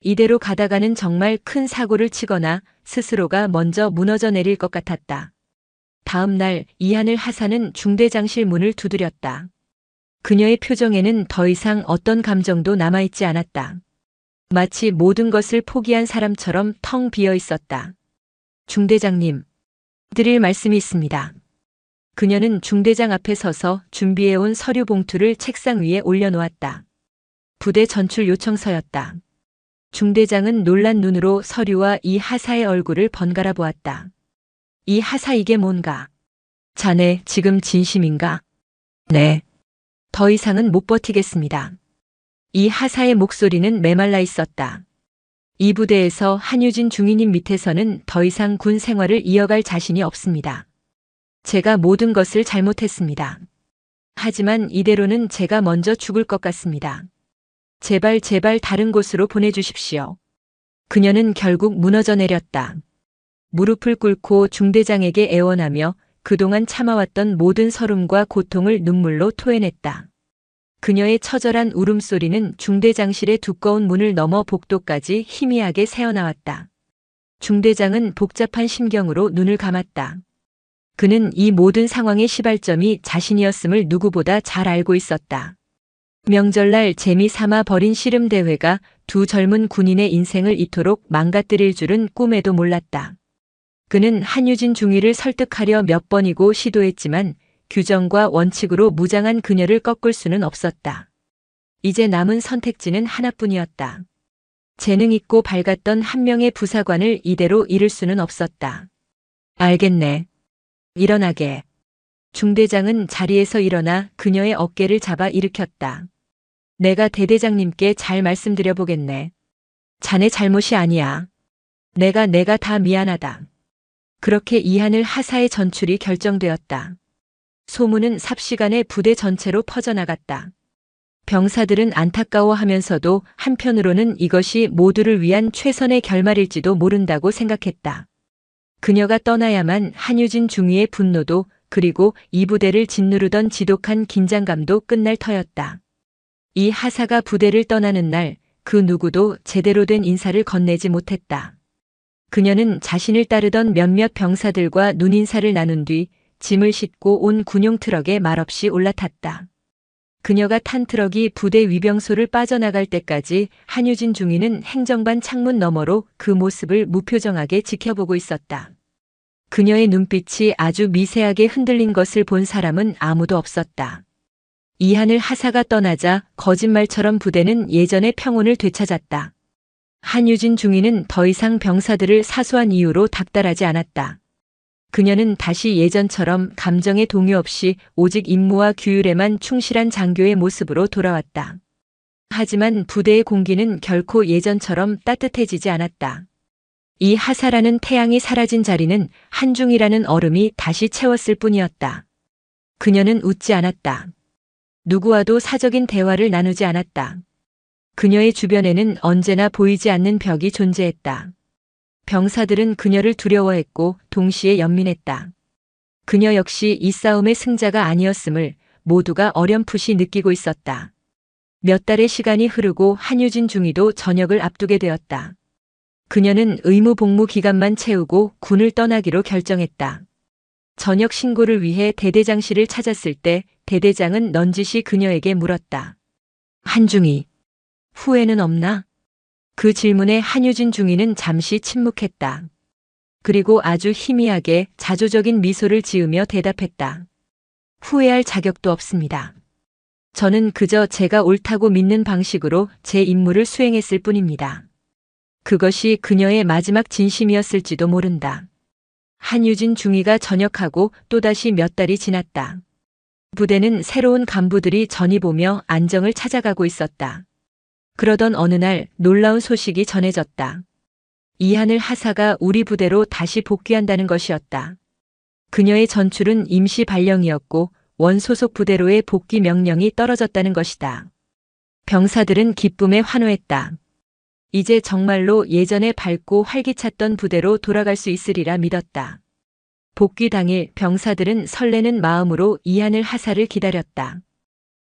이대로 가다가는 정말 큰 사고를 치거나 스스로가 먼저 무너져 내릴 것 같았다. 다음 날 이하늘 하사는 중대장실 문을 두드렸다. 그녀의 표정에는 더 이상 어떤 감정도 남아있지 않았다. 마치 모든 것을 포기한 사람처럼 텅 비어 있었다. 중대장님, 드릴 말씀이 있습니다. 그녀는 중대장 앞에 서서 준비해온 서류 봉투를 책상 위에 올려놓았다. 부대 전출 요청서였다. 중대장은 놀란 눈으로 서류와 이 하사의 얼굴을 번갈아 보았다. 이 하사 이게 뭔가? 자네 지금 진심인가? 네. 더 이상은 못 버티겠습니다. 이 하사의 목소리는 메말라 있었다. 이 부대에서 한유진 중위님 밑에서는 더 이상 군 생활을 이어갈 자신이 없습니다. 제가 모든 것을 잘못했습니다. 하지만 이대로는 제가 먼저 죽을 것 같습니다. 제발 다른 곳으로 보내주십시오. 그녀는 결국 무너져 내렸다. 무릎을 꿇고 중대장에게 애원하며 그동안 참아왔던 모든 서름과 고통을 눈물로 토해냈다. 그녀의 처절한 울음소리는 중대장실의 두꺼운 문을 넘어 복도까지 희미하게 새어나왔다. 중대장은 복잡한 심경으로 눈을 감았다. 그는 이 모든 상황의 시발점이 자신이었음을 누구보다 잘 알고 있었다. 명절날 재미삼아 벌인 씨름대회가 두 젊은 군인의 인생을 이토록 망가뜨릴 줄은 꿈에도 몰랐다. 그는 한유진 중위를 설득하려 몇 번이고 시도했지만 규정과 원칙으로 무장한 그녀를 꺾을 수는 없었다. 이제 남은 선택지는 하나뿐이었다. 재능 있고 밝았던 한 명의 부사관을 이대로 잃을 수는 없었다. 알겠네. 일어나게. 중대장은 자리에서 일어나 그녀의 어깨를 잡아 일으켰다. 내가 대대장님께 잘 말씀드려 보겠네. 자네 잘못이 아니야. 내가 다 미안하다. 그렇게 이하늘 하사의 전출이 결정되었다. 소문은 삽시간에 부대 전체로 퍼져나갔다. 병사들은 안타까워하면서도 한편으로는 이것이 모두를 위한 최선의 결말일지도 모른다고 생각했다. 그녀가 떠나야만 한유진 중위의 분노도 그리고 이 부대를 짓누르던 지독한 긴장감도 끝날 터였다. 이 하사가 부대를 떠나는 날 그 누구도 제대로 된 인사를 건네지 못했다. 그녀는 자신을 따르던 몇몇 병사들과 눈인사를 나눈 뒤 짐을 싣고 온 군용 트럭에 말없이 올라탔다. 그녀가 탄 트럭이 부대 위병소를 빠져나갈 때까지 한유진 중위는 행정반 창문 너머로 그 모습을 무표정하게 지켜보고 있었다. 그녀의 눈빛이 아주 미세하게 흔들린 것을 본 사람은 아무도 없었다. 이하늘 하사가 떠나자 거짓말처럼 부대는 예전의 평온을 되찾았다. 한유진 중위는 더 이상 병사들을 사소한 이유로 닥달하지 않았다. 그녀는 다시 예전처럼 감정의 동요 없이 오직 임무와 규율에만 충실한 장교의 모습으로 돌아왔다. 하지만 부대의 공기는 결코 예전처럼 따뜻해지지 않았다. 이 하사라는 태양이 사라진 자리는 한중이라는 얼음이 다시 채웠을 뿐이었다. 그녀는 웃지 않았다. 누구와도 사적인 대화를 나누지 않았다. 그녀의 주변에는 언제나 보이지 않는 벽이 존재했다. 병사들은 그녀를 두려워했고 동시에 연민했다. 그녀 역시 이 싸움의 승자가 아니었음을 모두가 어렴풋이 느끼고 있었다. 몇 달의 시간이 흐르고 한유진 중위도 전역을 앞두게 되었다. 그녀는 의무 복무 기간만 채우고 군을 떠나기로 결정했다. 전역 신고를 위해 대대장실을 찾았을 때 대대장은 넌지시 그녀에게 물었다. 한중위, 후회는 없나? 그 질문에 한유진 중위는 잠시 침묵했다. 그리고 아주 희미하게 자조적인 미소를 지으며 대답했다. 후회할 자격도 없습니다. 저는 그저 제가 옳다고 믿는 방식으로 제 임무를 수행했을 뿐입니다. 그것이 그녀의 마지막 진심이었을지도 모른다. 한유진 중위가 전역하고 또다시 몇 달이 지났다. 부대는 새로운 간부들이 전입오며 안정을 찾아가고 있었다. 그러던 어느 날 놀라운 소식이 전해졌다. 이하늘 하사가 우리 부대로 다시 복귀한다는 것이었다. 그녀의 전출은 임시 발령이었고 원소속 부대로의 복귀 명령이 떨어졌다는 것이다. 병사들은 기쁨에 환호했다. 이제 정말로 예전에 밝고 활기찼던 부대로 돌아갈 수 있으리라 믿었다. 복귀 당일 병사들은 설레는 마음으로 이하늘 하사를 기다렸다.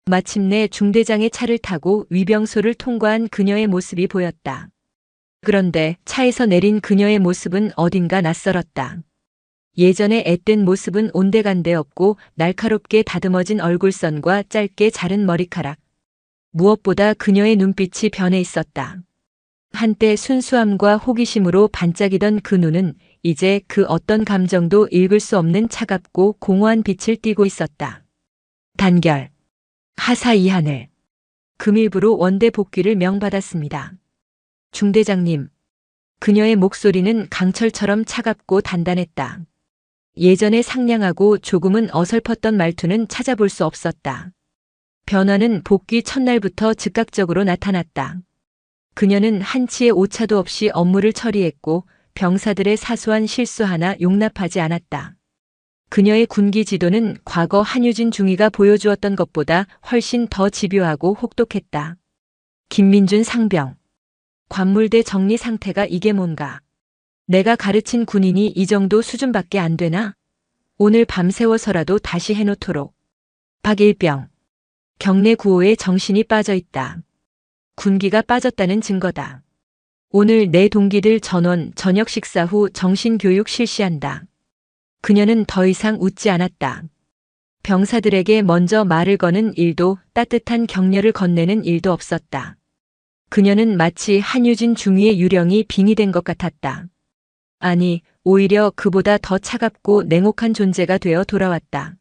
마침내 중대장의 차를 타고 위병소를 통과한 그녀의 모습이 보였다. 그런데 차에서 내린 그녀의 모습은 어딘가 낯설었다. 예전의 앳된 모습은 온데간데 없고 날카롭게 다듬어진 얼굴선과 짧게 자른 머리카락. 무엇보다 그녀의 눈빛이 변해 있었다. 한때 순수함과 호기심으로 반짝이던 그 눈은 이제 그 어떤 감정도 읽을 수 없는 차갑고 공허한 빛을 띠고 있었다. 단결. 하사 이하늘. 금일부로 원대 복귀를 명받았습니다. 중대장님. 그녀의 목소리는 강철처럼 차갑고 단단했다. 예전에 상냥하고 조금은 어설펐던 말투는 찾아볼 수 없었다. 변화는 복귀 첫날부터 즉각적으로 나타났다. 그녀는 한치의 오차도 없이 업무를 처리했고 병사들의 사소한 실수 하나 용납하지 않았다. 그녀의 군기 지도는 과거 한유진 중위가 보여주었던 것보다 훨씬 더 집요하고 혹독했다. 김민준 상병. 관물대 정리 상태가 이게 뭔가. 내가 가르친 군인이 이 정도 수준밖에 안 되나? 오늘 밤새워서라도 다시 해놓도록. 박일병. 경내 구호에 정신이 빠져 있다. 군기가 빠졌다는 증거다. 오늘 내 동기들 전원 저녁 식사 후 정신교육 실시한다. 그녀는 더 이상 웃지 않았다. 병사들에게 먼저 말을 거는 일도 따뜻한 격려를 건네는 일도 없었다. 그녀는 마치 한유진 중위의 유령이 빙의된 것 같았다. 아니, 오히려 그보다 더 차갑고 냉혹한 존재가 되어 돌아왔다.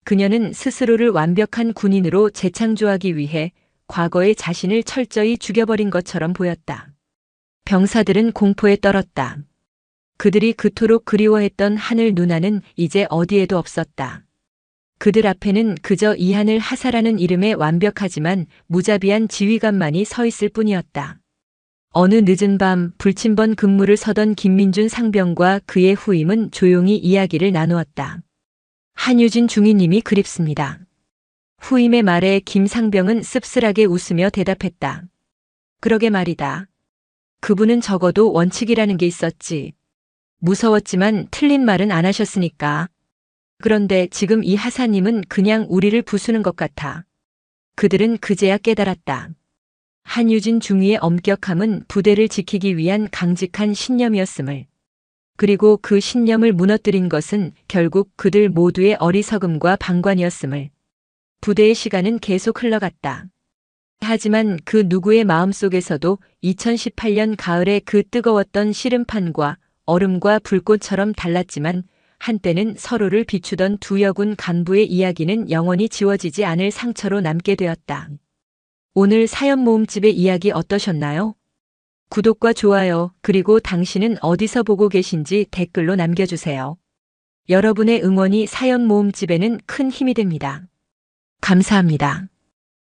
그녀는 스스로를 완벽한 군인으로 재창조하기 위해 과거의 자신을 철저히 죽여버린 것처럼 보였다. 병사들은 공포에 떨었다. 그들이 그토록 그리워했던 하늘 누나는 이제 어디에도 없었다. 그들 앞에는 그저 이하늘 하사라는 이름의 완벽하지만 무자비한 지휘관만이 서 있을 뿐이었다. 어느 늦은 밤 불침번 근무를 서던 김민준 상병과 그의 후임은 조용히 이야기를 나누었다. 한유진 중위님이 그립습니다. 후임의 말에 김 상병은 씁쓸하게 웃으며 대답했다. 그러게 말이다. 그분은 적어도 원칙이라는 게 있었지. 무서웠지만 틀린 말은 안 하셨으니까. 그런데 지금 이 하사님은 그냥 우리를 부수는 것 같아. 그들은 그제야 깨달았다. 한유진 중위의 엄격함은 부대를 지키기 위한 강직한 신념이었음을. 그리고 그 신념을 무너뜨린 것은 결국 그들 모두의 어리석음과 방관이었음을. 부대의 시간은 계속 흘러갔다. 하지만 그 누구의 마음속에서도 2018년 가을의 그 뜨거웠던 씨름판과 얼음과 불꽃처럼 달랐지만 한때는 서로를 비추던 두 여군 간부의 이야기는 영원히 지워지지 않을 상처로 남게 되었다. 오늘 사연 모음집의 이야기 어떠셨나요? 구독과 좋아요, 그리고 당신은 어디서 보고 계신지 댓글로 남겨주세요. 여러분의 응원이 사연 모음집에는 큰 힘이 됩니다. 감사합니다.